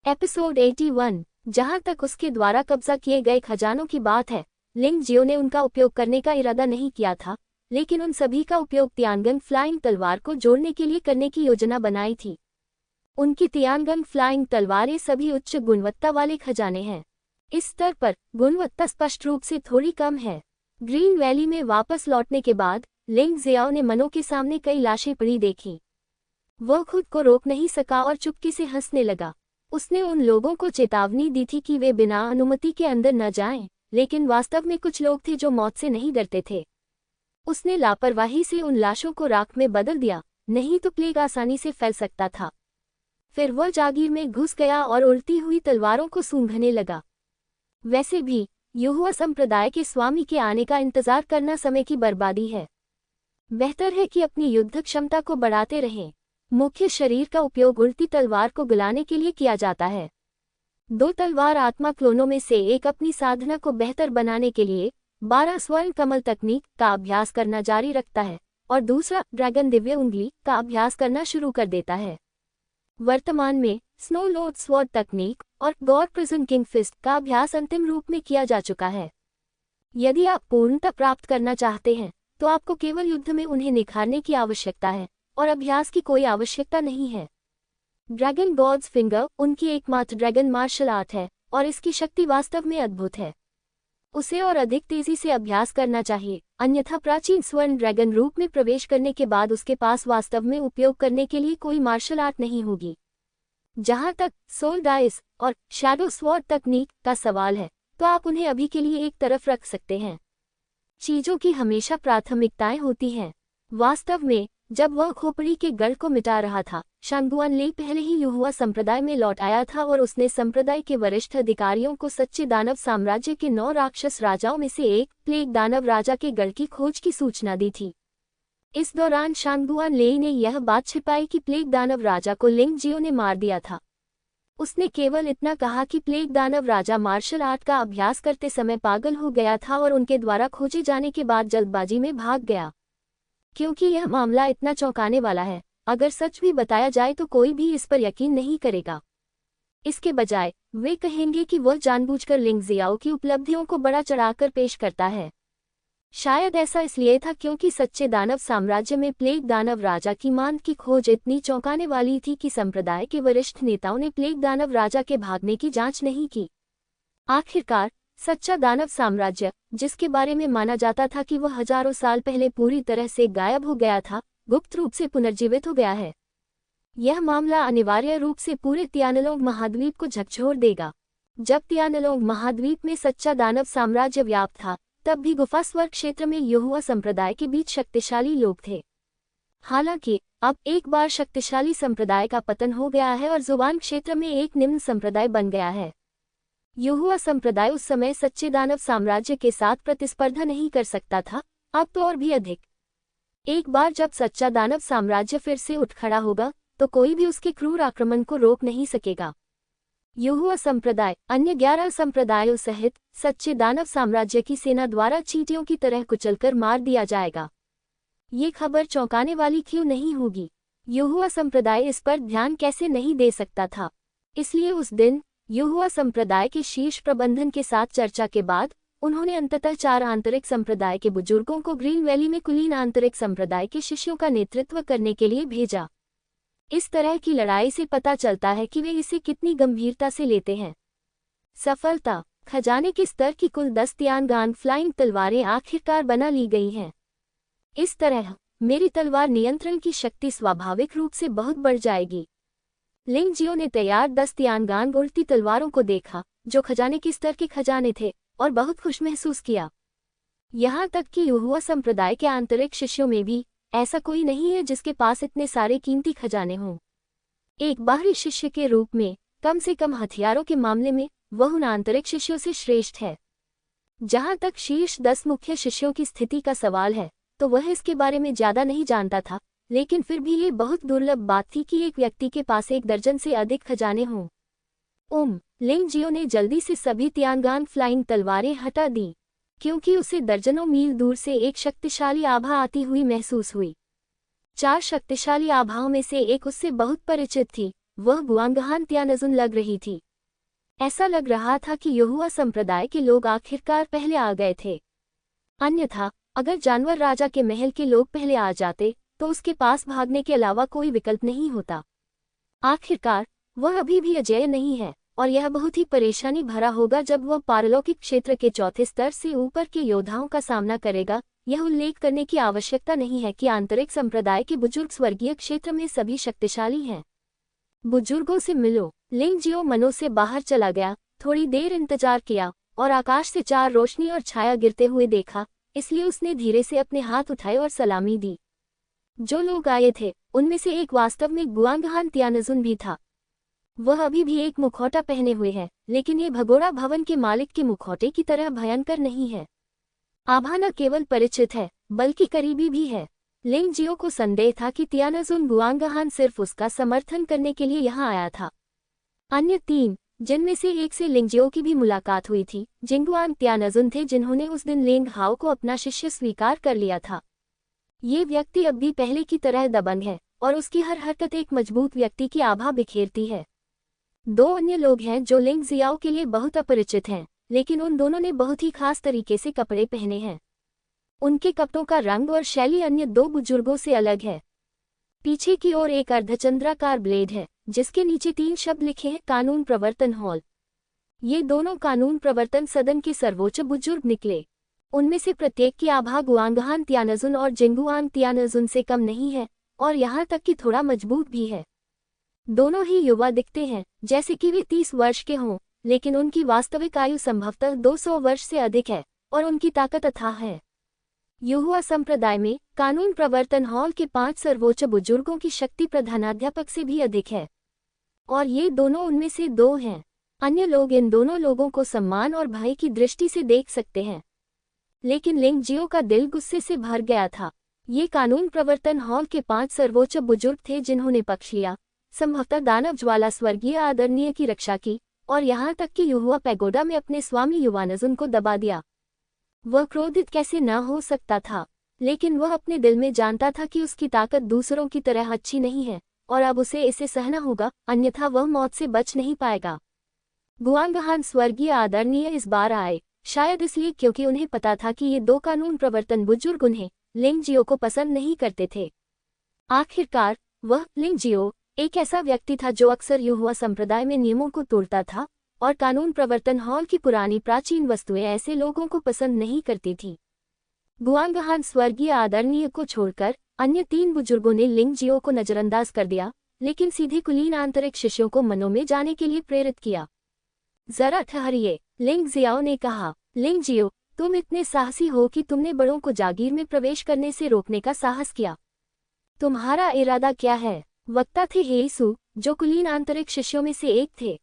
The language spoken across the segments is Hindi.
एपिसोड 81। जहां तक उसके द्वारा कब्जा किए गए खजानों की बात है, लिंग जियो ने उनका उपयोग करने का इरादा नहीं किया था, लेकिन उन सभी का उपयोग तियानगन फ्लाइंग तलवार को जोड़ने के लिए करने की योजना बनाई थी। उनकी तियानगन फ्लाइंग तलवारें सभी उच्च गुणवत्ता वाले खजाने हैं। इस स्तर पर गुणवत्ता स्पष्ट रूप से थोड़ी कम है। ग्रीन वैली में वापस लौटने के बाद लिंग जियाओ ने मनो के सामने कई लाशें पड़ी देखी। वह खुद को रोक नहीं सका और चुपके से हंसने लगा। उसने उन लोगों को चेतावनी दी थी कि वे बिना अनुमति के अंदर न जाएं, लेकिन वास्तव में कुछ लोग थे जो मौत से नहीं डरते थे। उसने लापरवाही से उन लाशों को राख में बदल दिया, नहीं तो प्लेग आसानी से फैल सकता था। फिर वह जागीर में घुस गया और उड़ती हुई तलवारों को सूंघने लगा। वैसे भी युहुआ संप्रदाय के स्वामी के आने का इंतजार करना समय की बर्बादी है। बेहतर है कि अपनी युद्ध क्षमता को बढ़ाते रहें। मुख्य शरीर का उपयोग उल्टी तलवार को गलाने के लिए किया जाता है। 2 तलवार आत्मा क्लोनों में से एक अपनी साधना को बेहतर बनाने के लिए 12 स्वर्ण कमल तकनीक का अभ्यास करना जारी रखता है और दूसरा ड्रैगन दिव्य उंगली का अभ्यास करना शुरू कर देता है। वर्तमान में स्नो लॉर्ड स्वॉर्ड तकनीक और गॉड प्रिजन किंग फिस्ट का अभ्यास अंतिम रूप में किया जा चुका है। यदि आप पूर्णता प्राप्त करना चाहते हैं तो आपको केवल युद्ध में उन्हें निखारने की आवश्यकता है और अभ्यास की कोई आवश्यकता नहीं है। ड्रैगन गॉड्स फिंगर उनकी एकमात्र ड्रैगन मार्शल आर्ट है और इसकी शक्ति वास्तव में अद्भुत है। उसे और अधिक तेजी से अभ्यास करना चाहिए, अन्यथा प्राचीन स्वर्ण ड्रैगन रूप में प्रवेश करने के बाद उसके पास वास्तव में उपयोग करने के लिए कोई मार्शल आर्ट नहीं होगी। जहां तक सोल डाइस और शैडो स्वॉर्ड तकनीक का सवाल है, तो आप उन्हें अभी के लिए एक तरफ रख सकते हैं। चीजों की हमेशा प्राथमिकताएं होती हैं। वास्तव में जब वह खोपड़ी के गढ़ को मिटा रहा था, शांगुआन ले पहले ही युहुआ संप्रदाय में लौट आया था और उसने संप्रदाय के वरिष्ठ अधिकारियों को सच्चे दानव साम्राज्य के 9 राक्षस राजाओं में से एक प्लेग दानव राजा के गढ़ की खोज की सूचना दी थी। इस दौरान शांगुआन ले ने यह बात छिपाई कि प्लेग दानव राजा को लिंग जियो ने मार दिया था। उसने केवल इतना कहा कि प्लेग दानव राजा मार्शल आर्ट का अभ्यास करते समय पागल हो गया था और उनके द्वारा खोजे जाने के बाद जल्दबाजी में भाग गया। क्योंकि यह मामला इतना चौंकाने वाला है, अगर सच भी बताया जाए तो कोई भी इस पर यकीन नहीं करेगा। इसके बजाय वे कहेंगे कि वह जानबूझकर लिंग जियाओ की उपलब्धियों को बड़ा चढ़ाकर पेश करता है। शायद ऐसा इसलिए था क्योंकि सच्चे दानव साम्राज्य में प्लेग दानव राजा की मान की खोज इतनी चौंकाने वाली थी कि संप्रदाय के वरिष्ठ नेताओं ने प्लेग दानव राजा के भागने की जांच नहीं की। आखिरकार सच्चा दानव साम्राज्य, जिसके बारे में माना जाता था कि वह हजारों साल पहले पूरी तरह से गायब हो गया था, गुप्त रूप से पुनर्जीवित हो गया है। यह मामला अनिवार्य रूप से पूरे तियानलोंग महाद्वीप को झकझोर देगा। जब तियानलोंग महाद्वीप में सच्चा दानव साम्राज्य व्याप्त था, तब भी गुफा स्वर्ग क्षेत्र में युहुआ संप्रदाय के बीच शक्तिशाली लोग थे। हालांकि अब एक बार शक्तिशाली संप्रदाय का पतन हो गया है और जुबान क्षेत्र में एक निम्न संप्रदाय बन गया है। युहुआ संप्रदाय उस समय सच्चे दानव साम्राज्य के साथ प्रतिस्पर्धा नहीं कर सकता था, अब तो और भी अधिक। एक बार जब सच्चा दानव साम्राज्य फिर से उठ खड़ा होगा, तो कोई भी उसके क्रूर आक्रमण को रोक नहीं सकेगा। युहुआ संप्रदाय अन्य 11 संप्रदायों सहित सच्चे दानव साम्राज्य की सेना द्वारा चींटियों की तरह कुचलकर मार दिया जाएगा। ये खबर चौंकाने वाली क्यों नहीं होगी? युहुआ संप्रदाय इस पर ध्यान कैसे नहीं दे सकता था? इसलिए उस दिन युहुआ संप्रदाय के शीर्ष प्रबंधन के साथ चर्चा के बाद उन्होंने अंततः 4 आंतरिक संप्रदाय के बुजुर्गों को ग्रीन वैली में कुलीन आंतरिक संप्रदाय के शिष्यों का नेतृत्व करने के लिए भेजा। इस तरह की लड़ाई से पता चलता है कि वे इसे कितनी गंभीरता से लेते हैं। सफलता। खजाने के स्तर की कुल 10 तियानगान फ्लाइंग तलवारें आखिरकार बना ली गई हैं। इस तरह मेरी तलवार नियंत्रण की शक्ति स्वाभाविक रूप से बहुत बढ़ जाएगी। लिंग जियो ने तैयार 10 तियानगान उड़ती तलवारों को देखा, जो खजाने के स्तर के खजाने थे, और बहुत खुश महसूस किया। यहाँ तक कि युहुआ संप्रदाय के आंतरिक शिष्यों में भी ऐसा कोई नहीं है जिसके पास इतने सारे कीमती खजाने हों। एक बाहरी शिष्य के रूप में कम से कम हथियारों के मामले में वह उन आंतरिक शिष्यों से श्रेष्ठ है। जहाँ तक शीर्ष 10 मुख्य शिष्यों की स्थिति का सवाल है, तो वह इसके बारे में ज्यादा नहीं जानता था, लेकिन फिर भी ये बहुत दुर्लभ बात थी कि एक व्यक्ति के पास 1 दर्जन से अधिक खजाने हों। लिंग जियो ने जल्दी से सभी तियानगान फ्लाइंग तलवारें हटा दी, क्योंकि उसे दर्जनों मील दूर से एक शक्तिशाली आभा आती हुई महसूस हुई। 4 शक्तिशाली आभाओं में से एक उससे बहुत परिचित थी, वह गुआंगहान त्यानजुन लग रही थी। ऐसा लग रहा था कि यहोवा संप्रदाय के लोग आखिरकार पहले आ गए थे। अन्यथा अगर जानवर राजा के महल के लोग पहले आ जाते तो उसके पास भागने के अलावा कोई विकल्प नहीं होता। आखिरकार वह अभी भी अजेय नहीं है और यह बहुत ही परेशानी भरा होगा जब वह पारलौकिक क्षेत्र के चौथे स्तर से ऊपर के योद्धाओं का सामना करेगा। यह उल्लेख करने की आवश्यकता नहीं है कि आंतरिक संप्रदाय के बुजुर्ग स्वर्गीय क्षेत्र में सभी शक्तिशाली हैं। बुजुर्गों से मिलो। लिंग जियो मनो से बाहर चला गया, थोड़ी देर इंतजार किया और आकाश से 4 रोशनी और छाया गिरते हुए देखा, इसलिए उसने धीरे से अपने हाथ उठाए और सलामी दी। जो लोग आए थे उनमें से एक वास्तव में गुआंगहान त्यानजुन भी था। वह अभी भी एक मुखौटा पहने हुए है, लेकिन ये भगोड़ा भवन के मालिक के मुखौटे की तरह भयंकर नहीं है। आभा न केवल परिचित है बल्कि करीबी भी है। लिंग जियो को संदेह था कि त्यानजुन गुआंगहान सिर्फ उसका समर्थन करने के लिए यहाँ आया था। अन्य 3, जिनमें से एक से लिंग जियो की भी मुलाकात हुई थी, जिंगुआंग त्यानजुन थे, जिन्होंने उस दिन लिंग हाओ को अपना शिष्य स्वीकार कर लिया था। ये व्यक्ति अब भी पहले की तरह दबंग है और उसकी हर हरकत एक मजबूत व्यक्ति की आभा बिखेरती है। 2 अन्य लोग हैं जो लिंग जियाओ के लिए बहुत अपरिचित हैं, लेकिन उन दोनों ने बहुत ही खास तरीके से कपड़े पहने हैं। उनके कपड़ों का रंग और शैली अन्य 2 बुजुर्गों से अलग है। पीछे की ओर एक अर्धचंद्राकार ब्लेड है जिसके नीचे 3 शब्द लिखे हैं, कानून प्रवर्तन हॉल। ये दोनों कानून प्रवर्तन सदन के सर्वोच्च बुजुर्ग निकले। उनमें से प्रत्येक की आभा गुआंगहान त्यानजुन और जिंगुआंग त्यानजुन से कम नहीं है और यहाँ तक कि थोड़ा मजबूत भी है। दोनों ही युवा दिखते हैं, जैसे कि वे 30 वर्ष के हों, लेकिन उनकी वास्तविक आयु संभवतः 200 वर्ष से अधिक है और उनकी ताकत अथाह है। यहोवा संप्रदाय में कानून प्रवर्तन हॉल के 5 सर्वोच्च बुजुर्गों की शक्ति प्रधानाध्यापक से भी अधिक है और ये दोनों उनमें से 2 हैं। अन्य लोग इन दोनों लोगों को सम्मान और भय की दृष्टि से देख सकते हैं, लेकिन लिंग जियो का दिल गुस्से से भर गया था। ये कानून प्रवर्तन हॉल के 5 सर्वोच्च बुजुर्ग थे जिन्होंने पक्ष लिया, संभवतः दानव ज्वाला स्वर्गीय आदरणीय की रक्षा की और यहाँ तक कि यहोवा पैगोडा में अपने स्वामी युवानजुन को दबा दिया। वह क्रोधित कैसे न हो सकता था, लेकिन वह अपने दिल में जानता था कि उसकी ताकत दूसरों की तरह अच्छी नहीं है और अब उसे इसे सहना होगा, अन्यथा वह मौत से बच नहीं पाएगा। गुआंगहान स्वर्गीय आदरणीय इस बार आए, शायद इसलिए क्योंकि उन्हें पता था कि ये 2 कानून प्रवर्तन बुजुर्ग उन्हें लिंग जियो को पसंद नहीं करते थे। आखिरकार वह लिंग जियो एक ऐसा व्यक्ति था जो अक्सर यहोवा संप्रदाय में नियमों को तोड़ता था और कानून प्रवर्तन हॉल की पुरानी प्राचीन वस्तुएं ऐसे लोगों को पसंद नहीं करती थीं। गुआंगहान स्वर्गीय आदरणीय को छोड़कर अन्य 3 बुजुर्गों ने लिंग जियो को नजरअंदाज कर दिया, लेकिन सीधे कुलीन आंतरिक शिष्यों को मनों में जाने के लिए प्रेरित किया। जरा ठहरिए, लिंग जियाओ ने कहा। लिंग जियो, तुम इतने साहसी हो कि तुमने बड़ों को जागीर में प्रवेश करने से रोकने का साहस किया। तुम्हारा इरादा क्या है? वक्ता थे हेईसु, जो कुलीन आंतरिक शिष्यों में से एक थे,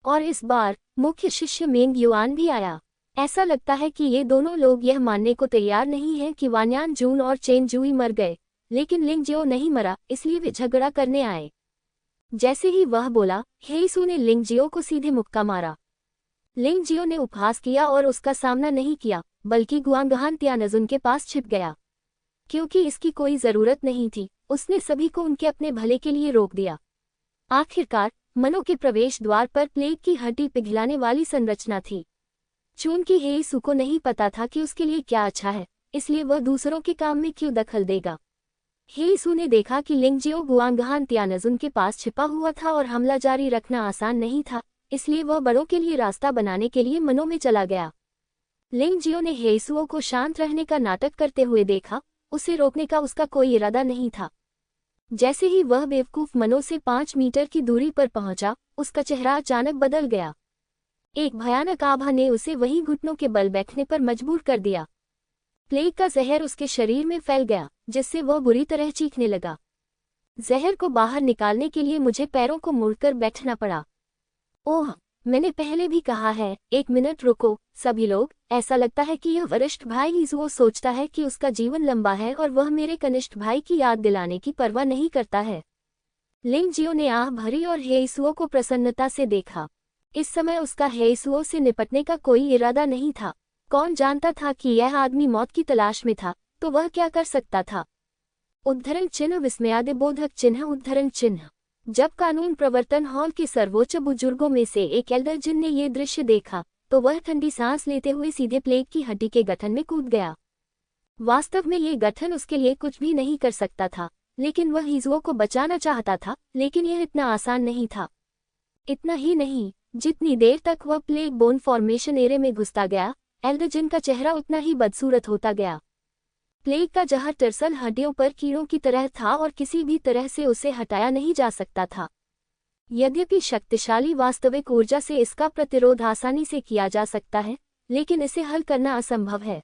और इस बार मुख्य शिष्य मेंग युआन भी आया। ऐसा लगता है कि ये दोनों लोग यह मानने को तैयार नहीं हैं कि वान्यान जून और चेन जुई मर गए, लेकिन लिंग जियो नहीं मरा, इसलिए वे झगड़ा करने आए। जैसे ही वह बोला, हेईसु ने लिंग जियो को सीधे मुक्का मारा। लिंग जियो ने उपहास किया और उसका सामना नहीं किया, बल्कि गुआंगहान त्यानजुन के पास छिप गया। क्योंकि इसकी कोई जरूरत नहीं थी, उसने सभी को उनके अपने भले के लिए रोक दिया। आखिरकार मनो के प्रवेश द्वार पर प्लेग की हड्डी पिघलाने वाली संरचना थी। चूंकि हेईसु को नहीं पता था कि उसके लिए क्या अच्छा है, इसलिए वह दूसरों के काम में क्यों दखल देगा। हेईसु ने देखा कि लिंग जियो गुआंगहान त्यानजुन के पास छिपा हुआ था और हमला जारी रखना आसान नहीं था, इसलिए वह बड़ों के लिए रास्ता बनाने के लिए मनो में चला गया। लिंग जियो ने हेईसुओं को शांत रहने का नाटक करते हुए देखा, उसे रोकने का उसका कोई इरादा नहीं था। जैसे ही वह बेवकूफ मनो से 5 मीटर की दूरी पर पहुंचा, उसका चेहरा अचानक बदल गया। एक भयानक आभा ने उसे वहीं घुटनों के बल बैठने पर मजबूर कर दिया। प्लेग का जहर उसके शरीर में फैल गया, जिससे वह बुरी तरह चीखने लगा। जहर को बाहर निकालने के लिए मुझे पैरों को मुड़कर बैठना पड़ा। ओह, मैंने पहले भी कहा है, 1 मिनट रुको सभी लोग। ऐसा लगता है कि यह वरिष्ठ भाई हीजुओ सोचता है कि उसका जीवन लंबा है और वह मेरे कनिष्ठ भाई की याद दिलाने की परवाह नहीं करता है। लिंग जियो ने आह भरी और हेईसुओ को प्रसन्नता से देखा। इस समय उसका हेईसुओ से निपटने का कोई इरादा नहीं था। कौन जानता था कि यह आदमी मौत की तलाश में था, तो वह क्या कर सकता था। उद्धरण चिन्ह विस्मयादिबोधक चिन्ह उद्धरण चिन्ह। जब कानून प्रवर्तन हॉल के सर्वोच्च बुजुर्गों में से एक एल्डर जिन ने ये दृश्य देखा तो वह ठंडी सांस लेते हुए सीधे प्लेग की हड्डी के गठन में कूद गया। वास्तव में ये गठन उसके लिए कुछ भी नहीं कर सकता था, लेकिन वह हिजुओ को बचाना चाहता था, लेकिन यह इतना आसान नहीं था। इतना ही नहीं, जितनी देर तक वह प्लेग बोन फॉर्मेशन एरे में घुसता गया, एल्डर जिन का चेहरा उतना ही बदसूरत होता गया। प्लेग का जहर टर्सल हड्डियों पर कीड़ों की तरह था और किसी भी तरह से उसे हटाया नहीं जा सकता था। यद्यपि शक्तिशाली वास्तविक ऊर्जा से इसका प्रतिरोध आसानी से किया जा सकता है, लेकिन इसे हल करना असंभव है।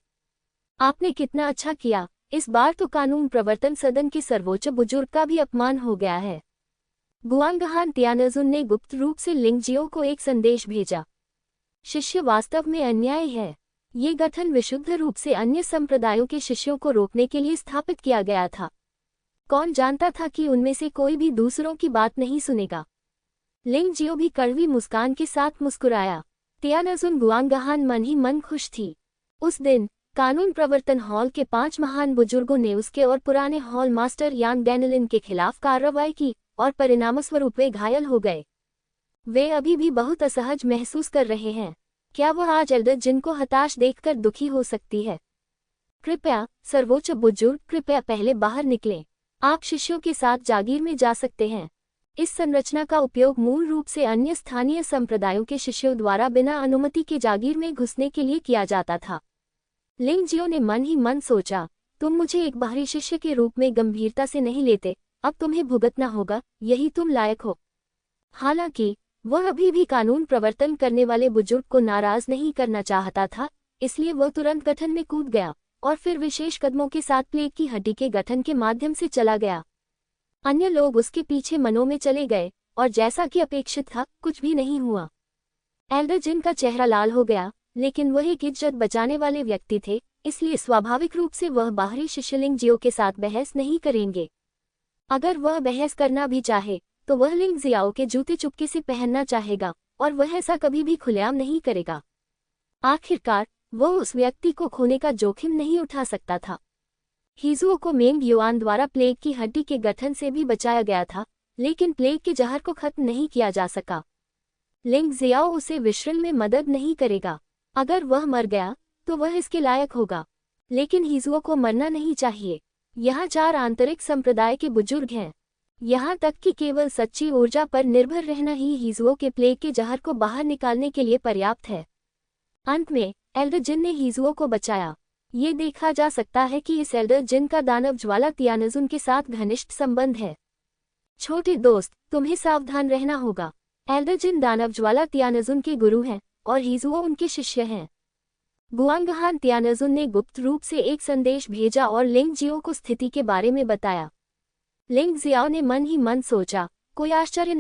आपने कितना अच्छा किया, इस बार तो कानून प्रवर्तन सदन के सर्वोच्च बुजुर्ग का भी अपमान हो गया है। गुआंगहान तियानजुन ने गुप्त रूप से लिंगजियो को एक संदेश भेजा। शिष्य वास्तव में अन्याय है। ये गठन विशुद्ध रूप से अन्य संप्रदायों के शिष्यों को रोकने के लिए स्थापित किया गया था। कौन जानता था कि उनमें से कोई भी दूसरों की बात नहीं सुनेगा। लिंगजियो भी कड़वी मुस्कान के साथ मुस्कुराया। तियानजुन गुआंगहान मन ही मन खुश थी। उस दिन कानून प्रवर्तन हॉल के 5 महान बुजुर्गों ने उसके और पुराने हॉल मास्टर यांग डैनलिन के खिलाफ कार्रवाई की और परिणामस्वरूप वे घायल हो गए। वे अभी भी बहुत असहज महसूस कर रहे हैं। क्या वह आज एल्डर जिन को हताश देखकर दुखी हो सकती है? कृपया सर्वोच्च बुजुर्ग, कृपया पहले बाहर निकलें। आप शिष्यों के साथ जागीर में जा सकते हैं। इस संरचना का उपयोग मूल रूप से अन्य स्थानीय संप्रदायों के शिष्यों द्वारा बिना अनुमति के जागीर में घुसने के लिए किया जाता था। लिंगजियो ने मन ही मन सोचा, तुम मुझे एक बाहरी शिष्य के रूप में गंभीरता से नहीं लेते, अब तुम्हें भुगतना होगा, यही तुम लायक हो। हालांकि वह अभी भी कानून प्रवर्तन करने वाले बुजुर्ग को नाराज नहीं करना चाहता था, इसलिए वह तुरंत गठन में कूद गया और फिर विशेष कदमों के साथ प्लेग की हड्डी के गठन के माध्यम से चला गया। अन्य लोग उसके पीछे मनों में चले गए और जैसा कि अपेक्षित था, कुछ भी नहीं हुआ। एल्डर जिन का चेहरा लाल हो गया, लेकिन वह एक इज्जत बचाने वाले व्यक्ति थे, इसलिए स्वाभाविक रूप से वह बाहरी शिष्य लिंगजियो के साथ बहस नहीं करेंगे। अगर वह बहस करना भी चाहे तो वह लिंगजियाओ के जूते चुपके से पहनना चाहेगा और वह ऐसा कभी भी खुलेआम नहीं करेगा। आखिरकार वह उस व्यक्ति को खोने का जोखिम नहीं उठा सकता था। हिजुओ को मेंग युआन द्वारा प्लेग की हड्डी के गठन से भी बचाया गया था, लेकिन प्लेग के जहर को खत्म नहीं किया जा सका। लिंगजियाओ उसे विश्रण में मदद नहीं करेगा। अगर वह मर गया तो वह इसके लायक होगा, लेकिन हिजुओ को मरना नहीं चाहिए। यहाँ 4 आंतरिक संप्रदाय के बुजुर्ग हैं। यहाँ तक कि केवल सच्ची ऊर्जा पर निर्भर रहना ही हिजुओ के प्लेग के जहर को बाहर निकालने के लिए पर्याप्त है। अंत में एल्डर जिन ने हिजुओ को बचाया। ये देखा जा सकता है कि इस एल्डर जिन का दानव ज्वाला तियानजुन के साथ घनिष्ठ संबंध है। छोटे दोस्त, तुम्हें सावधान रहना होगा। एल्डर जिन दानव ज्वाला तियानजुन के गुरु हैं और हिजुओ उनके शिष्य हैं। गुआंगहान तियानजुन ने गुप्त रूप से एक संदेश भेजा और लिंगजियो को स्थिति के बारे में बताया। लिंगजियाओ ने मन ही मन सोचा, कोई आश्चर्य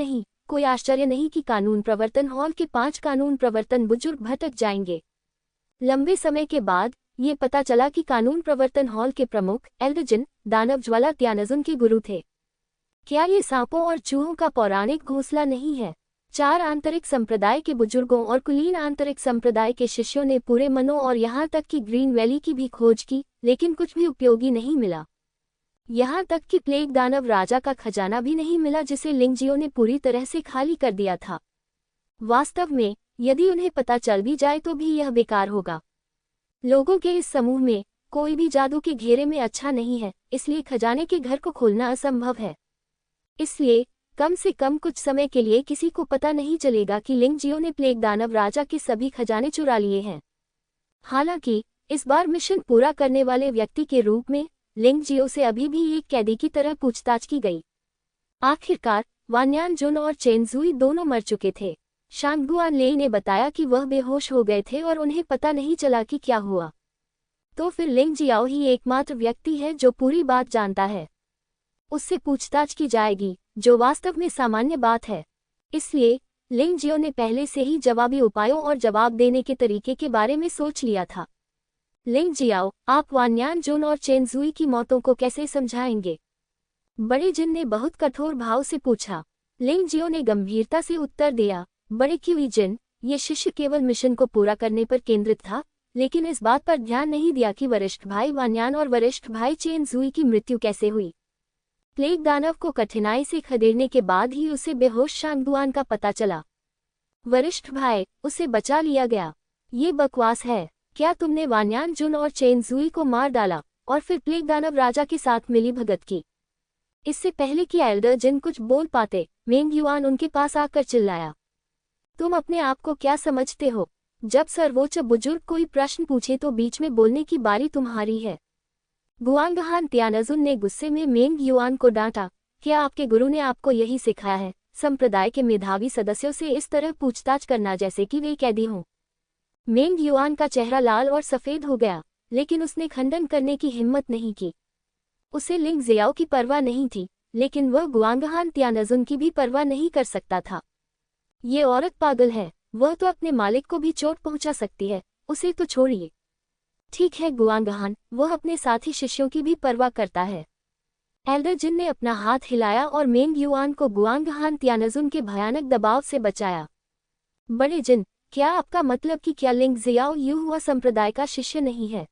नहीं कि कानून प्रवर्तन हॉल के 5 कानून प्रवर्तन बुजुर्ग भटक जाएंगे। लंबे समय के बाद ये पता चला कि कानून प्रवर्तन हॉल के प्रमुख एल्डर जिन दानव ज्वाला तियानजुन के गुरु थे। क्या ये सांपों और चूहों का पौराणिक घोंसला नहीं है? 4 आंतरिक संप्रदाय के बुजुर्गों और कुलीन आंतरिक संप्रदाय के शिष्यों ने पूरे मनों और यहाँ तक कि ग्रीन वैली की भी खोज की, लेकिन कुछ भी उपयोगी नहीं मिला। यहाँ तक कि प्लेग दानव राजा का खजाना भी नहीं मिला, जिसे लिंगजियो ने पूरी तरह से खाली कर दिया था। वास्तव में यदि उन्हें पता चल भी जाए तो भी यह बेकार होगा। लोगों के इस समूह में कोई भी जादू के घेरे में अच्छा नहीं है, इसलिए खजाने के घर को खोलना असंभव है। इसलिए कम से कम कुछ समय के लिए किसी को पता नहीं चलेगा कि लिंगजियो ने प्लेग दानव राजा के सभी खजाने चुरा लिए हैं। हालांकि इस बार मिशन पूरा करने वाले व्यक्ति के रूप में लिंगजियो से अभी भी एक कैदी की तरह पूछताछ की गई। आखिरकार वान्यान जुन और चेनजुई दोनों मर चुके थे। शांगगुआन ले ने बताया कि वह बेहोश हो गए थे और उन्हें पता नहीं चला कि क्या हुआ। तो फिर लिंगजियाओ ही एकमात्र व्यक्ति है जो पूरी बात जानता है। उससे पूछताछ की जाएगी, जो वास्तव में सामान्य बात है। इसलिए लिंगजियो ने पहले से ही जवाबी उपायों और जवाब देने के तरीके के बारे में सोच लिया था। लिंगजियाओ, आप वान्यान जुन और चेनजुई की मौतों को कैसे समझाएंगे? बड़े जिन ने बहुत कठोर भाव से पूछा। लिंगजियो ने गंभीरता से उत्तर दिया, बड़े क्यूई जिन, ये शिष्य केवल मिशन को पूरा करने पर केंद्रित था, लेकिन इस बात पर ध्यान नहीं दिया कि वरिष्ठ भाई वान्यान और वरिष्ठ भाई चेनजुई की मृत्यु कैसे हुई। प्लेग दानव को कठिनाई से खदेड़ने के बाद ही उसे बेहोश शांगुआन का पता चला। वरिष्ठ भाई, उसे बचा लिया गया। ये बकवास है। क्या तुमने वान्यान जुन और चेन जुई को मार डाला और फिर प्लेग दानव राजा के साथ मिली भगत की? इससे पहले कि एल्डर जिन कुछ बोल पाते, मेंग युआन उनके पास आकर चिल्लाया, तुम अपने आप को क्या समझते हो? जब सर्वोच्च बुजुर्ग कोई प्रश्न पूछे तो बीच में बोलने की बारी तुम्हारी है। गुआंगहान त्यानजुन ने गुस्से में मेंग युआन को डांटा, क्या आपके गुरु ने आपको यही सिखाया है, संप्रदाय के मेधावी सदस्यों से इस तरह पूछताछ करना जैसे कि वे कैदी हों? मेंग युआन का चेहरा लाल और सफेद हो गया, लेकिन उसने खंडन करने की हिम्मत नहीं की। उसे लिंग जियाओ की परवाह नहीं थी, लेकिन वह गुआंगहान त्यानजुन की भी परवाह नहीं कर सकता था। ये औरत पागल है, वह तो अपने मालिक को भी चोट पहुंचा सकती है, उसे तो छोड़िए। ठीक है गुआंगहान, वह अपने साथी शिष्यों की भी परवाह करता है। एल्डर जिन ने अपना हाथ हिलाया और मेंग युआन को गुआंगहान त्यानजुन के भयानक दबाव से बचाया। बड़े जिन, क्या आपका मतलब कि क्या लिंग जियाओ युहुआ संप्रदाय का शिष्य नहीं है?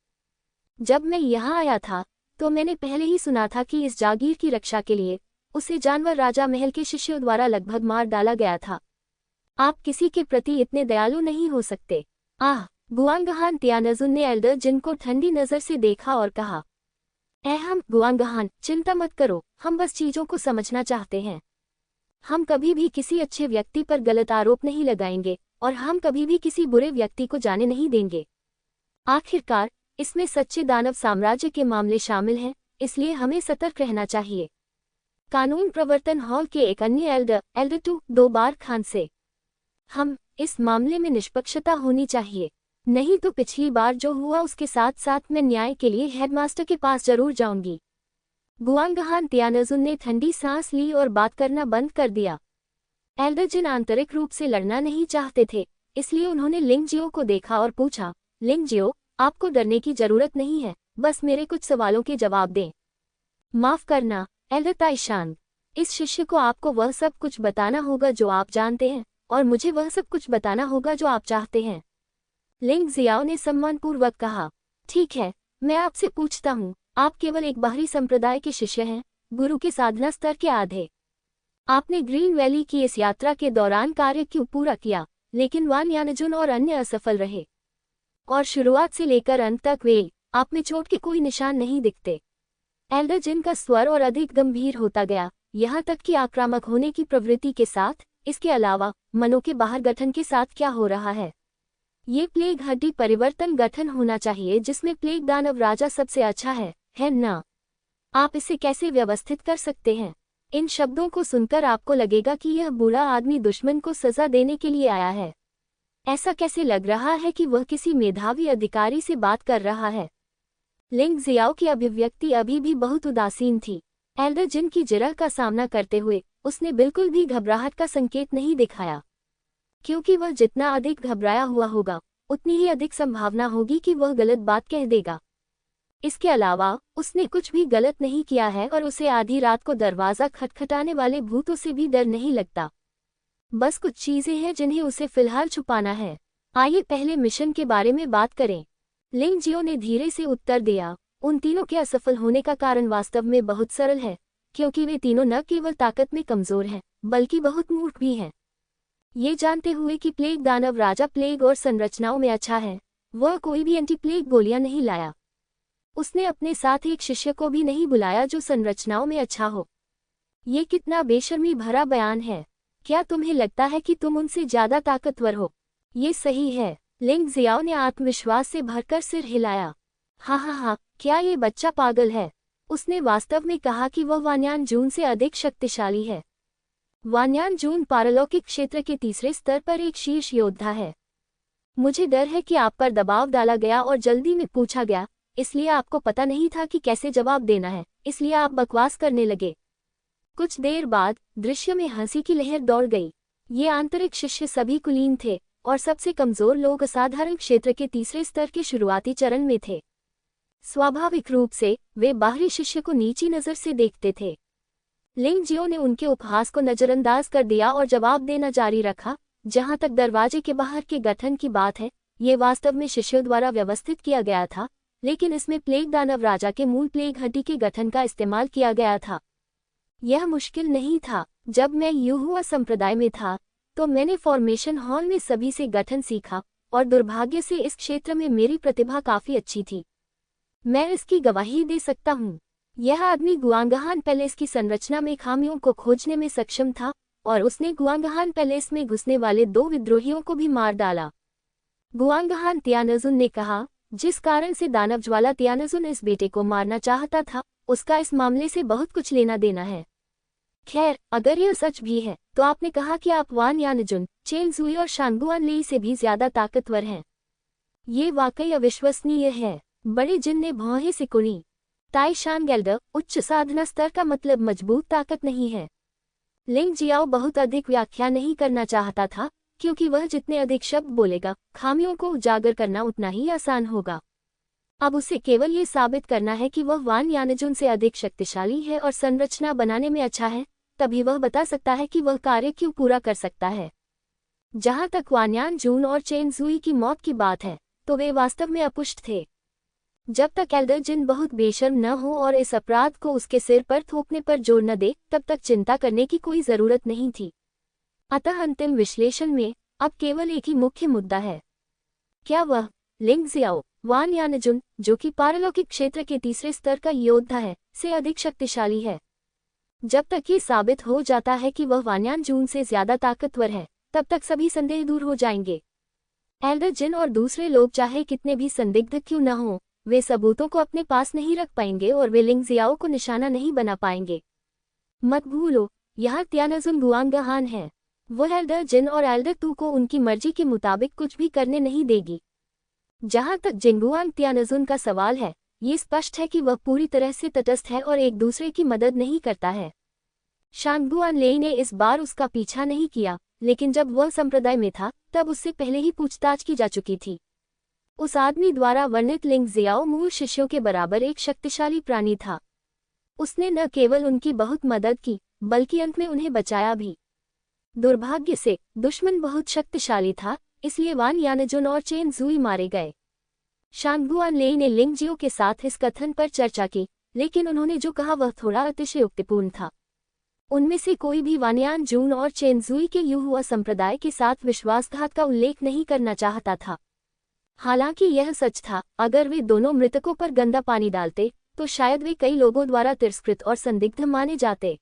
जब मैं यहाँ आया था तो मैंने पहले ही सुना था कि इस जागीर की रक्षा के लिए उसे जानवर राजा महल के शिष्यों द्वारा लगभग मार डाला गया था। आप किसी के प्रति इतने दयालु नहीं हो सकते। आह! गुआंगहान त्यानजुन ने एल्डर जिन को ठंडी नजर से देखा और कहा, हम गुआंगहान, चिंता मत करो, हम बस चीजों को समझना चाहते हैं। हम कभी भी किसी अच्छे व्यक्ति पर गलत आरोप नहीं लगाएंगे और हम कभी भी किसी बुरे व्यक्ति को जाने नहीं देंगे। आखिरकार इसमें सच्चे दानव साम्राज्य के मामले शामिल हैं, इसलिए हमें सतर्क रहना चाहिए। कानून प्रवर्तन हॉल के एक अन्य एल्डर 2 बार खान से, हम इस मामले में निष्पक्षता होनी चाहिए, नहीं तो पिछली बार जो हुआ उसके साथ साथ मैं न्याय के लिए हेडमास्टर के पास जरूर जाऊंगी। गुआंगहान त्यानजुन ने ठंडी सांस ली और बात करना बंद कर दिया। एल्डर जिन आंतरिक रूप से लड़ना नहीं चाहते थे, इसलिए उन्होंने लिंग जियो को देखा और पूछा, लिंग जियो, आपको डरने की जरूरत नहीं है, बस मेरे कुछ सवालों के जवाब दें। माफ करना एल्डर ताइशांग, इस शिष्य को आपको वह सब कुछ बताना होगा जो आप जानते हैं और मुझे वह सब कुछ बताना होगा जो आप चाहते हैं। लिंग जियाओ ने सम्मानपूर्वक कहा, ठीक है, मैं आपसे पूछता हूँ, आप केवल एक बाहरी संप्रदाय के शिष्य हैं, गुरु के साधना स्तर के आधे। आपने ग्रीन वैली की इस यात्रा के दौरान कार्य क्यों पूरा किया, लेकिन वान यानजुन और अन्य असफल रहे, और शुरुआत से लेकर अंत तक वे आप में चोट के कोई निशान नहीं दिखते। एल्डर जिन का स्वर और अधिक गंभीर होता गया, यहाँ तक कि आक्रामक होने की प्रवृत्ति के साथ। इसके अलावा मनों के बाहर गठन के साथ क्या हो रहा है? ये प्लेग हड्डी परिवर्तन गठन होना चाहिए जिसमें प्लेग दानव राजा सबसे अच्छा है ना? आप इसे कैसे व्यवस्थित कर सकते हैं? इन शब्दों को सुनकर आपको लगेगा कि यह बूढ़ा आदमी दुश्मन को सजा देने के लिए आया है। ऐसा कैसे लग रहा है कि वह किसी मेधावी अधिकारी से बात कर रहा है? लिंग जियाओ की अभिव्यक्ति अभी भी बहुत उदासीन थी। एल्डर जिन की जिरह का सामना करते हुए उसने बिल्कुल भी घबराहट का संकेत नहीं दिखाया, क्योंकि वह जितना अधिक घबराया हुआ होगा उतनी ही अधिक संभावना होगी कि वह गलत बात कह देगा। इसके अलावा उसने कुछ भी गलत नहीं किया है और उसे आधी रात को दरवाजा खटखटाने वाले भूतों से भी डर नहीं लगता। बस कुछ चीजें हैं जिन्हें उसे फिलहाल छुपाना है। आइए पहले मिशन के बारे में बात करें। लिंग जियो ने धीरे से उत्तर दिया, उन तीनों के असफल होने का कारण वास्तव में बहुत सरल है, क्योंकि वे तीनों न केवल ताकत में कमजोर हैं, बल्कि बहुत मूर्ख भी हैं। ये जानते हुए कि प्लेग दानव राजा प्लेग और संरचनाओं में अच्छा है, वह कोई भी एंटी प्लेग गोलियां नहीं लाया। उसने अपने साथ एक शिष्य को भी नहीं बुलाया जो संरचनाओं में अच्छा हो। ये कितना बेशर्मी भरा बयान है। क्या तुम्हें लगता है कि तुम उनसे ज्यादा ताकतवर हो? ये सही है। लिंग जियाओ ने आत्मविश्वास से भरकर सिर हिलाया। हाँ, क्या ये बच्चा पागल है? उसने वास्तव में कहा कि वह वान्यान जून से अधिक शक्तिशाली है। वान्यान जून पारलौकिक क्षेत्र के तीसरे स्तर पर एक शीर्ष योद्धा है। मुझे डर है कि आप पर दबाव डाला गया और जल्दी में पूछा गया, इसलिए आपको पता नहीं था कि कैसे जवाब देना है, इसलिए आप बकवास करने लगे। कुछ देर बाद दृश्य में हंसी की लहर दौड़ गई। ये आंतरिक शिष्य सभी कुलीन थे और सबसे कमजोर लोग असाधारण क्षेत्र के तीसरे स्तर के शुरुआती चरण में थे। स्वाभाविक रूप से वे बाहरी शिष्य को नीची नजर से देखते थे। लिंग जियो ने उनके उपहास को नजरअंदाज कर दिया और जवाब देना जारी रखा, जहां तक दरवाजे के बाहर के गठन की बात है, ये वास्तव में शिष्यों द्वारा व्यवस्थित किया गया था, लेकिन इसमें प्लेग दानव राजा के मूल प्लेग हड्डी के गठन का इस्तेमाल किया गया था। यह मुश्किल नहीं था। जब मैं युहुआ संप्रदाय में था तो मैंने फॉर्मेशन हॉल में सभी से गठन सीखा और दुर्भाग्य से इस क्षेत्र में मेरी प्रतिभा काफी अच्छी थी। मैं इसकी गवाही दे सकता हूँ। यह आदमी गुआंगहान पैलेस की संरचना में खामियों को खोजने में सक्षम था और उसने गुआंगहान पैलेस में घुसने वाले 2 विद्रोहियों को भी मार डाला। गुआंगहान तियानजुन ने कहा, जिस कारण से दानव ज्वाला तियानजुन इस बेटे को मारना चाहता था, उसका इस मामले से बहुत कुछ लेना देना है। खैर, अगर यह सच भी है तो आपने कहा कि आप वान यानजुन, चेन जुई और शांगुआन लेई से भी ज्यादा ताकतवर हैं। ये वाकई अविश्वसनीय है। बड़े जिन ने भौहें सिकुड़ी। ताई शानगेल्डर, उच्च साधना स्तर का मतलब मजबूत ताकत नहीं है। लिंग जियाओ बहुत अधिक व्याख्या नहीं करना चाहता था, क्योंकि वह जितने अधिक शब्द बोलेगा, खामियों को उजागर करना उतना ही आसान होगा। अब उसे केवल ये साबित करना है कि वह वान यानजुन से अधिक शक्तिशाली है और संरचना बनाने में अच्छा है, तभी वह बता सकता है कि वह कार्य क्यों पूरा कर सकता है। जहां तक वान यानजुन और चेन जुई की मौत की बात है, तो वे वास्तव में अपुष्ट थे। जब तक एल्डर जिन बहुत बेशर्म न हो और इस अपराध को उसके सिर पर थोपने पर जोर न दे, तब तक चिंता करने की कोई जरूरत नहीं थी। अतः अंतिम विश्लेषण में अब केवल एक ही मुख्य मुद्दा है। क्या वह लिंग जियाओ, वान यानजुन, जो कि पारलौकिक क्षेत्र के तीसरे स्तर का योद्धा है, से अधिक शक्तिशाली है? जब तक ये साबित हो जाता है कि वह वान यानजुन से ज्यादा ताकतवर है, तब तक सभी संदेह दूर हो जाएंगे। एल्डर जिन और दूसरे लोग चाहे कितने भी संदिग्ध क्यों न हो, वे सबूतों को अपने पास नहीं रख पाएंगे और वे लिंग जियाओ को निशाना नहीं बना पाएंगे। मत भूलो, यहाँ तियानजुन गुआंगहान है। वह एल्डर जिन और एल्डर तू को उनकी मर्जी के मुताबिक कुछ भी करने नहीं देगी। जहां तक जिंगुआंग तियानजुन का सवाल है, ये स्पष्ट है कि वह पूरी तरह से तटस्थ है और एक दूसरे की मदद नहीं करता है। शांगुआन लेई ने इस बार उसका पीछा नहीं किया, लेकिन जब वह संप्रदाय में था तब उससे पहले ही पूछताछ की जा चुकी थी। उस आदमी द्वारा वर्णित लिंग जियाओ मूल शिष्यों के बराबर एक शक्तिशाली प्राणी था। उसने न केवल उनकी बहुत मदद की, बल्कि अंत में उन्हें बचाया भी। दुर्भाग्य से दुश्मन बहुत शक्तिशाली था, इसलिए वान यानजुन और चेन जुई मारे गए। शांगुआन लेई ने लिंग जियो के साथ इस कथन पर चर्चा की, लेकिन उन्होंने जो कहा वह थोड़ा अतिशयोक्तिपूर्ण था। उनमें से कोई भी वान यानजुन और चेन जुई के युहुआ संप्रदाय के साथ विश्वासघात का उल्लेख नहीं करना चाहता था। हालांकि यह सच था, अगर वे दोनों मृतकों पर गंदा पानी डालते तो शायद वे कई लोगों द्वारा तिरस्कृत और संदिग्ध माने जाते।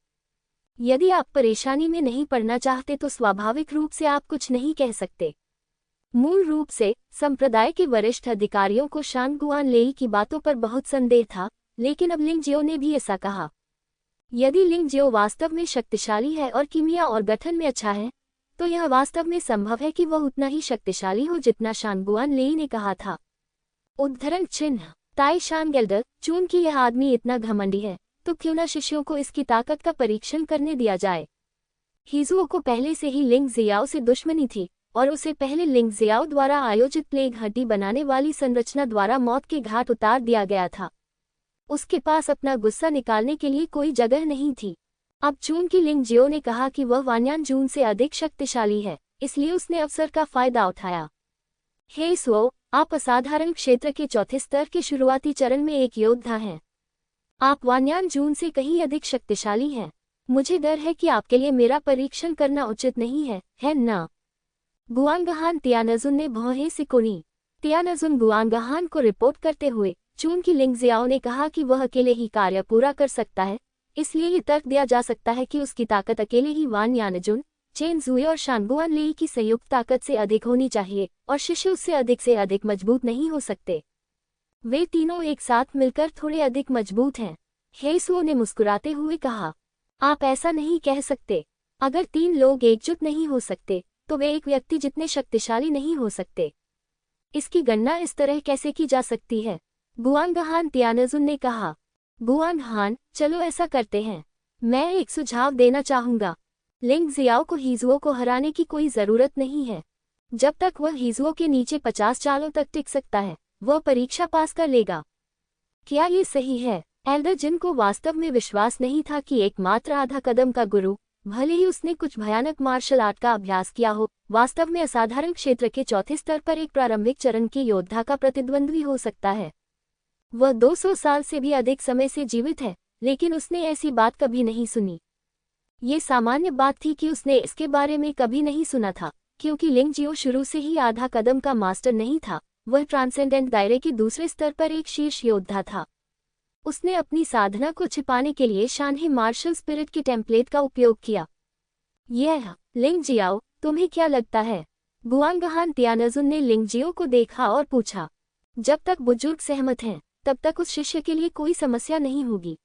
यदि आप परेशानी में नहीं पड़ना चाहते तो स्वाभाविक रूप से आप कुछ नहीं कह सकते। मूल रूप से संप्रदाय के वरिष्ठ अधिकारियों को शांगुआन लेई की बातों पर बहुत संदेह था, लेकिन अब लिंग जियो ने भी ऐसा कहा। यदि लिंग जियो वास्तव में शक्तिशाली है और कीमिया और गठन में अच्छा है, तो यह वास्तव में संभव है कि वह उतना ही शक्तिशाली हो जितना शांगुआन लेई ने कहा था। उद्धरण चिन्ह ताई शानगेल्डर, चूंकि यह आदमी इतना घमंडी है, तो क्यों न शिष्यों को इसकी ताकत का परीक्षण करने दिया जाए। हिजुओ को पहले से ही लिंग जियाओ से दुश्मनी थी और उसे पहले लिंग जियाओ द्वारा आयोजित प्लेग हड्डी बनाने वाली संरचना द्वारा मौत के घाट उतार दिया गया था। उसके पास अपना गुस्सा निकालने के लिए कोई जगह नहीं थी। अब चूंकि लिंग जियो ने कहा कि वह वान यानजुन से अधिक शक्तिशाली है, इसलिए उसने अवसर का फायदा उठाया। हे सुओ, आप असाधारण क्षेत्र के चौथे स्तर के शुरुआती चरण में एक योद्धा हैं। आप वान यानजुन से कहीं अधिक शक्तिशाली हैं। मुझे डर है कि आपके लिए मेरा परीक्षण करना उचित नहीं है ना? गुआंगहान तियानजुन ने भौहें सिकोड़ी। तियानजुन गुआंगहान को रिपोर्ट करते हुए, चूंकि लिंग जियाओ ने कहा कि वह अकेले ही कार्य पूरा कर सकता है, इसलिए ये तर्क दिया जा सकता है कि उसकी ताकत अकेले ही वान यानजुन, चेन जुई और शांगुआन लेई की संयुक्त ताकत से अधिक होनी चाहिए और शिष्य उससे से अधिक मजबूत नहीं हो सकते। वे तीनों एक साथ मिलकर थोड़े अधिक मजबूत हैं। हेसुओ ने मुस्कुराते हुए कहा, आप ऐसा नहीं कह सकते। अगर 3 लोग एकजुट नहीं हो सकते, तो वे एक व्यक्ति जितने शक्तिशाली नहीं हो सकते। इसकी गणना इस तरह कैसे की जा सकती है? गुआंगहान तियानजुन ने कहा। गुआंगहान, चलो ऐसा करते हैं। मैं एक सुझाव देना चाहूंगा। लिंग जियाओ को हिजुओ को हराने की कोई जरूरत नहीं है। जब तक वह हिजुओ के नीचे 50 चालों तक टिक सकता है, वह परीक्षा पास कर लेगा। क्या ये सही है? एल्डर जिन को वास्तव में विश्वास नहीं था कि एकमात्र आधा कदम का गुरु, भले ही उसने कुछ भयानक मार्शल आर्ट का अभ्यास किया हो, वास्तव में असाधारण क्षेत्र के चौथे स्तर पर एक प्रारंभिक चरण के योद्धा का प्रतिद्वंद्वी हो सकता है। वह 200 साल से भी अधिक समय से जीवित है, लेकिन उसने ऐसी बात कभी नहीं सुनी। ये सामान्य बात थी कि उसने इसके बारे में कभी नहीं सुना था, क्योंकि लिंग जियो शुरू से ही आधा कदम का मास्टर नहीं था, वह ट्रांसेंडेंट दायरे के दूसरे स्तर पर एक शीर्ष योद्धा था। उसने अपनी साधना को छिपाने के लिए शानही मार्शल स्पिरिट के टेम्पलेट का उपयोग किया। यह लिंग जियाओ, तुम्हें क्या लगता है? गुआंगहान तियानजुन ने लिंग जियो को देखा और पूछा। जब तक बुजुर्ग सहमत हैं, तब तक उस शिष्य के लिए कोई समस्या नहीं होगी।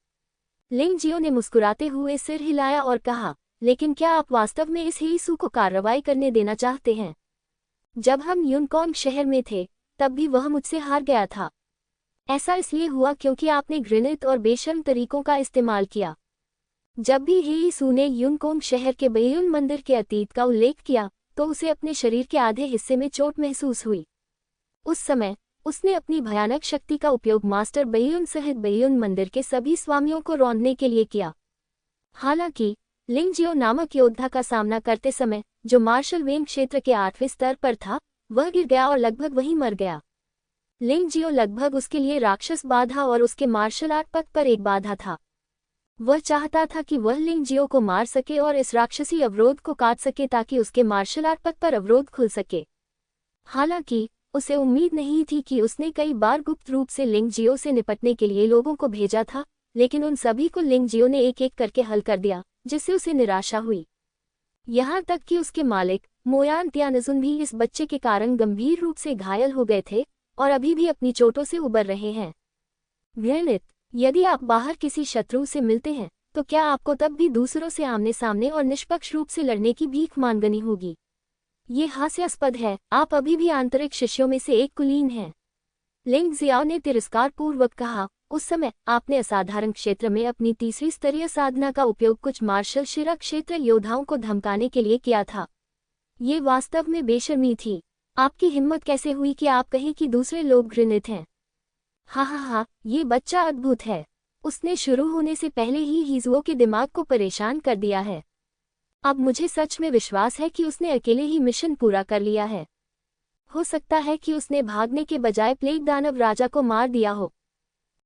लिंग जियो ने मुस्कुराते हुए सिर हिलाया और कहा, लेकिन क्या आप वास्तव में इस हेईसू को कार्रवाई करने देना चाहते हैं? जब हम यूनकॉन्ग शहर में थे, तब भी वह मुझसे हार गया था। ऐसा इसलिए हुआ क्योंकि आपने घृणित और बेशर्म तरीकों का इस्तेमाल किया। जब भी हेईसू ने यूनकॉन्ग शहर के बेयुन मंदिर के अतीत का उल्लेख किया, तो उसे अपने शरीर के आधे हिस्से में चोट महसूस हुई। उस समय उसने अपनी भयानक शक्ति का उपयोग मास्टर बेयुन सहित बेयुन मंदिर के सभी स्वामियों को रौंदने के लिए किया। हालांकि लिंग जियो नामक योद्धा का सामना करते समय, जो मार्शल वेन क्षेत्र के 8वें स्तर पर था, वह गिर गया और लगभग वहीं मर गया। लिंग जियो लगभग उसके लिए राक्षस बाधा और उसके मार्शल आर्ट पथ पर एक बाधा था। वह चाहता था कि वह लिंग जियो को मार सके और इस राक्षसी अवरोध को काट सके ताकि उसके मार्शल आर्ट पथ पर अवरोध खुल सके। हालांकि उसे उम्मीद नहीं थी कि उसने कई बार गुप्त रूप से लिंग जियो से निपटने के लिए लोगों को भेजा था, लेकिन उन सभी को लिंग जियो ने एक एक करके हल कर दिया, जिससे उसे निराशा हुई। यहाँ तक कि उसके मालिक मोयान तियानजुन भी इस बच्चे के कारण गंभीर रूप से घायल हो गए थे और अभी भी अपनी चोटों से उबर रहे हैं। घृणित, यदि आप बाहर किसी शत्रु से मिलते हैं, तो क्या आपको तब भी दूसरों से आमने सामने और निष्पक्ष रूप से लड़ने की भीख मांगनी होगी? ये हास्यास्पद है, आप अभी भी आंतरिक शिष्यों में से एक कुलीन हैं। लिंग जियाओ ने तिरस्कारपूर्वक कहा, उस समय आपने असाधारण क्षेत्र में अपनी तीसरी स्तरीय साधना का उपयोग कुछ मार्शल शिरा क्षेत्र योद्धाओं को धमकाने के लिए किया था। ये वास्तव में बेशर्मी थी। आपकी हिम्मत कैसे हुई कि आप कहें कि दूसरे लोग घृणित हैं? हा, ये बच्चा अद्भुत है। उसने शुरू होने से पहले ही हीजुओं के दिमाग को परेशान कर दिया है। अब मुझे सच में विश्वास है कि उसने अकेले ही मिशन पूरा कर लिया है। हो सकता है कि उसने भागने के बजाय प्लेग दानव राजा को मार दिया हो।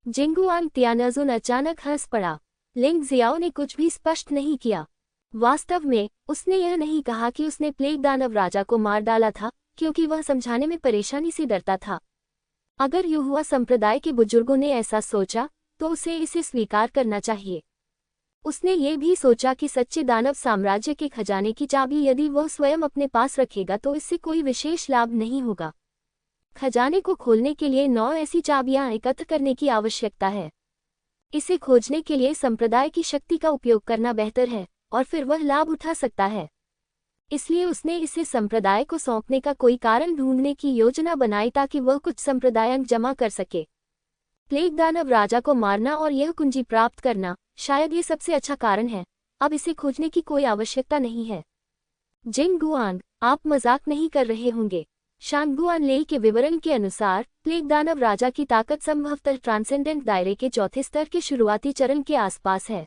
जिंगुआंग तियानजुन अचानक हंस पड़ा। लिंग जियाओ ने कुछ भी स्पष्ट नहीं किया। वास्तव में उसने यह नहीं कहा कि उसने प्लेग दानव राजा को मार डाला था, क्योंकि वह समझाने में परेशानी से डरता था। अगर युहुआ संप्रदाय के बुजुर्गों ने ऐसा सोचा, तो उसे इसे स्वीकार करना चाहिए। उसने ये भी सोचा कि सच्चे दानव साम्राज्य के खजाने की चाबी यदि वह स्वयं अपने पास रखेगा तो इससे कोई विशेष लाभ नहीं होगा। खजाने को खोलने के लिए 9 ऐसी चाबियां एकत्र करने की आवश्यकता है। इसे खोजने के लिए संप्रदाय की शक्ति का उपयोग करना बेहतर है, और फिर वह लाभ उठा सकता है। इसलिए उसने इसे संप्रदाय को सौंपने का कोई कारण ढूंढने की योजना बनाई ताकि वह कुछ संप्रदायांक जमा कर सके। प्लेग दानव राजा को मारना और यह कुंजी प्राप्त करना, शायद ये सबसे अच्छा कारण है। अब इसे खोजने की कोई आवश्यकता नहीं है। जिंगुआंग, आप मजाक नहीं कर रहे होंगे। शांगुआन ले के विवरण के अनुसार प्लेग दानव राजा की ताकत संभवतः ट्रांसेंडेंट दायरे के चौथे स्तर के शुरुआती चरण के आसपास है।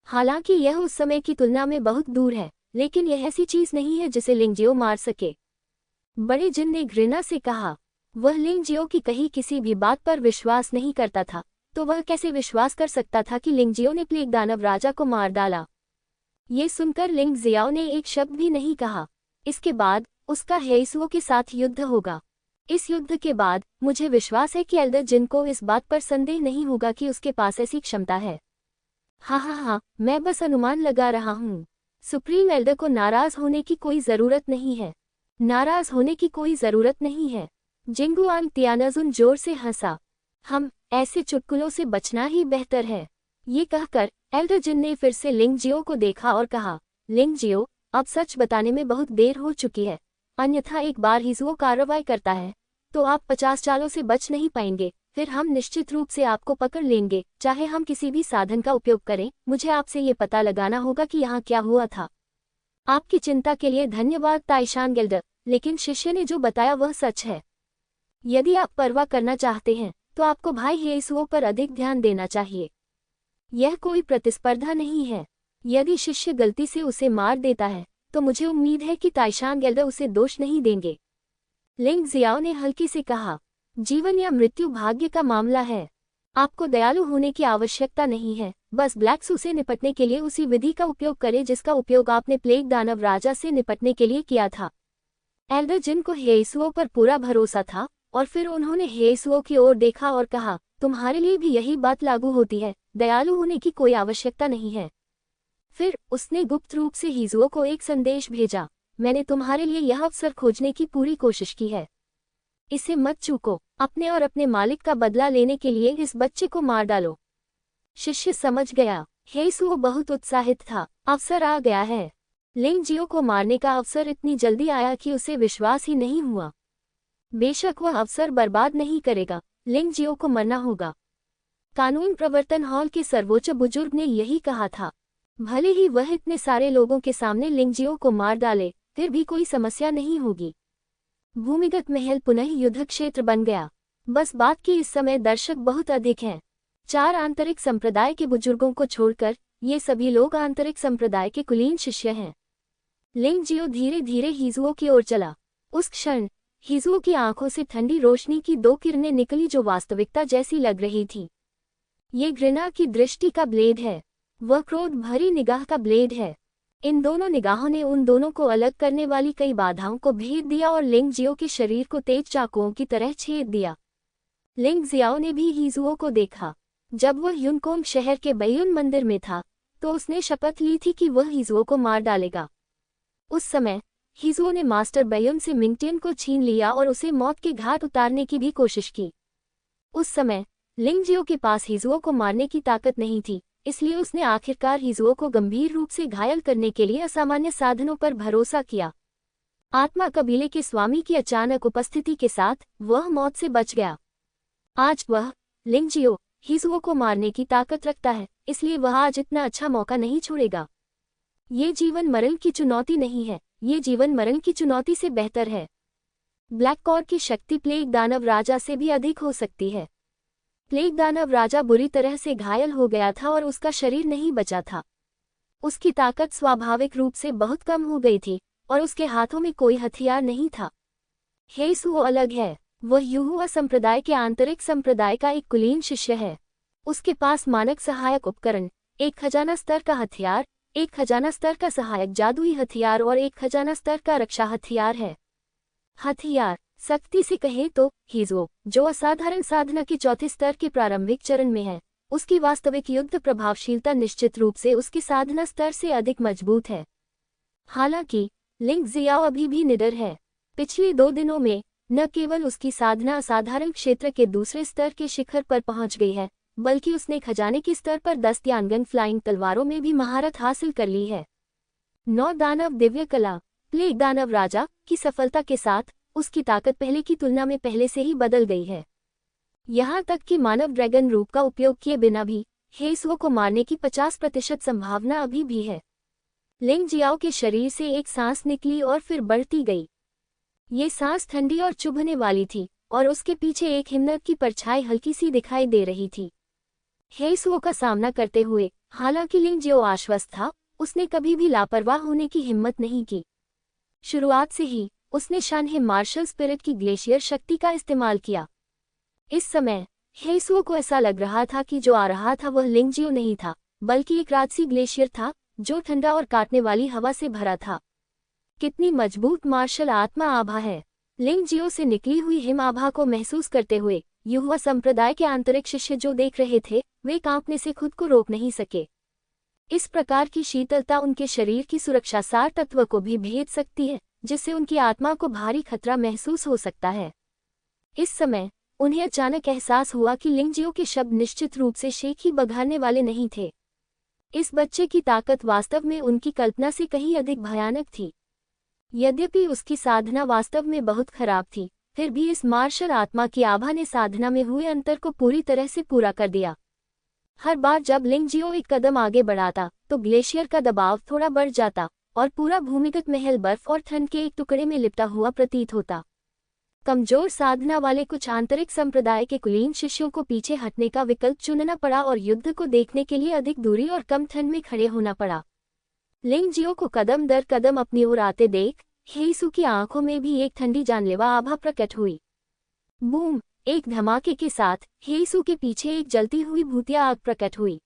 हालांकि यह उस समय की तुलना में बहुत दूर है, लेकिन यह ऐसी चीज नहीं है जिसे लिंग जियो मार सके। बड़े जिन ने घृणा से कहा। वह लिंग जियो की कही किसी भी बात पर विश्वास नहीं करता था, तो वह कैसे विश्वास कर सकता था कि लिंग जियो ने प्लेग दानव राजा को मार डाला? ये सुनकर लिंग जियाओ ने एक शब्द भी नहीं कहा। इसके बाद उसका हेईसुओ के साथ युद्ध होगा। इस युद्ध के बाद मुझे विश्वास है कि एल्डर जिन को इस बात पर संदेह नहीं होगा कि उसके पास ऐसी क्षमता है। हाँ, मैं बस अनुमान लगा रहा हूँ। सुप्रीम एल्डर को नाराज होने की कोई जरूरत नहीं है। नाराज होने की कोई जरूरत नहीं है। जिंगुआंग तियानजुन जोर से हंसा। हम ऐसे चुटकुलों से बचना ही बेहतर है। ये कहकर एल्डर जिन ने फिर से लिंग जियो को देखा और कहा, लिंग जियो, अब सच बताने में बहुत देर हो चुकी है, अन्यथा एक बार हीजुओ कार्रवाई करता है तो आप 50 चालों से बच नहीं पाएंगे। फिर हम निश्चित रूप से आपको पकड़ लेंगे, चाहे हम किसी भी साधन का उपयोग करें। मुझे आपसे ये पता लगाना होगा कि यहाँ क्या हुआ था। आपकी चिंता के लिए धन्यवाद ताइशान गेल्डर, लेकिन शिष्य ने जो बताया वह सच है। यदि आप परवाह करना चाहते हैं तो आपको भाई हेईसुओ पर अधिक ध्यान देना चाहिए। यह कोई प्रतिस्पर्धा नहीं है। यदि शिष्य गलती से उसे मार देता है तो मुझे उम्मीद है कि ताइशान गेल्डर उसे दोष नहीं देंगे। लिंग जियाओ ने हल्की से कहा, जीवन या मृत्यु भाग्य का मामला है। आपको दयालु होने की आवश्यकता नहीं है, बस ब्लैक सू से निपटने के लिए उसी विधि का उपयोग करें जिसका उपयोग आपने प्लेग दानव राजा से निपटने के लिए किया था। एल्डर जिन को हेसुओ पर पूरा भरोसा था, और फिर उन्होंने हेसुओ की ओर देखा और कहा, तुम्हारे लिए भी यही बात लागू होती है, दयालु होने की कोई आवश्यकता नहीं है। फिर उसने गुप्त रूप से हिजुओ को एक संदेश भेजा, मैंने तुम्हारे लिए यह अवसर खोजने की पूरी कोशिश की है, इसे मत चूको, अपने और अपने मालिक का बदला लेने के लिए इस बच्चे को मार डालो। शिष्य समझ गया, हेसुओ बहुत उत्साहित था, अवसर आ गया है। लिंग जियो को मारने का अवसर इतनी जल्दी आया कि उसे विश्वास ही नहीं हुआ। बेशक वह अवसर बर्बाद नहीं करेगा, लिंग जियो को मरना होगा। कानून प्रवर्तन हॉल के सर्वोच्च बुजुर्ग ने यही कहा था। भले ही वह इतने सारे लोगों के सामने लिंग जियो को मार डाले, फिर भी कोई समस्या नहीं होगी। भूमिगत महल पुनः युद्ध क्षेत्र बन गया। बस बात की इस समय दर्शक बहुत अधिक हैं। 4 आंतरिक संप्रदाय के बुजुर्गों को छोड़कर ये सभी लोग आंतरिक संप्रदाय के कुलीन शिष्य हैं। लिंग जियो धीरे धीरे हिजुओ की ओर चला। उस क्षण हिजुओ की आंखों से ठंडी रोशनी की 2 किरणें निकली जो वास्तविकता जैसी लग रही थी। ये घृणा की दृष्टि का ब्लेड है, वह क्रोध भरी निगाह का ब्लेड है। इन दोनों निगाहों ने उन दोनों को अलग करने वाली कई बाधाओं को भेद दिया और लिंग जियो के शरीर को तेज चाकुओं की तरह छेद दिया। लिंग जियाओ ने भी हिजुओ को देखा। जब वह युनकोंग शहर के बैयुन मंदिर में था, तो उसने शपथ ली थी कि वह हिजुओ को मार डालेगा। उस समय हिजुओ ने मास्टर बैयुन से मिंगटियन को छीन लिया और उसे मौत के घाट उतारने की भी कोशिश की। उस समय लिंग जियो के पास हिजुओ को मारने की ताकत नहीं थी, इसलिए उसने आखिरकार हिजुओ को गंभीर रूप से घायल करने के लिए असामान्य साधनों पर भरोसा किया। आत्मा कबीले के स्वामी की अचानक उपस्थिति के साथ वह मौत से बच गया। आज वह लिंग जियो हिजुओ को मारने की ताकत रखता है, इसलिए वह आज इतना अच्छा मौका नहीं छोड़ेगा। ये जीवन मरण की चुनौती नहीं है, ये जीवन मरण की चुनौती से बेहतर है। ब्लैक कॉर की शक्ति प्लेग दानव राजा से भी अधिक हो सकती है। प्लेग दानव राजा बुरी तरह से घायल हो गया था और उसका शरीर नहीं बचा था। उसकी ताकत स्वाभाविक रूप से बहुत कम हो गई थी और उसके हाथों में कोई हथियार नहीं था। हेसुओ अलग है, वह युहुआ संप्रदाय के आंतरिक संप्रदाय का एक कुलीन शिष्य है। उसके पास मानक सहायक उपकरण, एक खजाना स्तर का हथियार, एक खजाना स्तर का सहायक जादुई हथियार और एक खजाना स्तर का रक्षा हथियार है। हथियार सख्ती से कहें तो हिजुओ, जो असाधारण साधना के चौथे स्तर के प्रारंभिक चरण में है, उसकी वास्तविक युद्ध प्रभावशीलता निश्चित रूप से उसके साधना स्तर से अधिक मजबूत है। हालांकि लिंग जियाओ अभी भी निडर है। पिछले 2 दिनों में न केवल उसकी साधना असाधारण क्षेत्र के दूसरे स्तर के शिखर पर पहुंच गई है, बल्कि उसने खजाने के स्तर पर 10 त्यानगन फ्लाइंग तलवारों में भी महारत हासिल कर ली है। 9 दानव दिव्य कला प्लेग दानव राजा की सफलता के साथ उसकी ताकत पहले की तुलना में पहले से ही बदल गई है। यहाँ तक कि मानव ड्रैगन रूप का उपयोग किए बिना भी हेसुओ को मारने की 50% संभावना अभी भी है। लिंग जियाओ के शरीर से एक सांस निकली और फिर बढ़ती गई। ये सांस ठंडी और चुभने वाली थी और उसके पीछे एक हिम्मत की परछाई हल्की सी दिखाई दे रही थी। हेसुओ का सामना करते हुए हालांकि लिंग जियो आश्वस्त था, उसने कभी भी लापरवाह होने की हिम्मत नहीं की। शुरुआत से ही उसने शानहे मार्शल स्पिरिट की ग्लेशियर शक्ति का इस्तेमाल किया। इस समय हेसुओ को ऐसा लग रहा था कि जो आ रहा था वह लिंग जियो नहीं था, बल्कि एक राजसी ग्लेशियर था जो ठंडा और काटने वाली हवा से भरा था। कितनी मजबूत मार्शल आत्मा आभा है। लिंग जियो से निकली हुई हिम आभा को महसूस करते हुए युवा संप्रदाय के आंतरिक शिष्य जो देख रहे थे, वे कांपने से खुद को रोक नहीं सके। इस प्रकार की शीतलता उनके शरीर की सुरक्षा सार तत्व को भी भेद सकती है, जिससे उनकी आत्मा को भारी खतरा महसूस हो सकता है। इस समय उन्हें अचानक एहसास हुआ कि लिंग जियो के शब्द निश्चित रूप से शेख ही बघारने वाले नहीं थे। इस बच्चे की ताकत वास्तव में उनकी कल्पना से कहीं अधिक भयानक थी। यद्यपि उसकी साधना वास्तव में बहुत खराब थी, फिर भी इस मार्शल आत्मा की आभा ने साधना में हुए अंतर को पूरी तरह से पूरा कर दिया। हर बार जब लिंग जियो एक कदम आगे बढ़ाता तो ग्लेशियर का दबाव थोड़ा बढ़ जाता और पूरा भूमिगत महल बर्फ और ठंड के एक टुकड़े में लिपटा हुआ प्रतीत होता। कमजोर साधना वाले कुछ आंतरिक संप्रदाय के कुलीन शिष्यों को पीछे हटने का विकल्प चुनना पड़ा और युद्ध को देखने के लिए अधिक दूरी और कम ठंड में खड़े होना पड़ा। लिंग जियो को कदम दर कदम अपनी ओर आते देख हेसु की आंखों में भी एक ठंडी जानलेवा आभा प्रकट हुई। बूम! एक धमाके के साथ हेसू के पीछे एक जलती हुई भूतिया आग प्रकट हुई।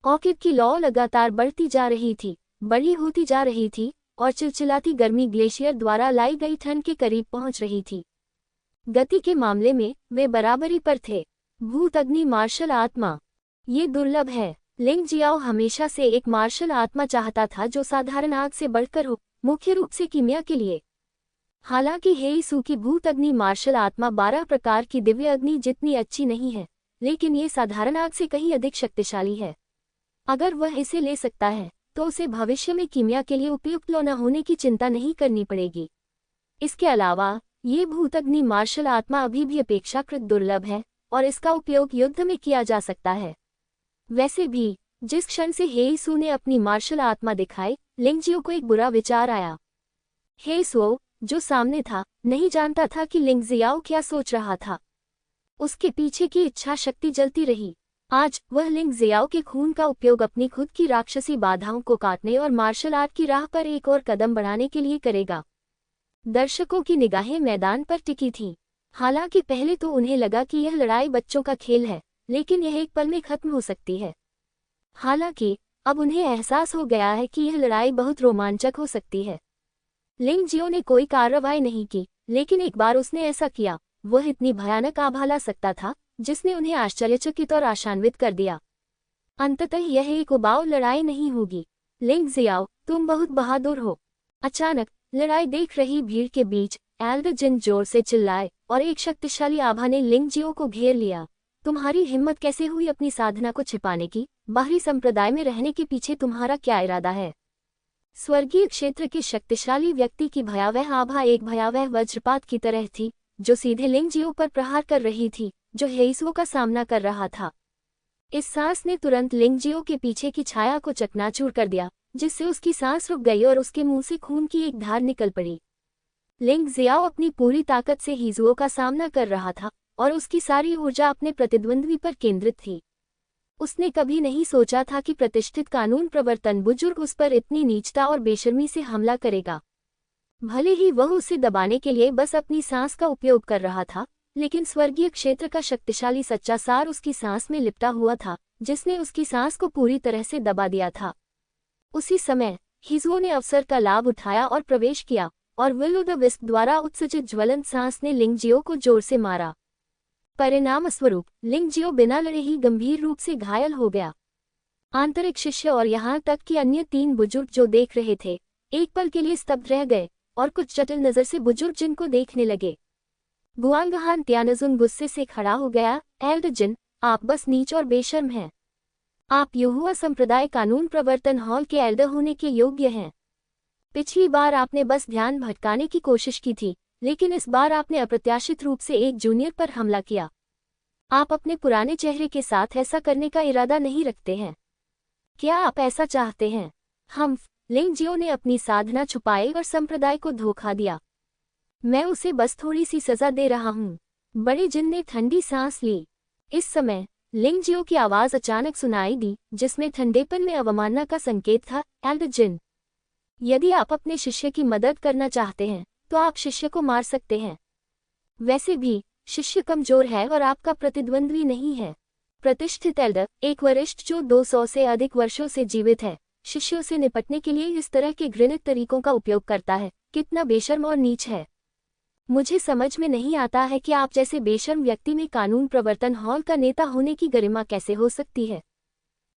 ऑर्किड की लौ लगातार बढ़ती जा रही थी, बड़ी होती जा रही थी और चिलचिलाती गर्मी ग्लेशियर द्वारा लाई गई ठंड के करीब पहुंच रही थी। गति के मामले में वे बराबरी पर थे। भूत अग्नि मार्शल आत्मा। ये दुर्लभ है। लिंग जियाओ हमेशा से एक मार्शल आत्मा चाहता था जो साधारण आग से बढ़कर हो, मुख्य रूप से कीमिया के लिए। हालांकि हेइसू की भूत अग्नि मार्शल आत्मा 12 प्रकार की दिव्य अग्नि जितनी अच्छी नहीं है, लेकिन ये साधारण आग से कहीं अधिक शक्तिशाली है। अगर वह इसे ले सकता है तो उसे भविष्य में कीमिया के लिए उपयुक्त लो न होने की चिंता नहीं करनी पड़ेगी। इसके अलावा ये भूत अग्नि मार्शल आत्मा अभी भी अपेक्षाकृत दुर्लभ है और इसका उपयोग युद्ध में किया जा सकता है। वैसे भी जिस क्षण से हेइसू ने अपनी मार्शल आत्मा दिखाई, लिंगजियो को एक बुरा विचार आया। हेइसू, जो सामने था, नहीं जानता था कि लिंगजियाओ क्या सोच रहा था। उसके पीछे की इच्छा शक्ति जलती रही। आज वह लिंगजियाओ के खून का उपयोग अपनी खुद की राक्षसी बाधाओं को काटने और मार्शल आर्ट की राह पर एक और कदम बढ़ाने के लिए करेगा। दर्शकों की निगाहें मैदान पर टिकी थीं। हालांकि पहले तो उन्हें लगा कि यह लड़ाई बच्चों का खेल है, लेकिन यह एक पल में खत्म हो सकती है। हालांकि अब उन्हें एहसास हो गया है कि यह लड़ाई बहुत रोमांचक हो सकती है। लिंगजियो ने कोई कार्रवाई नहीं की, लेकिन एक बार उसने ऐसा किया, वह इतनी भयानक आभा ला सकता था जिसने उन्हें आश्चर्यचकित और आशान्वित कर दिया। अंततः यह एक उबाऊ लड़ाई नहीं होगी। लिंगजियाओ, तुम बहुत बहादुर हो। अचानक लड़ाई देख रही भीड़ के बीच एल्डर जिन जोर से चिल्लाए और एक शक्तिशाली आभा ने लिंगजियो को घेर लिया। तुम्हारी हिम्मत कैसे हुई अपनी साधना को छिपाने की? बाहरी संप्रदाय में रहने के पीछे तुम्हारा क्या इरादा है? स्वर्गीय क्षेत्र के शक्तिशाली व्यक्ति की भयावह आभा एक भयावह वज्रपात की तरह थी, जो सीधे लिंगजियो पर प्रहार कर रही थी, जो हेइसू का सामना कर रहा था। इस सांस ने तुरंत लिंगजियो के पीछे की छाया को चकनाचूर कर दिया, जिससे उसकी सांस रुक गई और उसके मुंह से खून की एक धार निकल पड़ी। लिंगजियाओ अपनी पूरी ताकत से हेइसू का सामना कर रहा था और उसकी सारी ऊर्जा अपने प्रतिद्वंद्वी पर केंद्रित थी। उसने कभी नहीं सोचा था कि प्रतिष्ठित कानून प्रवर्तन बुजुर्ग उस पर इतनी नीचता और बेशर्मी से हमला करेगा। भले ही वह उसे दबाने के लिए बस अपनी सांस का उपयोग कर रहा था, लेकिन स्वर्गीय क्षेत्र का शक्तिशाली सच्चा सार उसकी सांस में लिपटा हुआ था, जिसने उसकी सांस को पूरी तरह से दबा दिया था। उसी समय हेइसू ने अवसर का लाभ उठाया और प्रवेश किया, और विल ओ द विस्प द्वारा उत्सर्जित ज्वलंत सांस ने लिंगजियो को जोर से मारा। परिणामस्वरूप लिंगजियो बिना लड़े ही गंभीर रूप से घायल हो गया। आंतरिक शिष्य और यहाँ तक कि अन्य 3 बुजुर्ग जो देख रहे थे, एक पल के लिए स्तब्ध रह गए और कुछ जटिल नजर से बुजुर्ग जिन को देखने लगे। गुआंगहान त्यानजुन गुस्से से खड़ा हो गया। एल्डर जिन, आप बस नीच और बेशर्म हैं। आप यहोवा संप्रदाय कानून प्रवर्तन हॉल के एल्डर होने के योग्य हैं। पिछली बार आपने बस ध्यान भटकाने की कोशिश की थी, लेकिन इस बार आपने अप्रत्याशित रूप से एक जूनियर पर हमला किया। आप अपने पुराने चेहरे के साथ ऐसा करने का इरादा नहीं रखते हैं। क्या आप ऐसा चाहते हैं? लिंगजियो ने अपनी साधना छुपाई और संप्रदाय को धोखा दिया। मैं उसे बस थोड़ी सी सजा दे रहा हूँ। बड़े जिन ने ठंडी सांस ली। इस समय लिंगजियो की आवाज अचानक सुनाई दी, जिसमें ठंडेपन में अवमानना का संकेत था। एल्डर जिन, यदि आप अपने शिष्य की मदद करना चाहते हैं तो आप शिष्य को मार सकते हैं। वैसे भी शिष्य कमजोर है और आपका प्रतिद्वंद्वी नहीं है। प्रतिष्ठित एल्डर, एक वरिष्ठ जो 200 से अधिक वर्षों से जीवित है, शिष्यों से निपटने के लिए इस तरह के घृणित तरीकों का उपयोग करता है। कितना बेशर्म और नीच है। मुझे समझ में नहीं आता है कि आप जैसे बेशर्म व्यक्ति में कानून प्रवर्तन हॉल का नेता होने की गरिमा कैसे हो सकती है।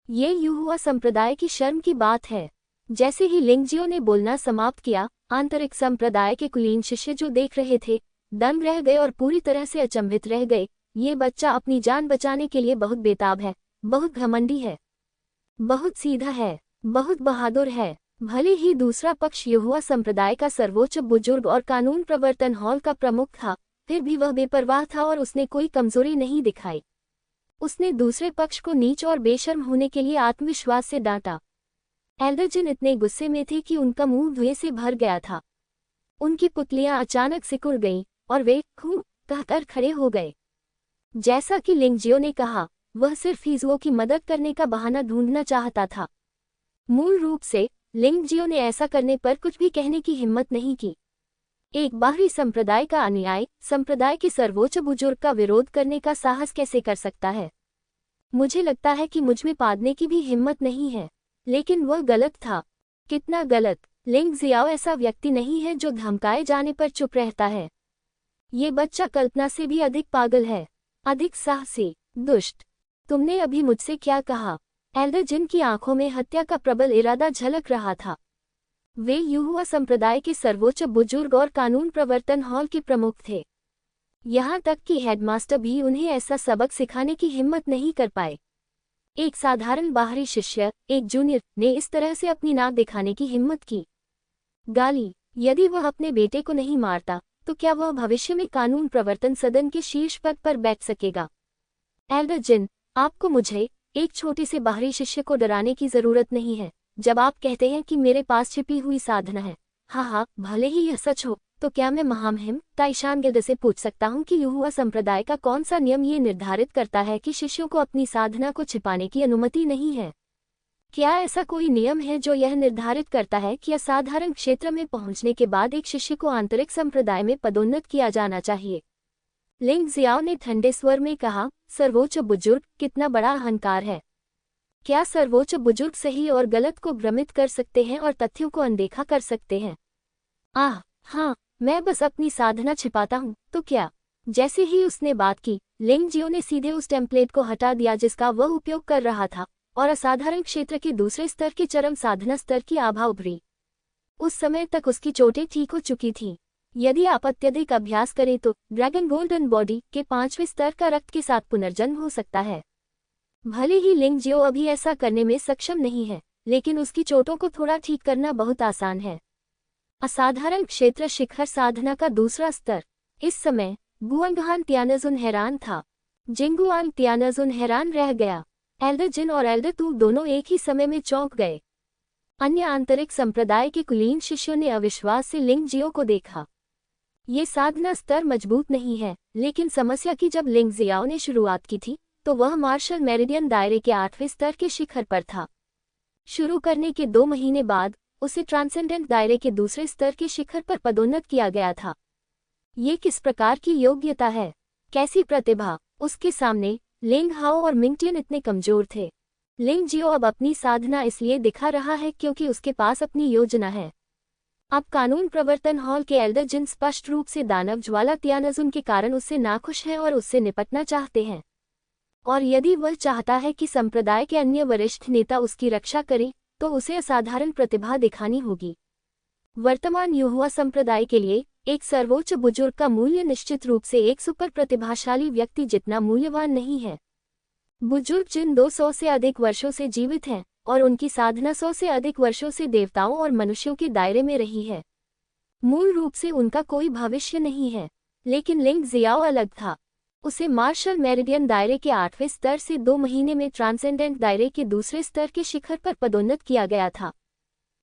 ये यहोवा संप्रदाय की शर्म की बात है। जैसे ही लिंगजियो ने बोलना समाप्त किया, आंतरिक संप्रदाय के कुलीन शिष्य जो देख रहे थे, दंग रह गए और पूरी तरह से अचंभित रह गए। ये बच्चा अपनी जान बचाने के लिए बहुत बेताब है, बहुत घमंडी है, बहुत सीधा है, बहुत बहादुर है। भले ही दूसरा पक्ष यहोवा संप्रदाय का सर्वोच्च बुजुर्ग और कानून प्रवर्तन हॉल का प्रमुख था, फिर भी वह बेपरवाह था और उसने कोई कमजोरी नहीं दिखाई। उसने दूसरे पक्ष को नीच और बेशर्म होने के लिए आत्मविश्वास से डांटा। एल्डर जिन इतने गुस्से में थे कि उनका मुंह धुएं से भर गया था। उनकी पुतलियां अचानक सिकुड़ गईं और वे खूं कहकर खड़े हो गए। जैसा कि लिंगजियो ने कहा, वह सिर्फ हेइसू की मदद करने का बहाना ढूंढना चाहता था। मूल रूप से लिंगजियो ने ऐसा करने पर कुछ भी कहने की हिम्मत नहीं की। एक बाहरी संप्रदाय का अनुयायी संप्रदाय के सर्वोच्च बुजुर्ग का विरोध करने का साहस कैसे कर सकता है? मुझे लगता है कि मुझ में पादने की भी हिम्मत नहीं है। लेकिन वह गलत था। कितना गलत! लिंग जियाओ ऐसा व्यक्ति नहीं है जो धमकाए जाने पर चुप रहता है। ये बच्चा कल्पना से भी अधिक पागल है, अधिक साहसी, दुष्ट। तुमने अभी मुझसे क्या कहा? एल्डर जिन की आंखों में हत्या का प्रबल इरादा झलक रहा था। वे युहुआ संप्रदाय के सर्वोच्च बुजुर्ग और कानून प्रवर्तन हॉल के प्रमुख थे। यहाँ तक कि हेडमास्टर भी उन्हें ऐसा सबक सिखाने की हिम्मत नहीं कर पाए। एक साधारण बाहरी शिष्य, एक जूनियर, ने इस तरह से अपनी नाक दिखाने की हिम्मत की। गाली! यदि वह अपने बेटे को नहीं मारता तो क्या वह भविष्य में कानून प्रवर्तन सदन के शीर्ष पद पर बैठ सकेगा? एल्डर जिन, आपको मुझे, एक छोटे से बाहरी शिष्य को डराने की जरूरत नहीं है जब आप कहते हैं कि मेरे पास छिपी हुई साधना है। हाँ, भले ही यह सच हो, तो क्या मैं महामहिम ताइशान गिल्ड से पूछ सकता हूँ कि युहुआ संप्रदाय का कौन सा नियम ये निर्धारित करता है कि शिष्यों को अपनी साधना को छिपाने की अनुमति नहीं है? क्या ऐसा कोई नियम है जो यह निर्धारित करता है कि असाधारण क्षेत्र में पहुंचने के बाद एक शिष्य को आंतरिक संप्रदाय में पदोन्नत किया जाना चाहिए? लिंग जियाओ ने ठंडे स्वर में कहा, सर्वोच्च बुजुर्ग, कितना बड़ा अहंकार है! क्या सर्वोच्च बुजुर्ग सही और गलत को भ्रमित कर सकते हैं और तथ्यों को अनदेखा कर सकते हैं? हाँ, मैं बस अपनी साधना छिपाता हूँ, तो क्या? जैसे ही उसने बात की, लिंग जियो ने सीधे उस टेम्पलेट को हटा दिया जिसका वह उपयोग कर रहा था, और असाधारण क्षेत्र के दूसरे स्तर के चरम साधना स्तर की आभा उभरी। उस समय तक उसकी चोटें ठीक हो चुकी थीं। यदि आप अत्यधिक अभ्यास करें तो ड्रैगन गोल्डन बॉडी के 5वें स्तर का रक्त के साथ पुनर्जन्म हो सकता है। भले ही लिंग जियो अभी ऐसा करने में सक्षम नहीं है, लेकिन उसकी चोटों को थोड़ा ठीक करना बहुत आसान है। असाधारण क्षेत्र शिखर साधना का दूसरा स्तर। इस समय गुआंगहान तियानजुन हैरान था। जिंगुआंग तियानजुन हैरान रह गया। एल्डर जिन और एल्डर तू दोनों एक ही समय में चौंक गए। अन्य आंतरिक संप्रदाय के कुलीन शिष्यों ने अविश्वास से लिंग जियो को देखा। ये साधना स्तर मजबूत नहीं है, लेकिन समस्या की जब लिंग जियाओ ने शुरुआत की थी तो वह मार्शल मेरिडियन दायरे के 8वें स्तर के शिखर पर था। शुरू करने के 2 महीने बाद उसे ट्रांसेंडेंट दायरे के दूसरे स्तर के शिखर पर पदोन्नत किया गया था। ये किस प्रकार की योग्यता है, कैसी प्रतिभा! उसके सामने लिंग हाओ और मिंगटियन इतने कमजोर थे। लिंग जियो अब अपनी साधना इसलिए दिखा रहा है क्योंकि उसके पास अपनी योजना है। अब कानून प्रवर्तन हॉल के एल्डर जिन स्पष्ट रूप से दानव ज्वाला तियानजुन के कारण उससे नाखुश हैं और उससे निपटना चाहते हैं। और यदि वह चाहता है कि संप्रदाय के अन्य वरिष्ठ नेता उसकी रक्षा करें, तो उसे असाधारण प्रतिभा दिखानी होगी। वर्तमान युहुआ संप्रदाय के लिए एक सर्वोच्च बुजुर्ग का मूल्य निश्चित रूप से एक सुपर प्रतिभाशाली व्यक्ति जितना मूल्यवान नहीं है। बुजुर्ग जिन 200 से अधिक वर्षों से जीवित हैं और उनकी साधना 100 से अधिक वर्षों से देवताओं और मनुष्यों के दायरे में रही है। मूल रूप से उनका कोई भविष्य नहीं है। लेकिन लिंग जियाओ अलग था। उसे मार्शल मेरिडियन दायरे के 8वें स्तर से 2 महीने में ट्रांसेंडेंट दायरे के दूसरे स्तर के शिखर पर पदोन्नत किया गया था।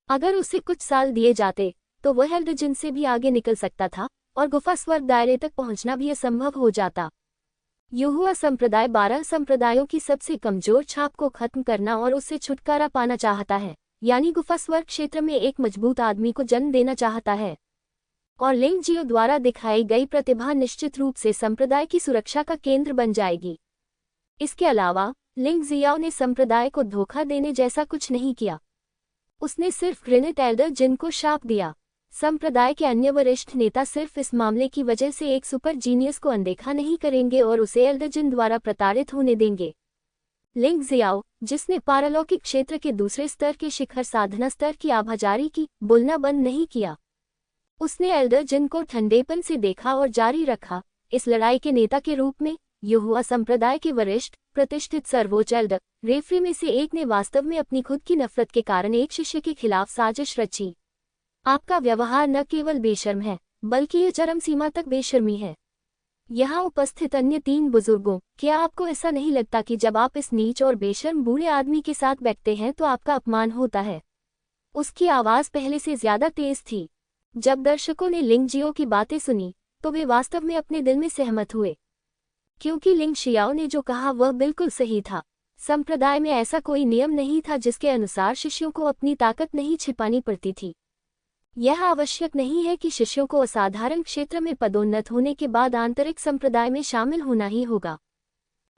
अगर उसे कुछ साल दिए जाते तो वह एल्डर जिन से भी आगे निकल सकता था और गुफा स्वर्ग दायरे तक पहुंचना भी असंभव हो जाता। युहुआ संप्रदाय 12 संप्रदायों की सबसे कमजोर छाप को खत्म करना और उससे छुटकारा पाना चाहता है, यानी गुफा स्वर्ग क्षेत्र में एक मजबूत आदमी को जन्म देना चाहता है। और लिंग जियो द्वारा दिखाई गई प्रतिभा निश्चित रूप से संप्रदाय की सुरक्षा का केंद्र बन जाएगी। इसके अलावा लिंग जियाओ ने संप्रदाय को धोखा देने जैसा कुछ नहीं किया। उसने सिर्फ घृणित एल्डर जिन को शाप दिया। संप्रदाय के अन्य वरिष्ठ नेता सिर्फ इस मामले की वजह से एक सुपर जीनियस को अनदेखा नहीं करेंगे और उसे एल्डर जिन द्वारा प्रताड़ित होने देंगे। लिंग जियाओ, जिसने पारलौकिक क्षेत्र के दूसरे स्तर के शिखर साधना स्तर की आभा जारी की, बोलना बंद नहीं किया। उसने एल्डर जिन को ठंडेपन से देखा और जारी रखा। इस लड़ाई के नेता के रूप में युहुआ संप्रदाय के वरिष्ठ प्रतिष्ठित सर्वोच्च एल्डर रेफरी में से एक ने वास्तव में अपनी खुद की नफरत के कारण एक शिष्य के खिलाफ साजिश रची। आपका व्यवहार न केवल बेशर्म है, बल्कि यह चरम सीमा तक बेशर्मी है। यहाँ उपस्थित अन्य 3 बुजुर्गों, क्या आपको ऐसा नहीं लगता कि जब आप इस नीच और बेशर्म बूढ़े आदमी के साथ बैठते हैं तो आपका अपमान होता है? उसकी आवाज़ पहले से ज्यादा तेज थी। जब दर्शकों ने लिंग जियो की बातें सुनी तो वे वास्तव में अपने दिल में सहमत हुए, क्योंकि लिंग शियाओ ने जो कहा वह बिल्कुल सही था। संप्रदाय में ऐसा कोई नियम नहीं था जिसके अनुसार शिष्यों को अपनी ताकत नहीं छिपानी पड़ती थी। यह आवश्यक नहीं है कि शिष्यों को असाधारण क्षेत्र में पदोन्नत होने के बाद आंतरिक संप्रदाय में शामिल होना ही होगा।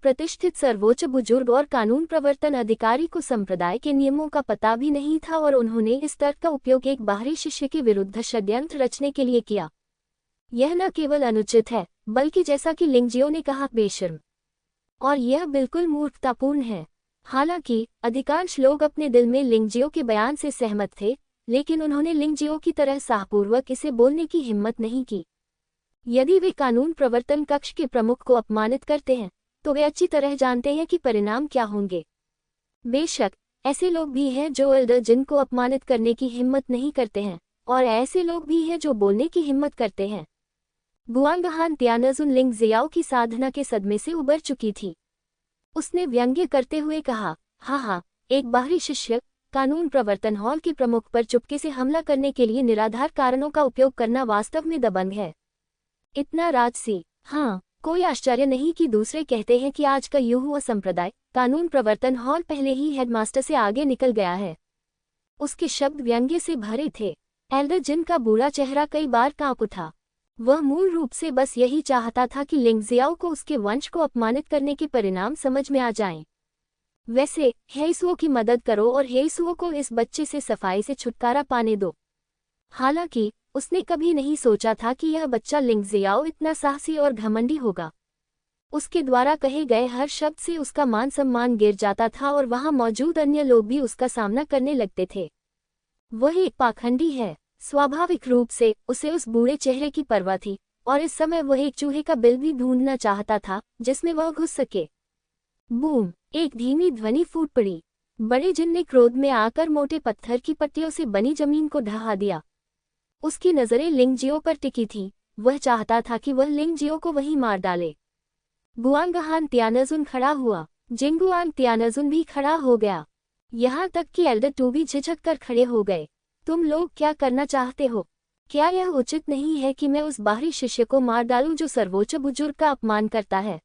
प्रतिष्ठित सर्वोच्च बुजुर्ग और कानून प्रवर्तन अधिकारी को संप्रदाय के नियमों का पता भी नहीं था और उन्होंने इस तर्क का उपयोग एक बाहरी शिष्य के विरुद्ध षड्यंत्र रचने के लिए किया। यह न केवल अनुचित है, बल्कि जैसा कि लिंगजियो ने कहा, बेशर्म, और यह बिल्कुल मूर्खतापूर्ण है। हालांकि अधिकांश लोग अपने दिल में लिंगजियो के बयान से सहमत थे, लेकिन उन्होंने लिंगजियो की तरह साहपूर्वक इसे बोलने की हिम्मत नहीं की। यदि वे कानून प्रवर्तन कक्ष के प्रमुख को अपमानित करते हैं, तो वे अच्छी तरह जानते हैं कि परिणाम क्या होंगे। बेशक ऐसे लोग भी हैं जो एल्डर जिन को अपमानित करने की हिम्मत नहीं करते हैं, और ऐसे लोग भी हैं जो बोलने की हिम्मत करते हैं। गुआंगहान त्यानजुन लिंगजियाओ की साधना के सदमे से उबर चुकी थी। उसने व्यंग्य करते हुए कहा, हाँ, एक बाहरी शिष्य कानून प्रवर्तन हॉल के प्रमुख पर चुपके से हमला करने के लिए निराधार कारणों का उपयोग करना वास्तव में दबंग है। इतना राजसी। हाँ, कोई आश्चर्य नहीं कि दूसरे कहते हैं कि आज का युवा संप्रदाय कानून प्रवर्तन हॉल पहले ही हेडमास्टर से आगे निकल गया है। उसके शब्द व्यंग्य से भरे थे। एल्डर जिन का बूढ़ा चेहरा कई बार कांप उठा। वह मूल रूप से बस यही चाहता था कि लिंगजियाओ को उसके वंश को अपमानित करने के परिणाम समझ में आ जाएं। वैसे हेइसुओ की मदद करो और हेइसुओ को इस बच्चे से सफाई से छुटकारा पाने दो। हालांकि उसने कभी नहीं सोचा था कि यह बच्चा लिंगजियाओ इतना साहसी और घमंडी होगा। उसके द्वारा कहे गए हर शब्द से उसका मान सम्मान गिर जाता था और वहां मौजूद अन्य लोग भी उसका सामना करने लगते थे। वह एक पाखंडी है। स्वाभाविक रूप से उसे उस बूढ़े चेहरे की परवाह थी, और इस समय वह एक चूहे का बिल भी ढूंढना चाहता था जिसमें वह घुस सके। बूम! एक धीमी ध्वनि फूट पड़ी। बड़े जिन ने क्रोध में आकर मोटे पत्थर की पट्टियों से बनी जमीन को ढहा दिया। उसकी नजरें लिंगजियो पर टिकी थी। वह चाहता था कि वह लिंगजियो को वहीं मार डाले। गुआंगहान त्यानजुन खड़ा हुआ। जिंगुआंग त्यानजुन भी खड़ा हो गया। यहाँ तक कि एल्डर टू भी झिझक कर खड़े हो गए। तुम लोग क्या करना चाहते हो? क्या यह उचित नहीं है कि मैं उस बाहरी शिष्य को मार डालूं जो सर्वोच्च बुजुर्ग का अपमान करता है?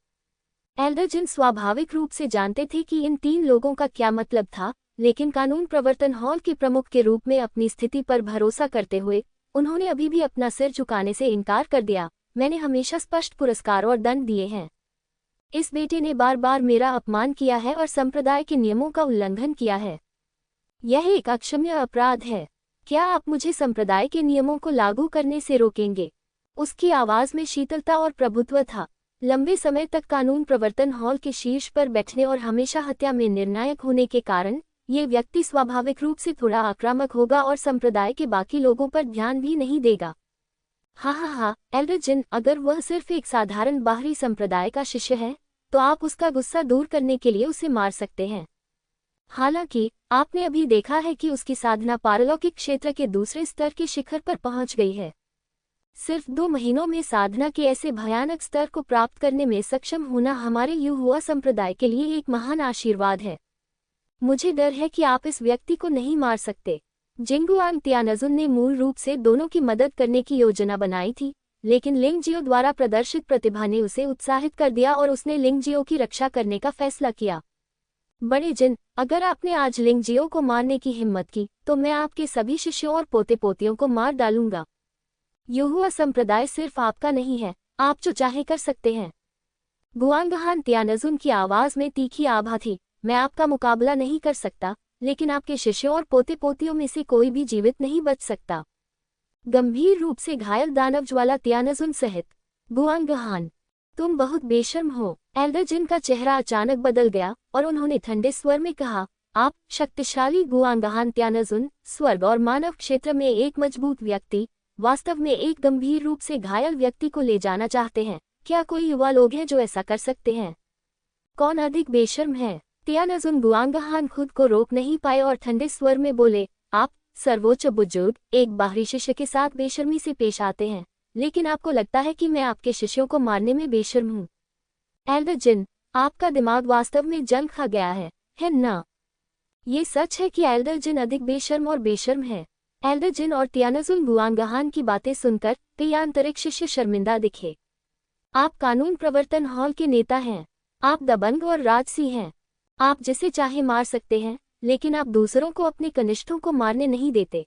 एल्डर जिन स्वाभाविक रूप से जानते थे कि इन तीन लोगों का क्या मतलब था, लेकिन कानून प्रवर्तन हॉल के प्रमुख के रूप में अपनी स्थिति पर भरोसा करते हुए उन्होंने अभी भी अपना सिर झुकाने से इनकार कर दिया। मैंने हमेशा स्पष्ट पुरस्कार और दंड दिए हैं। इस बेटे ने बार बार मेरा अपमान किया है और संप्रदाय के नियमों का उल्लंघन किया है। यह एक अक्षम्य अपराध है। क्या आप मुझे संप्रदाय के नियमों को लागू करने से रोकेंगे? उसकी आवाज में शीतलता और प्रभुत्व था। लंबे समय तक कानून प्रवर्तन हॉल के शीर्ष पर बैठने और हमेशा हत्या में निर्णायक होने के कारण ये व्यक्ति स्वाभाविक रूप से थोड़ा आक्रामक होगा और संप्रदाय के बाकी लोगों पर ध्यान भी नहीं देगा। हाँ, एल्डर जिन, अगर वह सिर्फ एक साधारण बाहरी संप्रदाय का शिष्य है, तो आप उसका गुस्सा दूर करने के लिए उसे मार सकते हैं। हालांकि आपने अभी देखा है कि उसकी साधना पारलौकिक क्षेत्र के दूसरे स्तर के शिखर पर पहुंच गई है। सिर्फ 2 महीनों में साधना के ऐसे भयानक स्तर को प्राप्त करने में सक्षम होना हमारे युवा संप्रदाय के लिए एक महान आशीर्वाद है। मुझे डर है कि आप इस व्यक्ति को नहीं मार सकते। जिंगुआंग त्यानजुन ने मूल रूप से दोनों की मदद करने की योजना बनाई थी, लेकिन लिंगजियो द्वारा प्रदर्शित प्रतिभा ने उसे उत्साहित कर दिया और उसने लिंगजियो की रक्षा करने का फैसला किया। बड़े जिन, अगर आपने आज लिंगजियो को मारने की हिम्मत की, तो मैं आपके सभी शिष्यों और पोते पोतियों को मार डालूंगा। युवा संप्रदाय सिर्फ आपका नहीं है, आप जो चाहे कर सकते हैं। गुआंगहान त्यानजुन की आवाज में तीखी आभा थी। मैं आपका मुकाबला नहीं कर सकता, लेकिन आपके शिष्यों और पोते पोतियों में से कोई भी जीवित नहीं बच सकता। गंभीर रूप से घायल दानव ज्वाला त्यानजुन सहित। गुआंगहान, तुम बहुत बेशर्म हो। एल्डर जिन का चेहरा अचानक बदल गया और उन्होंने ठंडे स्वर में कहा, आप शक्तिशाली गुआंगहान त्यानजुन, स्वर्ग और मानव क्षेत्र में एक मजबूत व्यक्ति वास्तव में एक गंभीर रूप से घायल व्यक्ति को ले जाना चाहते हैं। क्या कोई युवा लोग हैं जो ऐसा कर सकते हैं? कौन अधिक बेशर्म है? त्यानजुन गुआंगहान खुद को रोक नहीं पाए और ठंडे स्वर में बोले, आप सर्वोच्च बुजुर्ग एक बाहरी शिष्य के साथ बेशर्मी से पेश आते हैं, लेकिन आपको लगता है कि मैं आपके शिष्यों को मारने में बेशर्म हूँ। एल्डर जिन, आपका दिमाग वास्तव में जल खा गया है ना? ये सच है कि एल्डर जिन अधिक बेशर्म और बेशर्म है। एल्डर जिन और त्यानजुन गुआंगहान की बातें सुनकर कई आंतरिक शिष्य शर्मिंदा दिखे। आप कानून प्रवर्तन हॉल के नेता हैं। आप दबंग और राजसी हैं। आप जिसे चाहे मार सकते हैं, लेकिन आप दूसरों को अपने कनिष्ठों को मारने नहीं देते।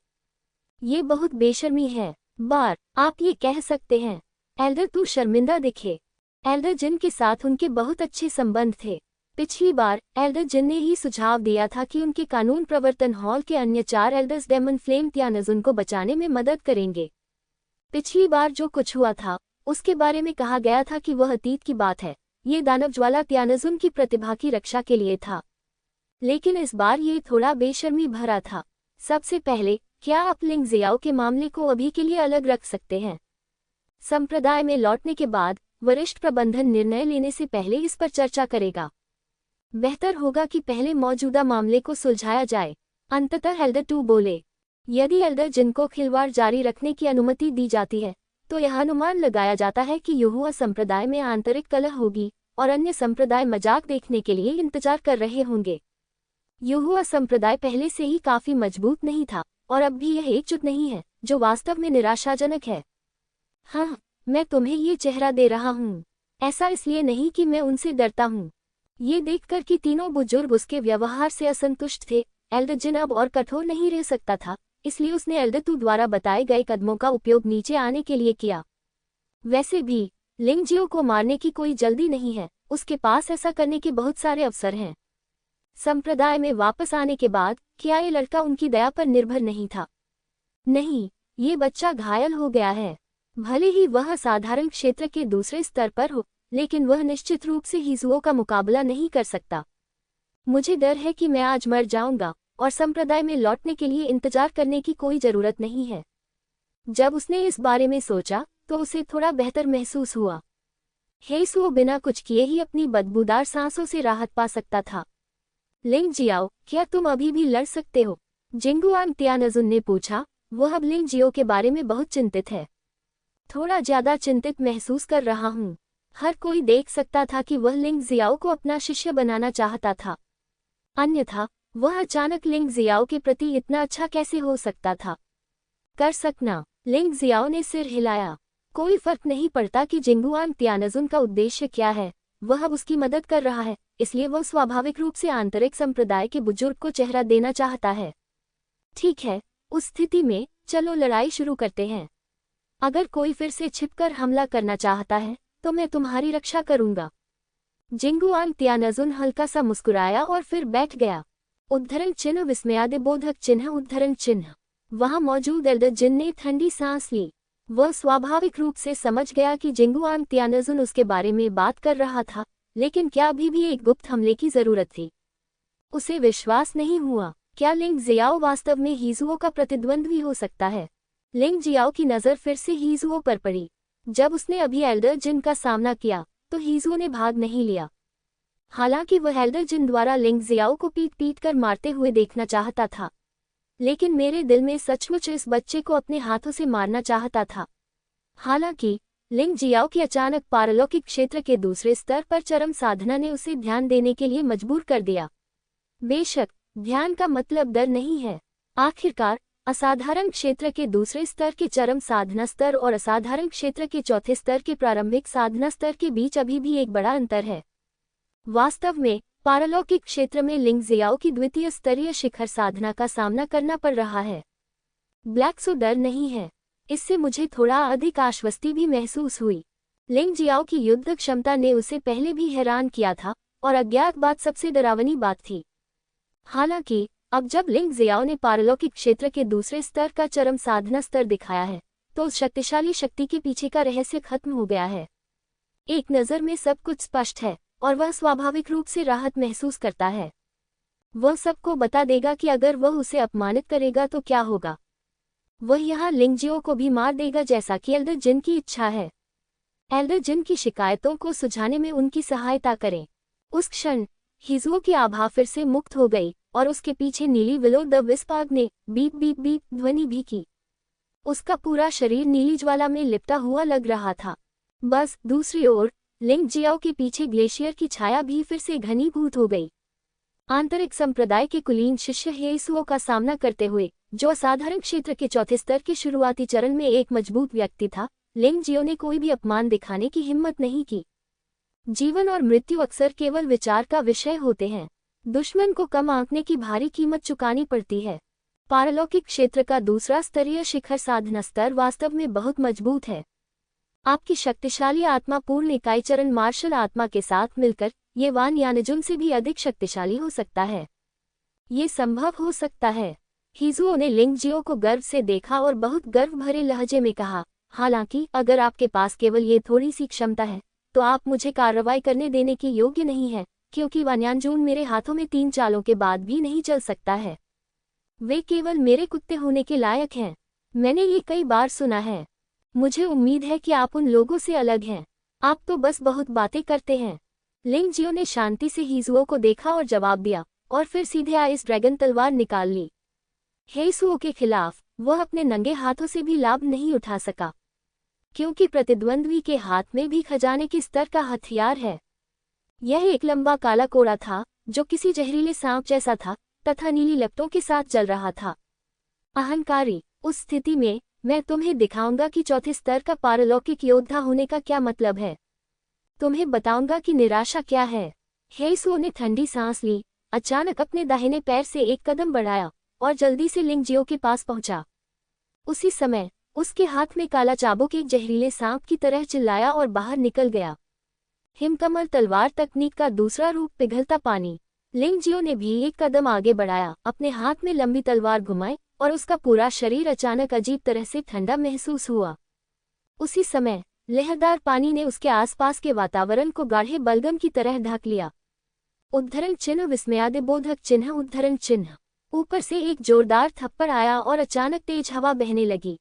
ये बहुत बेशर्मी है। बार आप ये कह सकते हैं। एल्डर तू शर्मिंदा दिखे। एल्डर जिन के साथ उनके बहुत अच्छे संबंध थे। पिछली बार एल्डर जिन ने ही सुझाव दिया था कि उनके कानून प्रवर्तन हॉल के अन्य 4 एल्डर्स डेमन फ्लेम त्यानजुन को बचाने में मदद करेंगे। पिछली बार जो कुछ हुआ था उसके बारे में कहा गया था कि वह अतीत की बात है। ये दानव ज्वाला त्यानजुन की प्रतिभा की रक्षा के लिए था, लेकिन इस बार ये थोड़ा बेशर्मी भरा था। सबसे पहले, क्या आप लिंग जियाओ के मामले को अभी के लिए अलग रख सकते हैं? संप्रदाय में लौटने के बाद वरिष्ठ प्रबंधन निर्णय लेने से पहले इस पर चर्चा करेगा। बेहतर होगा कि पहले मौजूदा मामले को सुलझाया जाए। अंततः एल्डर 2 बोले, यदि एल्डर जिनको खिलवाड़ जारी रखने की अनुमति दी जाती है तो यह अनुमान लगाया जाता है कि यहोवा संप्रदाय में आंतरिक कलह होगी और अन्य संप्रदाय मजाक देखने के लिए इंतजार कर रहे होंगे। यहोवा संप्रदाय पहले से ही काफी मजबूत नहीं था और अब भी यह एकजुट नहीं है, जो वास्तव में निराशाजनक है। हाँ, मैं तुम्हें ये चेहरा दे रहा हूँ। ऐसा इसलिए नहीं कि मैं उनसे डरता हूँ। ये देखकर कि तीनों बुजुर्ग उसके व्यवहार से असंतुष्ट थे, एल्डर जिन अब और कठोर नहीं रह सकता था, इसलिए उसने एल्डर 2 द्वारा बताए गए कदमों का उपयोग नीचे आने के लिए किया। वैसे भी लिंग जियो को मारने की कोई जल्दी नहीं है, उसके पास ऐसा करने के बहुत सारे अवसर हैं। संप्रदाय में वापस आने के बाद क्या ये लड़का उनकी दया पर निर्भर नहीं था? नहीं, ये बच्चा घायल हो गया है। भले ही वह साधारण क्षेत्र के दूसरे स्तर पर हो, लेकिन वह निश्चित रूप से हिजुओं का मुकाबला नहीं कर सकता। मुझे डर है कि मैं आज मर जाऊंगा और संप्रदाय में लौटने के लिए इंतजार करने की कोई जरूरत नहीं है। जब उसने इस बारे में सोचा तो उसे थोड़ा बेहतर महसूस हुआ। हेसुओ बिना कुछ किए ही अपनी बदबूदार सांसों से राहत पा सकता था। लिंग जियाओ, क्या तुम अभी भी लड़ सकते हो? जिंगुआंग त्यानजुन ने पूछा। वह अब लिंग जियो के बारे में बहुत चिंतित है। थोड़ा ज्यादा चिंतित महसूस कर रहा हूँ। हर कोई देख सकता था कि वह लिंग जियाओ को अपना शिष्य बनाना चाहता था। अन्यथा वह अचानक लिंग जियाओ के प्रति इतना अच्छा कैसे हो सकता था? कर सकना। लिंग जियाओ ने सिर हिलाया। कोई फर्क नहीं पड़ता कि जिंगुआंग त्यानजुन का उद्देश्य क्या है, वह अब उसकी मदद कर रहा है, इसलिए वह स्वाभाविक रूप से आंतरिक संप्रदाय के बुजुर्ग को चेहरा देना चाहता है। ठीक है, उस स्थिति में चलो लड़ाई शुरू करते हैं। अगर कोई फिर से छिपकर हमला करना चाहता है तो मैं तुम्हारी रक्षा करूंगा। जिंगुआंग त्यानजुन हल्का सा मुस्कुराया और फिर बैठ गया। उद्धरण चिन्ह विस्मयादिबोधक चिन्ह उद्धरण चिन्ह। वहां मौजूद एल्डर जिन ने ठंडी सांस ली। वह स्वाभाविक रूप से समझ गया कि जिंगुआंग त्यानजुन उसके बारे में बात कर रहा था, लेकिन क्या अभी भी एक गुप्त हमले की जरूरत थी? उसे विश्वास नहीं हुआ। क्या लिंग जियाओ वास्तव में हिजुओं का प्रतिद्वंद्वी हो सकता है? लिंग जियाओ की नज़र फिर से हिजुओं पर पड़ी। जब उसने अभी एल्डर जिन का सामना किया तो हिजुओं ने भाग नहीं लिया। हालांकि वह एल्डर जिन द्वारा लिंग जियाओ को पीट पीट कर मारते हुए देखना चाहता था, लेकिन मेरे दिल में सचमुच इस बच्चे को अपने हाथों से मारना चाहता था। हालांकि लिंग जियाओ की अचानक पारलौकिक क्षेत्र के दूसरे स्तर पर चरम साधना ने उसे ध्यान देने के लिए मजबूर कर दिया। बेशक ध्यान का मतलब डर नहीं है। आखिरकार असाधारण क्षेत्र के दूसरे स्तर के चरम साधना स्तर और असाधारण क्षेत्र के चौथे स्तर के प्रारंभिक साधना स्तर के बीच अभी भी एक बड़ा अंतर है। वास्तव में पारलौकिक क्षेत्र में लिंग जियाओ की द्वितीय स्तरीय शिखर साधना का सामना करना पड़ रहा है। ब्लैक सो डर नहीं है। इससे मुझे थोड़ा अधिक आश्वस्ति भी महसूस हुई। लिंग जियाओ की युद्ध क्षमता ने उसे पहले भी हैरान किया था और अज्ञात बात सबसे डरावनी बात थी। हालांकि अब जब लिंग जियाओ ने पारलौकिक क्षेत्र के दूसरे स्तर का चरम साधना स्तर दिखाया है तो उस शक्तिशाली शक्ति के पीछे का रहस्य खत्म हो गया है। एक नज़र में सब कुछ स्पष्ट है और वह स्वाभाविक रूप से राहत महसूस करता है। वह सबको बता देगा कि अगर वह उसे अपमानित करेगा तो क्या होगा। वह यहाँ लिंग जियो को भी मार देगा जैसा कि एल्डर जिन की इच्छा है। एल्डर जिन की शिकायतों को सुलझाने में उनकी सहायता करें। उस क्षण हिजुओं की आभा फिर से मुक्त हो गई और उसके पीछे नीली विलो द विस्पाग ने बीप बीप बीप ध्वनि भी की। उसका पूरा शरीर नीली ज्वाला में लिपटा हुआ लग रहा था। बस दूसरी ओर लिंग जियाओ के पीछे ग्लेशियर की छाया भी फिर से घनीभूत हो गई। आंतरिक संप्रदाय के कुलीन शिष्य हेसुओं का सामना करते हुए, जो असाधारण क्षेत्र के चौथे स्तर के शुरुआती चरण में एक मजबूत व्यक्ति था, लिंग जियो ने कोई भी अपमान दिखाने की हिम्मत नहीं की। जीवन और मृत्यु अक्सर केवल विचार का विषय होते हैं। दुश्मन को कम आंकने की भारी कीमत चुकानी पड़ती है। पारलौकिक क्षेत्र का दूसरा स्तरीय शिखर साधना स्तर वास्तव में बहुत मजबूत है। आपकी शक्तिशाली आत्मा पूर्ण इकाई चरण मार्शल आत्मा के साथ मिलकर ये वान यानजुन से भी अधिक शक्तिशाली हो सकता है। ये संभव हो सकता है। हिजुओ ने लिंगजियो को गर्व से देखा और बहुत गर्व भरे लहजे में कहा, हालांकि अगर आपके पास केवल ये थोड़ी सी क्षमता है तो आप मुझे कार्रवाई करने देने के योग्य नहीं है, क्योंकि वान्यानजून मेरे हाथों में 3 चालों के बाद भी नहीं चल सकता है। वे केवल मेरे कुत्ते होने के लायक हैं। मैंने ये कई बार सुना है। मुझे उम्मीद है कि आप उन लोगों से अलग हैं। आप तो बस बहुत बातें करते हैं। लिंगजियो ने शांति से हिजुओ को देखा और जवाब दिया, और फिर सीधे आइस ड्रैगन तलवार निकाल ली। हेसुओ के खिलाफ वह अपने नंगे हाथों से भी लाभ नहीं उठा सका, क्योंकि प्रतिद्वंद्वी के हाथ में भी खजाने के स्तर का हथियार है। यह एक लंबा काला कोड़ा था जो किसी जहरीले सांप जैसा था तथा नीली लपटों के साथ चल रहा था। अहंकारी, उस स्थिति में मैं तुम्हें दिखाऊंगा कि चौथे स्तर का पारलौकिक योद्धा होने का क्या मतलब है। तुम्हें बताऊंगा कि निराशा क्या है। हेसुओ ने ठंडी सांस ली, अचानक अपने दाहिने पैर से एक कदम बढ़ाया और जल्दी से लिंगजियो के पास पहुंचा। उसी समय उसके हाथ में काला चाबुक एक जहरीले सांप की तरह चिल्लाया और बाहर निकल गया। हिमकमल तलवार तकनीक का दूसरा रूप, पिघलता पानी। लिंगजियो ने भी एक कदम आगे बढ़ाया, अपने हाथ में लंबी तलवार घुमाई और उसका पूरा शरीर अचानक अजीब तरह से ठंडा महसूस हुआ। उसी समय लहरदार पानी ने उसके आसपास के वातावरण को गाढ़े बलगम की तरह ढक लिया। उद्धरण चिन्ह, विस्मयादिबोधक चिन्ह, उद्धरण चिन्ह। ऊपर से एक जोरदार थप्पड़ आया और अचानक तेज हवा बहने लगी।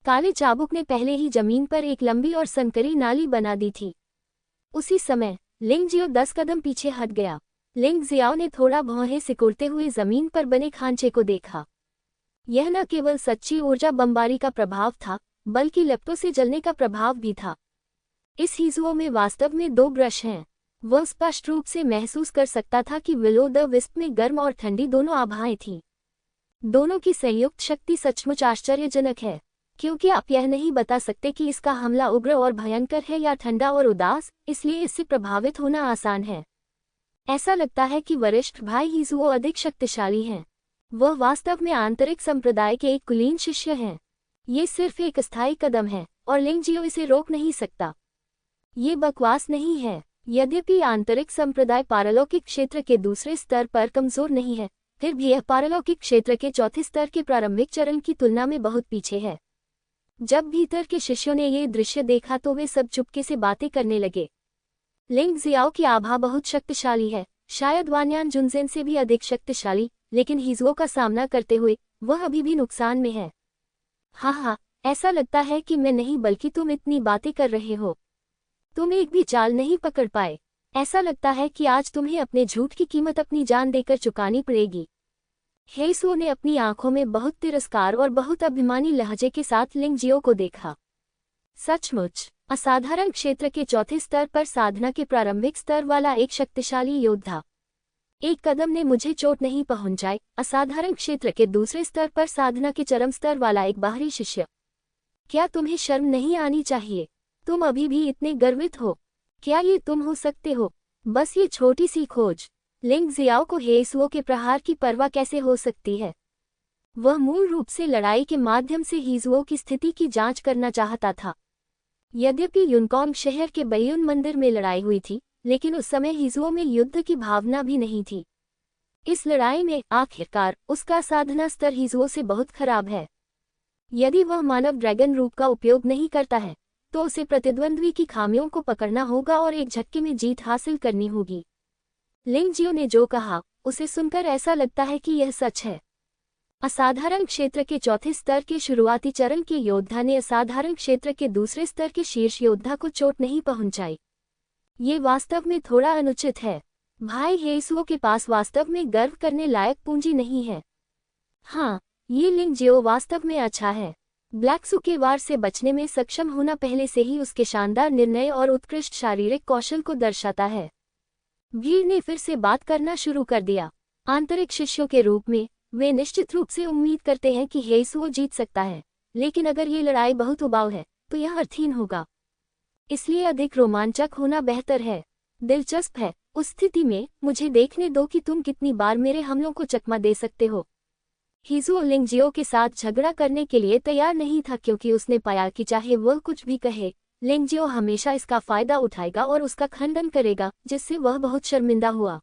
काले चाबुक ने पहले ही जमीन पर एक लंबी और संकरी नाली बना दी थी। उसी समय लिंगजियो 10 कदम पीछे हट गया। लिंगजियाओ ने थोड़ा भौहें सिकुड़ते हुए जमीन पर बने खांचे को देखा। यह न केवल सच्ची ऊर्जा बमबारी का प्रभाव था, बल्कि लपटों से जलने का प्रभाव भी था। इस हिजुओ में वास्तव में 2 ब्रश हैं। वह स्पष्ट रूप से महसूस कर सकता था कि विलो द विस्प में गर्म और ठंडी दोनों आभाएं थीं। दोनों की संयुक्त शक्ति सचमुच आश्चर्यजनक है, क्योंकि आप यह नहीं बता सकते कि इसका हमला उग्र और भयंकर है या ठंडा और उदास, इसलिए इससे प्रभावित होना आसान है। ऐसा लगता है कि वरिष्ठ भाई हिजुओ अधिक शक्तिशाली हैं। वह वास्तव में आंतरिक संप्रदाय के एक कुलीन शिष्य हैं। ये सिर्फ एक अस्थायी कदम है और लिंगजियो इसे रोक नहीं सकता। ये बकवास नहीं है। यद्यपि आंतरिक संप्रदाय पारलौकिक क्षेत्र के दूसरे स्तर पर कमजोर नहीं है, फिर भी यह पारलौकिक क्षेत्र के चौथे स्तर के प्रारंभिक चरण की तुलना में बहुत पीछे है। जब भीतर के शिष्यों ने ये दृश्य देखा तो वे सब चुपके से बातें करने लगे। लिंगजियाओ की आभा बहुत शक्तिशाली है, शायद वान्यान जुनजेन से भी अधिक शक्तिशाली, लेकिन हिजुओ का सामना करते हुए वह अभी भी नुकसान में है। हाँ, ऐसा लगता है कि मैं नहीं बल्कि तुम इतनी बातें कर रहे हो। तुम एक भी चाल नहीं पकड़ पाए। ऐसा लगता है कि आज तुम्हें अपने झूठ की कीमत अपनी जान देकर चुकानी पड़ेगी। हेसुओ ने अपनी आंखों में बहुत तिरस्कार और बहुत अभिमानी लहजे के साथ लिंगजियो को देखा। सचमुच असाधारण क्षेत्र के चौथे स्तर पर साधना के प्रारंभिक स्तर वाला एक शक्तिशाली योद्धा। एक कदम ने मुझे चोट नहीं पहुंचाई। असाधारण क्षेत्र के दूसरे स्तर पर साधना के चरम स्तर वाला एक बाहरी शिष्य। क्या तुम्हें शर्म नहीं आनी चाहिए? तुम अभी भी इतने गर्वित हो। क्या ये तुम हो सकते हो? बस ये छोटी सी खोज। लिंगजियाओ को हेसुओ के प्रहार की परवाह कैसे हो सकती है? वह मूल रूप से लड़ाई के माध्यम से हिजुओ की स्थिति की जांच करना चाहता था। यद्यपि युनकॉन्ग शहर के बैयुन मंदिर में लड़ाई हुई थी, लेकिन उस समय हिजुओ में युद्ध की भावना भी नहीं थी। इस लड़ाई में आखिरकार उसका साधना स्तर हिजुओ से बहुत खराब है। यदि वह मानव ड्रैगन रूप का उपयोग नहीं करता है तो उसे प्रतिद्वंद्वी की खामियों को पकड़ना होगा और एक झटके में जीत हासिल करनी होगी। लिंगजियो ने जो कहा उसे सुनकर ऐसा लगता है कि यह सच है। असाधारण क्षेत्र के चौथे स्तर के शुरुआती चरण के योद्धा ने असाधारण क्षेत्र के दूसरे स्तर के शीर्ष योद्धा को चोट नहीं पहुंचाई। ये वास्तव में थोड़ा अनुचित है। भाई हेसुओ के पास वास्तव में गर्व करने लायक पूंजी नहीं है। हाँ, ये लिंगजियो वास्तव में अच्छा है। ब्लैकसू के वार से बचने में सक्षम होना पहले से ही उसके शानदार निर्णय और उत्कृष्ट शारीरिक कौशल को दर्शाता है। भीड़ ने फिर से बात करना शुरू कर दिया। आंतरिक शिष्यों के रूप में वे निश्चित रूप से उम्मीद करते हैं कि हेसुओ जीत सकता है, लेकिन अगर ये लड़ाई बहुत उबाऊ है तो यह अर्थहीन होगा। इसलिए अधिक रोमांचक होना बेहतर है। दिलचस्प है। उस स्थिति में मुझे देखने दो कि तुम कितनी बार मेरे हमलों को चकमा दे सकते हो। हीसू लिंग जियो के साथ झगड़ा करने के लिए तैयार नहीं था, क्योंकि उसने पाया कि चाहे वह कुछ भी कहे, लिंग जियो हमेशा इसका फायदा उठाएगा और उसका खंडन करेगा, जिससे वह बहुत शर्मिंदा हुआ।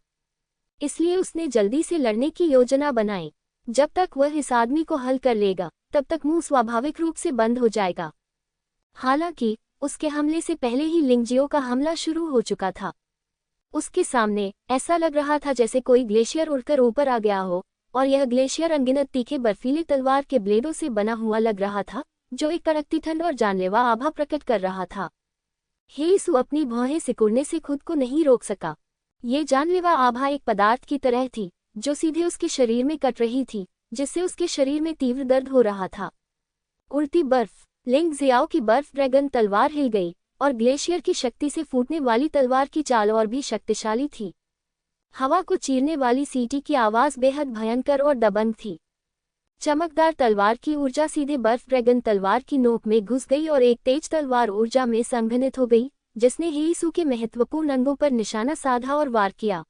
इसलिए उसने जल्दी से लड़ने की योजना बनाई। जब तक वह इस आदमी को हल कर लेगा, तब तक मुंह स्वाभाविक रूप से बंद हो जाएगा। हालांकि उसके हमले से पहले ही लिंग जियो का हमला शुरू हो चुका था। उसके सामने ऐसा लग रहा था जैसे कोई ग्लेशियर उड़कर ऊपर आ गया हो, और यह ग्लेशियर अनगिनत तीखे बर्फीले तलवार के ब्लेडों से बना हुआ लग रहा था, जो एक कड़कती ठंड और जानलेवा आभा प्रकट कर रहा था। हीसू अपनी भौहें सिकुड़ने से खुद को नहीं रोक सका। ये जानलेवा आभा एक पदार्थ की तरह थी, जो सीधे उसके शरीर में कट रही थी, जिससे उसके शरीर में तीव्र दर्द हो रहा था। उड़ती बर्फ। लिंग जियाओ की बर्फ ड्रैगन तलवार हिल गई, और ग्लेशियर की शक्ति से फूटने वाली तलवार की चाल और भी शक्तिशाली थी। हवा को चीरने वाली सीटी की आवाज बेहद भयंकर और दबंग थी। चमकदार तलवार की ऊर्जा सीधे बर्फ ड्रैगन तलवार की नोक में घुस गई और एक तेज तलवार ऊर्जा में संघनित हो गई, जिसने हीसू के महत्वपूर्ण अंगों पर निशाना साधा और वार किया।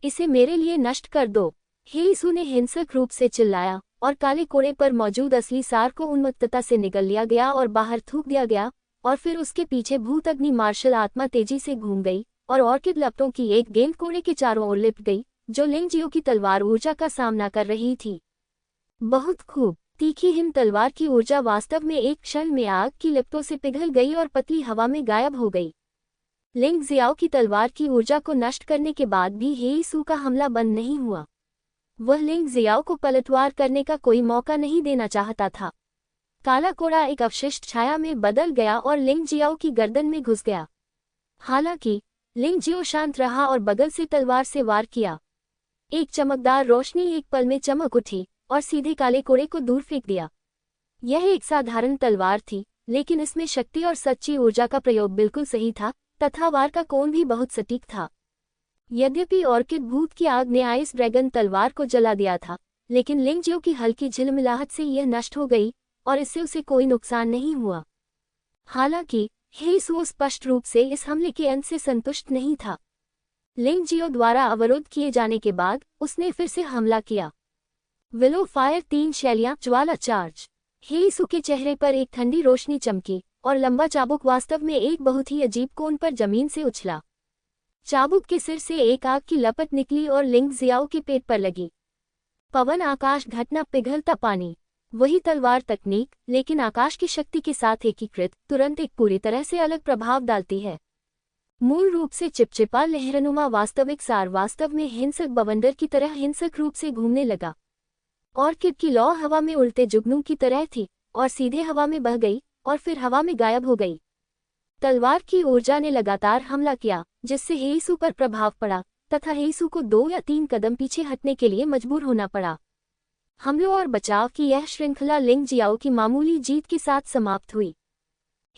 इसे मेरे लिए नष्ट कर दो, हीसू ने हिंसक रूप से चिल्लाया, और काले कोड़े पर मौजूद असली सार को उन्मत्तता से निगल लिया गया और बाहर थूक दिया गया, और फिर उसके पीछे भूत अग्नि मार्शल आत्मा तेजी से घूम गई और ऑर्किड लपटों की एक गेंद कोड़े के चारों ओर लिपट गई, जो लिंग जियो की तलवार ऊर्जा का सामना कर रही थी। बहुत खूब। तीखी हिम तलवार की ऊर्जा वास्तव में एक क्षण में आग की लिपटों से पिघल गई और पतली हवा में गायब हो गई। लिंग जियाओ की तलवार की ऊर्जा को नष्ट करने के बाद भी हीसू का हमला बंद नहीं हुआ। वह लिंग जियाओ को पलटवार करने का कोई मौका नहीं देना चाहता था। काला कोड़ा एक अवशिष्ट छाया में बदल गया और लिंग जियाओ की गर्दन में घुस गया। हालांकि लिंग जियो शांत रहा और बगल से तलवार से वार किया। एक चमकदार रोशनी एक पल में चमक उठी और सीधे काले कोड़े को दूर फेंक दिया। यह एक साधारण तलवार थी, लेकिन इसमें शक्ति और सच्ची ऊर्जा का प्रयोग बिल्कुल सही था, तथा वार का कोण भी बहुत सटीक था। यद्यपि ऑर्किड भूत की आग ने आइस ड्रैगन तलवार को जला दिया था, लेकिन लिंग जियो की हल्की झिलमिलाहट से यह नष्ट हो गई और इससे उसे कोई नुकसान नहीं हुआ। हालांकि हीसू स्पष्ट रूप से इस हमले के अंत से संतुष्ट नहीं था। लिंग जियो द्वारा अवरुद्ध किए जाने के बाद उसने फिर से हमला किया। विलो फायर 3 शैलियां ज्वाला चार्ज। हीसू के चेहरे पर एक ठंडी रोशनी चमकी और लंबा चाबुक वास्तव में एक बहुत ही अजीब कोण पर जमीन से उछला। चाबुक के सिर से एक आग की लपट निकली और लिंग जियाओ के पेट पर लगी। पवन, आकाश, घटना, पिघलता पानी। वही तलवार तकनीक, लेकिन आकाश की शक्ति के साथ एकीकृत, तुरंत एक पूरी तरह से अलग प्रभाव डालती है। मूल रूप से चिपचिपा लहरनुमा वास्तविक सार वास्तव में हिंसक बवंडर की तरह हिंसक रूप से घूमने लगा। ऑर्किड की लौ हवा में उल्टे जुगनू की तरह थी और सीधे हवा में बह गई और फिर हवा में गायब हो गई। तलवार की ऊर्जा ने लगातार हमला किया, जिससे हीसू पर प्रभाव पड़ा तथा हीसू को 2 या 3 कदम पीछे हटने के लिए मजबूर होना पड़ा। हमलों और बचाव की यह श्रृंखला लिंग जियाओ की मामूली जीत के साथ समाप्त हुई।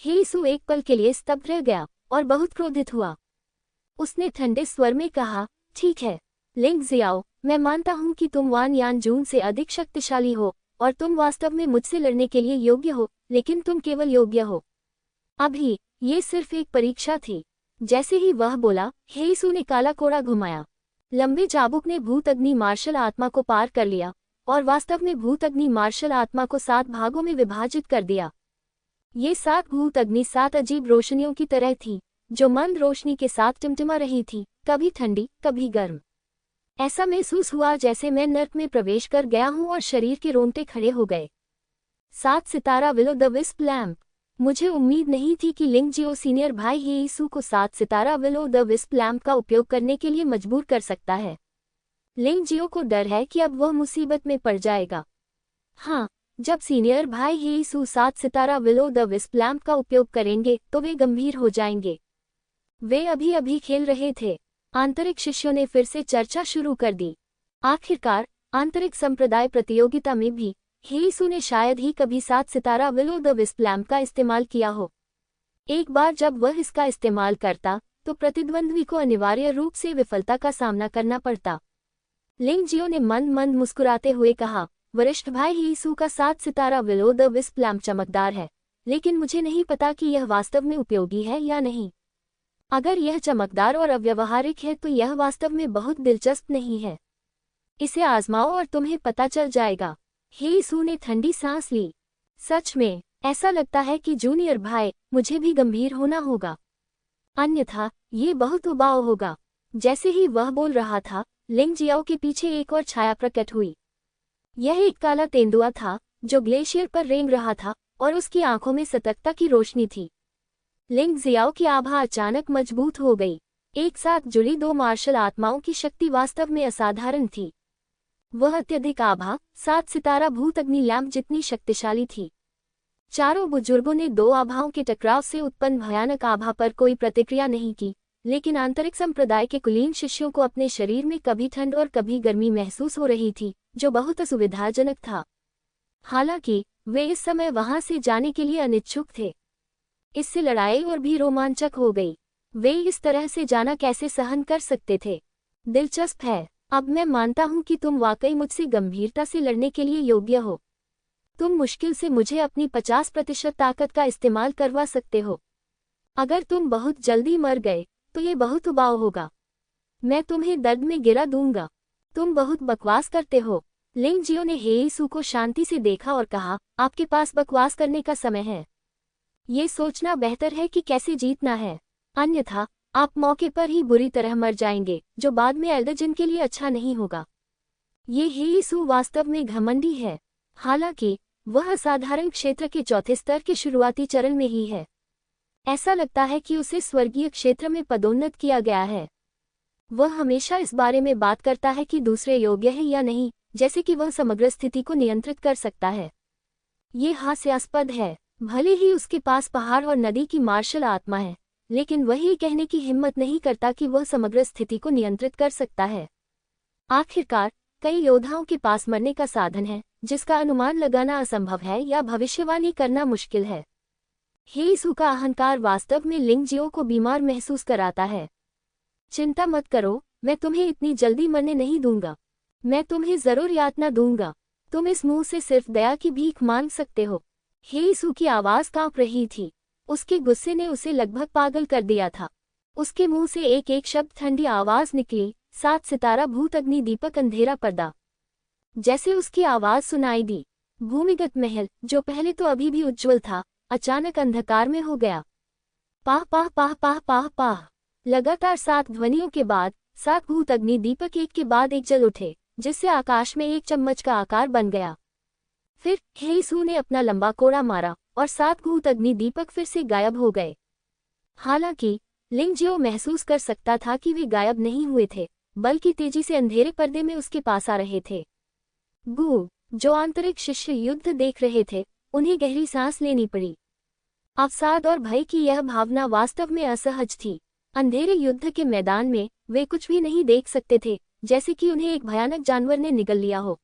हीसू एक पल के लिए स्तब्ध रह गया और बहुत क्रोधित हुआ। उसने ठंडे स्वर में कहा, ठीक है लिंग जियाओ, मैं मानता हूं कि तुम वान यान जून से अधिक शक्तिशाली हो और तुम वास्तव में मुझसे लड़ने के लिए योग्य हो, लेकिन तुम केवल योग्य हो। अभी ये सिर्फ एक परीक्षा थी। जैसे ही वह बोला, हीसू ने काला कोड़ा घुमाया। लंबे चाबुक ने भूत अग्नि मार्शल आत्मा को पार कर लिया और वास्तव में भूत अग्नि मार्शल आत्मा को 7 भागों में विभाजित कर दिया। ये 7 भूत अग्नि 7 अजीब रोशनियों की तरह थी, जो मंद रोशनी के साथ टिमटिमा रही थी, कभी ठंडी कभी गर्म। ऐसा महसूस हुआ जैसे मैं नर्क में प्रवेश कर गया हूं और शरीर के रोंगटे खड़े हो गए। 7 सितारा विलो द विस्प लैम्प। मुझे उम्मीद नहीं थी कि लिंग जियो सीनियर भाई हीसू को 7 सितारा विलो द विस्प लैम्प का उपयोग करने के लिए मजबूर कर सकता है। लिंग जियो को डर है कि अब वह मुसीबत में पड़ जाएगा। हाँ, जब सीनियर भाई हीसू 7 सितारा विलो द विस्प लैम्प का उपयोग करेंगे तो वे गंभीर हो जाएंगे। वे अभी अभी खेल रहे थे। आंतरिक शिष्यों ने फिर से चर्चा शुरू कर दी। आखिरकार आंतरिक संप्रदाय प्रतियोगिता में भी हीसू ने शायद ही कभी 7 सितारा विलो द विस्प लैम्प का इस्तेमाल किया हो। एक बार जब वह इसका इस्तेमाल करता तो प्रतिद्वंद्वी को अनिवार्य रूप से विफलता का सामना करना पड़ता। लिंग जियो ने मंद मंद मुस्कुराते हुए कहा, वरिष्ठ भाई हीसू का 7 सितारा विलो द विस्प लैम्प चमकदार है, लेकिन मुझे नहीं पता कि यह वास्तव में उपयोगी है या नहीं। अगर यह चमकदार और अव्यवहारिक है तो यह वास्तव में बहुत दिलचस्प नहीं है। इसे आजमाओ और तुम्हें पता चल जाएगा। हेईसू ने ठंडी सांस ली। सच में, ऐसा लगता है कि जूनियर भाई, मुझे भी गंभीर होना होगा, अन्यथा ये बहुत उबाऊ होगा। जैसे ही वह बोल रहा था, लिंग जियाओ के पीछे एक और छाया प्रकट हुई। यह एक काला तेंदुआ था जो ग्लेशियर पर रेंग रहा था और उसकी आंखों में सतर्कता की रोशनी थी। लिंग जियाओ की आभा अचानक मजबूत हो गई। एक साथ जुड़ी दो मार्शल आत्माओं की शक्ति वास्तव में असाधारण थी। वह अत्यधिक आभा 7 सितारा भूत अग्नि लैंप जितनी शक्तिशाली थी। चारों बुजुर्गों ने दो आभाओं के टकराव से उत्पन्न भयानक आभा पर कोई प्रतिक्रिया नहीं की, लेकिन आंतरिक संप्रदाय के कुलीन शिष्यों को अपने शरीर में कभी ठंड और कभी गर्मी महसूस हो रही थी, जो बहुत असुविधाजनक था। हालांकि वे इस समय वहां से जाने के लिए अनिच्छुक थे। इससे लड़ाई और भी रोमांचक हो गई। वे इस तरह से जाना कैसे सहन कर सकते थे? दिलचस्प है। अब मैं मानता हूं कि तुम वाकई मुझसे गंभीरता से लड़ने के लिए योग्य हो। तुम मुश्किल से मुझे अपनी 50% ताकत का इस्तेमाल करवा सकते हो। अगर तुम बहुत जल्दी मर गए तो ये बहुत उबाऊ होगा। मैं तुम्हें दर्द में गिरा दूंगा। तुम बहुत बकवास करते हो। लिंग जियो ने हेईसू को शांति से देखा और कहा, आपके पास बकवास करने का समय है। ये सोचना बेहतर है कि कैसे जीतना है, अन्यथा आप मौके पर ही बुरी तरह मर जाएंगे, जो बाद में एल्डरजिन के लिए अच्छा नहीं होगा। ये हेईसू वास्तव में घमंडी है। हालांकि वह असाधारण क्षेत्र के चौथे स्तर के शुरुआती चरण में ही है। ऐसा लगता है कि उसे स्वर्गीय क्षेत्र में पदोन्नत किया गया है। वह हमेशा इस बारे में बात करता है कि दूसरे योग्य हैं या नहीं, जैसे कि वह समग्र स्थिति को नियंत्रित कर सकता है। ये हास्यास्पद है। भले ही उसके पास पहाड़ और नदी की मार्शल आत्मा है, लेकिन वह ये कहने की हिम्मत नहीं करता कि वह समग्र स्थिति को नियंत्रित कर सकता है। आखिरकार कई योद्धाओं के पास मरने का साधन है जिसका अनुमान लगाना असंभव है या भविष्यवाणी करना मुश्किल है। हेईसू का अहंकार वास्तव में लिंग जियो को बीमार महसूस कराता है। चिंता मत करो, मैं तुम्हें इतनी जल्दी मरने नहीं दूंगा। मैं तुम्हें जरूर यातना दूंगा। तुम इस मुंह से सिर्फ दया की भीख मांग सकते हो। हेईसू की आवाज कांप रही थी। उसके गुस्से ने उसे लगभग पागल कर दिया था। उसके मुंह से एक एक शब्द ठंडी आवाज निकली, 7 सितारा भूत अग्नि दीपक अंधेरा पर्दा। जैसे उसकी आवाज सुनाई दी, भूमिगत महल, जो पहले तो अभी भी उज्ज्वल था, अचानक अंधकार में हो गया। पाह पाह पाह पाह पाह पाह। लगातार 7 ध्वनियों के बाद 7 भूत अग्नि दीपक एक के बाद एक जल उठे, जिससे आकाश में एक चम्मच का आकार बन गया। फिर हेईसू ने अपना लंबा कोड़ा मारा और 7 भूत अग्नि दीपक फिर से गायब हो गए। हालांकि लिंग जियो महसूस कर सकता था कि वे गायब नहीं हुए थे, बल्कि तेजी से अंधेरे पर्दे में उसके पास आ रहे थे। गू, जो आंतरिक शिष्य युद्ध देख रहे थे, उन्हें गहरी सांस लेनी पड़ी। अवसाद और भय की यह भावना वास्तव में असहज थी। अंधेरे युद्ध के मैदान में वे कुछ भी नहीं देख सकते थे, जैसे कि उन्हें एक भयानक जानवर ने निगल लिया हो।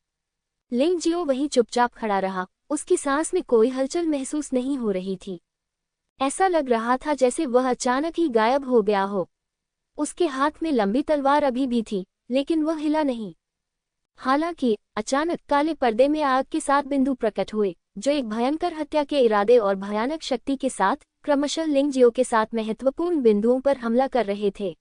लिंग जियो वहीं चुपचाप खड़ा रहा। उसकी सांस में कोई हलचल महसूस नहीं हो रही थी। ऐसा लग रहा था जैसे वह अचानक ही गायब हो गया हो। उसके हाथ में लंबी तलवार अभी भी थी, लेकिन वह हिला नहीं। हालांकि अचानक काले पर्दे में आग के 7 बिंदु प्रकट हुए, जो एक भयंकर हत्या के इरादे और भयानक शक्ति के साथ क्रमशः लिंग जियो के 7 महत्वपूर्ण बिंदुओं पर हमला कर रहे थे।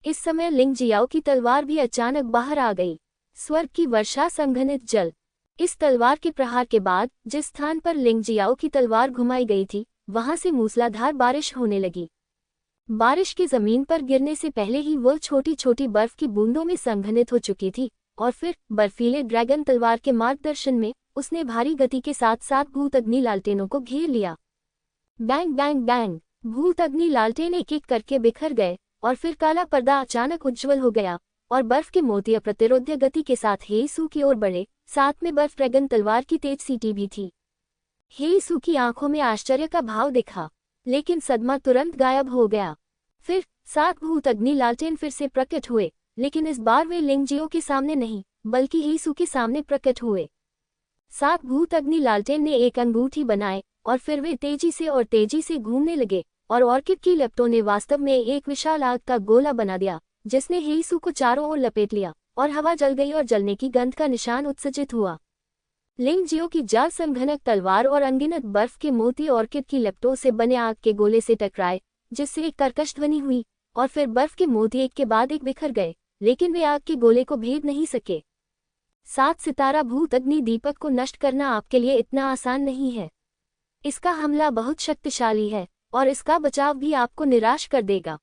इस समय लिंग जियाओ की तलवार भी अचानक बाहर आ गई। स्वर्ग की वर्षा, संघनित जल। इस तलवार के प्रहार के बाद जिस स्थान पर लिंग जियाओ की तलवार घुमाई गई थी, वहां से मूसलाधार बारिश होने लगी। बारिश की जमीन पर गिरने से पहले ही वह छोटी छोटी बर्फ की बूंदों में संघनित हो चुकी थी, और फिर बर्फीले ड्रैगन तलवार के मार्गदर्शन में उसने भारी गति के साथ 7 भूत अग्नि लालटेनों को घेर लिया। बैंग बैंग बैंग, भूत अग्नि लालटेन एक एक करके बिखर गए, और फिर काला पर्दा अचानक उज्ज्वल हो गया, और बर्फ के मोती अप्रतिरोध्य गति के साथ हेईसू की ओर बढ़े। साथ में बर्फ ड्रैगन तलवार की तेज सीटी भी थी। हेईसू की आंखों में आश्चर्य का भाव दिखा, लेकिन सदमा तुरंत गायब हो गया। फिर 7 भूत अग्नि लालटेन फिर से प्रकट हुए, लेकिन इस बार वे लिंग जियो के सामने नहीं, बल्कि हेईसू के सामने प्रकट हुए। 7 भूत अग्नि लालटेन ने एक अंगूठी बनाए, और फिर वे तेजी से घूमने लगे, और ऑर्किड की लपटों ने वास्तव में एक विशाल आग का गोला बना दिया, जिसने हेईसू को चारों ओर लपेट लिया, और हवा जल गई और जलने की गंध का निशान उत्सर्जित हुआ। लिंग जियो की जाल संघनक तलवार और अनगिनत बर्फ के मोती ऑर्किड की लपटों से बने आग के गोले से टकराए, जिससे एक कर्कश ध्वनि हुई, और फिर बर्फ के मोती एक के बाद एक बिखर गए, लेकिन वे आग के गोले को भेद नहीं सके। 7 सितारा भूत अग्नि दीपक को नष्ट करना आपके लिए इतना आसान नहीं है। इसका हमला बहुत शक्तिशाली है और इसका बचाव भी आपको निराश कर देगा।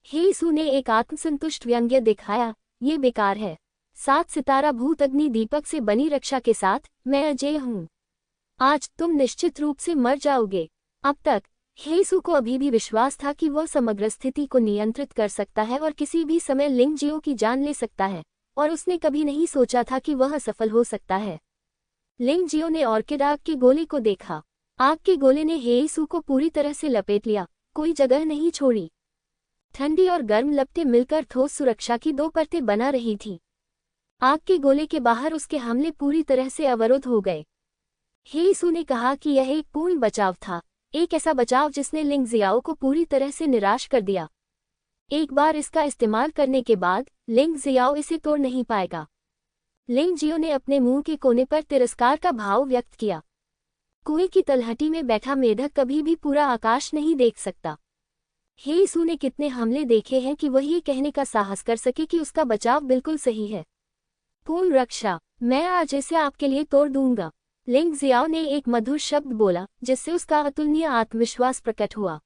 हे यीशु ने एक आत्मसंतुष्ट व्यंग्य दिखाया, ये बेकार है। 7 सितारा भूत अग्नि दीपक से बनी रक्षा के साथ मैं अजेय हूँ। आज तुम निश्चित रूप से मर जाओगे। अब तक हे यीशु को अभी भी विश्वास था कि वह समग्र स्थिति को नियंत्रित कर सकता है और किसी भी समय लिंग जियो की जान ले सकता है, और उसने कभी नहीं सोचा था कि वह असफल हो सकता है। लिंग जियो ने ऑर्किड आग के गोले को देखा। आग के गोले ने हे यीशु को पूरी तरह से लपेट लिया, कोई जगह नहीं छोड़ी। ठंडी और गर्म लपटें मिलकर ठोस सुरक्षा की 2 परतें बना रही थीं। आग के गोले के बाहर उसके हमले पूरी तरह से अवरुद्ध हो गए। हे यीशु ने कहा कि यह एक पूर्ण बचाव था, एक ऐसा बचाव जिसने लिंग जियाओ को पूरी तरह से निराश कर दिया। एक बार इसका इस्तेमाल करने के बाद लिंग जियाओ इसे तोड़ नहीं पाएगा। लिंग जियो ने अपने मुंह के कोने पर तिरस्कार का भाव व्यक्त किया। कुएं की तलहटी में बैठा मेढक कभी भी पूरा आकाश नहीं देख सकता। हे यीशु ने कितने हमले देखे हैं कि वह ये कहने का साहस कर सके कि उसका बचाव बिल्कुल सही है। पूर्ण रक्षा, मैं आज इसे आपके लिए तोड़ दूंगा। लिंग जियाओ ने एक मधुर शब्द बोला जिससे उसका अतुलनीय आत्मविश्वास प्रकट हुआ।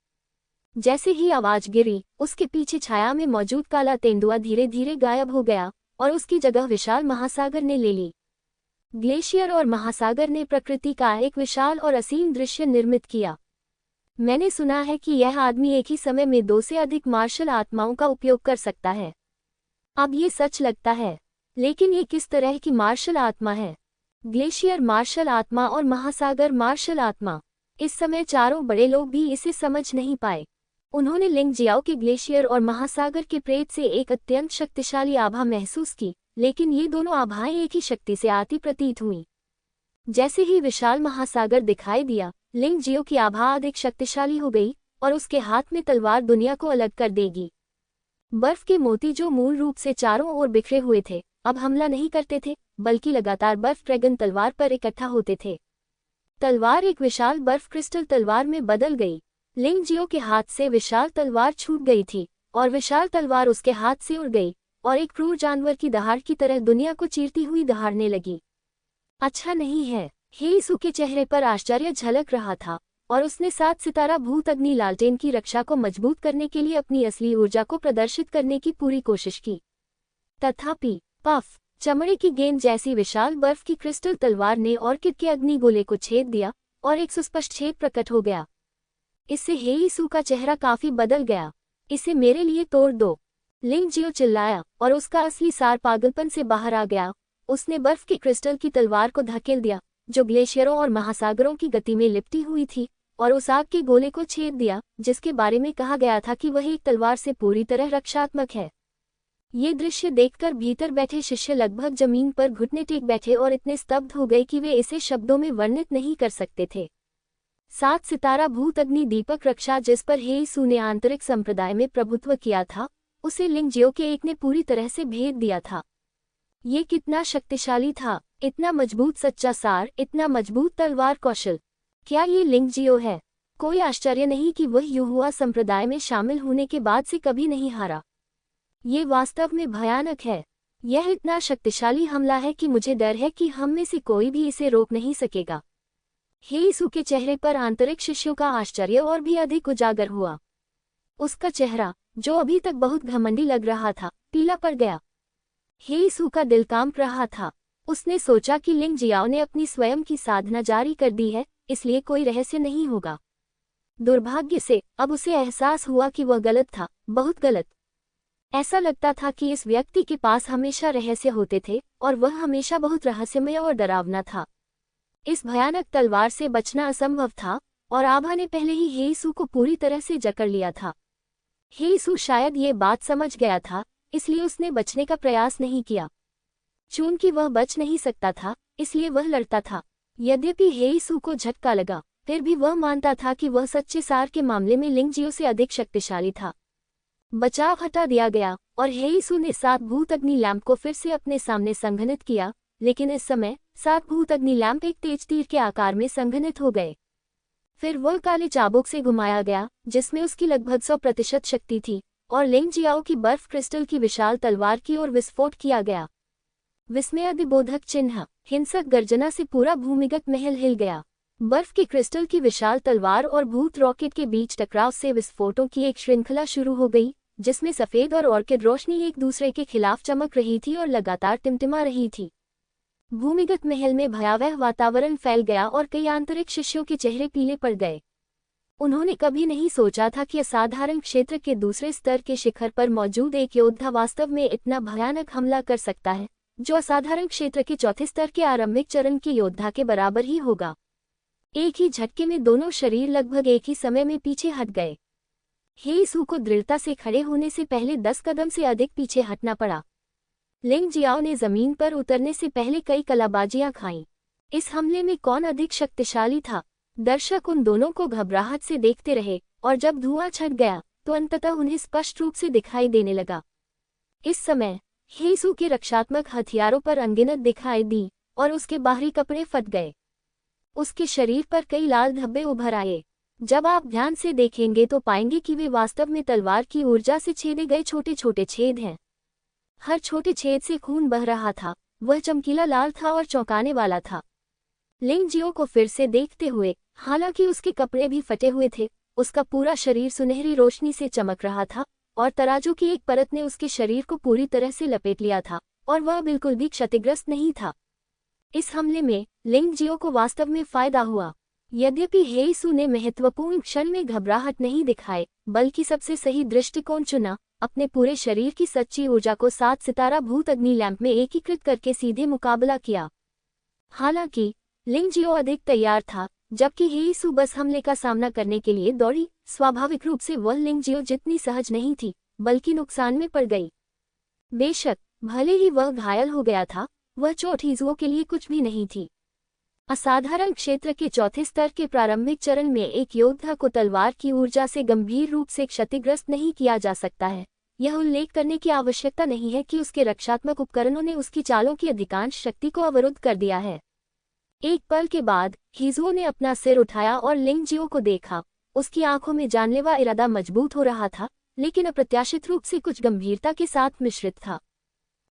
जैसे ही आवाज गिरी, उसके पीछे छाया में मौजूद काला तेंदुआ धीरे धीरे गायब हो गया और उसकी जगह विशाल महासागर ने ले ली। ग्लेशियर और महासागर ने प्रकृति का एक विशाल और असीम दृश्य निर्मित किया। मैंने सुना है कि यह आदमी एक ही समय में 2 से अधिक मार्शल आत्माओं का उपयोग कर सकता है। अब ये सच लगता है, लेकिन ये किस तरह की मार्शल आत्मा है? ग्लेशियर मार्शल आत्मा और महासागर मार्शल आत्मा। इस समय चारों बड़े लोग भी इसे समझ नहीं पाए। उन्होंने लिंग जियाओ के ग्लेशियर और महासागर के प्रेत से एक अत्यंत शक्तिशाली आभा महसूस की, लेकिन ये दोनों आभाएं एक ही शक्ति से आती प्रतीत हुईं। जैसे ही विशाल महासागर दिखाई दिया, लिंग जियो की आभा अधिक शक्तिशाली हो गई और उसके हाथ में तलवार दुनिया को अलग कर देगी। बर्फ के मोती जो मूल रूप से चारों ओर बिखरे हुए थे, अब हमला नहीं करते थे, बल्कि लगातार बर्फ ड्रैगन तलवार पर इकट्ठा होते थे। तलवार एक विशाल बर्फ क्रिस्टल तलवार में बदल गई। लिंग जियो के हाथ से विशाल तलवार छूट गई थी और विशाल तलवार उसके हाथ से उड़ गई और एक क्रूर जानवर की दहाड़ की तरह दुनिया को चीरती हुई दहाड़ने लगी। अच्छा नहीं है। हे यीशु के चेहरे पर आश्चर्य झलक रहा था और उसने 7 सितारा भूत अग्नि लालटेन की रक्षा को मजबूत करने के लिए अपनी असली ऊर्जा को प्रदर्शित करने की पूरी कोशिश की। तथापि पफ, चमड़े की गेंद जैसी विशाल बर्फ की क्रिस्टल तलवार ने ऑर्किड के अग्नि गोले को छेद दिया और एक सुस्पष्ट छेद प्रकट हो गया। इससे हे यीशु का चेहरा काफी बदल गया। इसे मेरे लिए तोड़ दो, लिंग जियो चिल्लाया और उसका असली सार पागलपन से बाहर आ गया। उसने बर्फ की क्रिस्टल की तलवार को धकेल दिया जो ग्लेशियरों और महासागरों की गति में लिपटी हुई थी, और उस आग के गोले को छेद दिया जिसके बारे में कहा गया था कि वह एक तलवार से पूरी तरह रक्षात्मक है। ये दृश्य देखकर भीतर बैठे शिष्य लगभग जमीन पर घुटने टेक बैठे और इतने स्तब्ध हो गए कि वे इसे शब्दों में वर्णित नहीं कर सकते थे। 7 सितारा भूत अग्नि दीपक रक्षा जिस पर हे यीशु ने आंतरिक संप्रदाय में प्रभुत्व किया था, उसे लिंग जियो के एक ने पूरी तरह से भेद दिया था। ये कितना शक्तिशाली था, इतना मजबूत सच्चा सार, इतना मजबूत तलवार कौशल। क्या ये लिंग जियो है? कोई आश्चर्य नहीं कि वह युहुआ संप्रदाय में शामिल होने के बाद से कभी नहीं हारा। ये वास्तव में भयानक है। यह इतना शक्तिशाली हमला है कि मुझे डर है कि हम में से कोई भी इसे रोक नहीं सकेगा। हे यीशु के चेहरे पर आंतरिक शिष्यों का आश्चर्य और भी अधिक उजागर हुआ। उसका चेहरा, जो अभी तक बहुत घमंडी लग रहा था, पीला पड़ गया। हे यीशु का दिल कांप रहा था। उसने सोचा कि लिंग जियाओ ने अपनी स्वयं की साधना जारी कर दी है, इसलिए कोई रहस्य नहीं होगा। दुर्भाग्य से अब उसे एहसास हुआ कि वह गलत था, बहुत गलत। ऐसा लगता था कि इस व्यक्ति के पास हमेशा रहस्य होते थे और वह हमेशा बहुत रहस्यमय और डरावना था। इस भयानक तलवार से बचना असंभव था और आभा ने पहले ही हे यीशु को पूरी तरह से जकड़ लिया था। हे यीशु शायद ये बात समझ गया था, इसलिए उसने बचने का प्रयास नहीं किया। चूंकि वह बच नहीं सकता था, इसलिए वह लड़ता था। यद्यपि हे यीशु को झटका लगा, फिर भी वह मानता था कि वह सच्चे सार के मामले में लिंग जियो से अधिक शक्तिशाली था। बचाव हटा दिया गया और हे यीशु ने 7 भूत अग्नि लैंप को फिर से अपने सामने संघनित किया, लेकिन इस समय 7 भूत अग्नि लैंप एक तेज तीर के आकार में संघनित हो गए। फिर वह काले चाबुक से घुमाया गया जिसमें उसकी लगभग 100% शक्ति थी और लिंग जियाओ की बर्फ क्रिस्टल की विशाल तलवार की ओर विस्फोट किया गया। विस्मयादिबोधक चिन्ह, हिंसक गर्जना से पूरा भूमिगत महल हिल गया। बर्फ के क्रिस्टल की विशाल तलवार और भूत रॉकेट के बीच टकराव से विस्फोटों की एक श्रृंखला शुरू हो गई, जिसमें सफेद और ऑर्किड रोशनी एक दूसरे के खिलाफ चमक रही थी और लगातार टिमटिमा रही थी। भूमिगत महल में भयावह वातावरण फैल गया और कई आंतरिक शिष्यों के चेहरे पीले पड़ गए। उन्होंने कभी नहीं सोचा था कि असाधारण क्षेत्र के दूसरे स्तर के शिखर पर मौजूद एक योद्धा वास्तव में इतना भयानक हमला कर सकता है, जो असाधारण क्षेत्र के चौथे स्तर के आरंभिक चरण के योद्धा के बराबर ही होगा। एक ही झटके में दोनों शरीर लगभग एक ही समय में पीछे हट गए। हेसू को दृढ़ता से खड़े होने से पहले 10 कदम से अधिक पीछे हटना पड़ा। लिंग जियाओ ने जमीन पर उतरने से पहले कई कलाबाजियां खाईं। इस हमले में कौन अधिक शक्तिशाली था? दर्शक उन दोनों को घबराहट से देखते रहे, और जब धुआं छट गया तो अंततः उन्हें स्पष्ट रूप से दिखाई देने लगा। इस समय हेसू के रक्षात्मक हथियारों पर अनगिनत दिखाई दी और उसके बाहरी कपड़े फट गए। उसके शरीर पर कई लाल धब्बे उभर आए। जब आप ध्यान से देखेंगे तो पाएंगे कि वे वास्तव में तलवार की ऊर्जा से छेदे गए छोटे छोटे छेद हैं। हर छोटे छेद से खून बह रहा था। वह चमकीला लाल था और चौंकाने वाला था। लिंग जियो को फिर से देखते हुए, हालांकि उसके कपड़े भी फटे हुए थे, उसका पूरा शरीर सुनहरी रोशनी से चमक रहा था और तराजू की एक परत ने उसके शरीर को पूरी तरह से लपेट लिया था और वह बिल्कुल भी क्षतिग्रस्त नहीं था। इस हमले में लिंग जियो को वास्तव में फायदा हुआ। यद्यपि हेसू ने महत्वपूर्ण क्षण में घबराहट नहीं दिखाए, बल्कि सबसे सही दृष्टिकोण चुना, अपने पूरे शरीर की सच्ची ऊर्जा को 7 सितारा भूत अग्नि लैंप में एकीकृत करके सीधे मुकाबला किया। हालांकि लिंग जियो अधिक तैयार था, जबकि हेसू बस हमले का सामना करने के लिए दौड़ी। स्वाभाविक रूप से वह लिंग जियो जितनी सहज नहीं थी, बल्कि नुकसान में पड़ गई। बेशक भले ही वह घायल हो गया था, वह चोट हिजुओ के लिए कुछ भी नहीं थी। असाधारण क्षेत्र के चौथे स्तर के प्रारंभिक चरण में एक योद्धा को तलवार की ऊर्जा से गंभीर रूप से क्षतिग्रस्त नहीं किया जा सकता है। यह उल्लेख करने की आवश्यकता नहीं है कि उसके रक्षात्मक उपकरणों ने उसकी चालों की अधिकांश शक्ति को अवरुद्ध कर दिया है। एक पल के बाद हिजुओ ने अपना सिर उठाया और लिंग जियो को देखा। उसकी आंखों में जानलेवा इरादा मजबूत हो रहा था, लेकिन अप्रत्याशित रूप से कुछ गंभीरता के साथ मिश्रित था।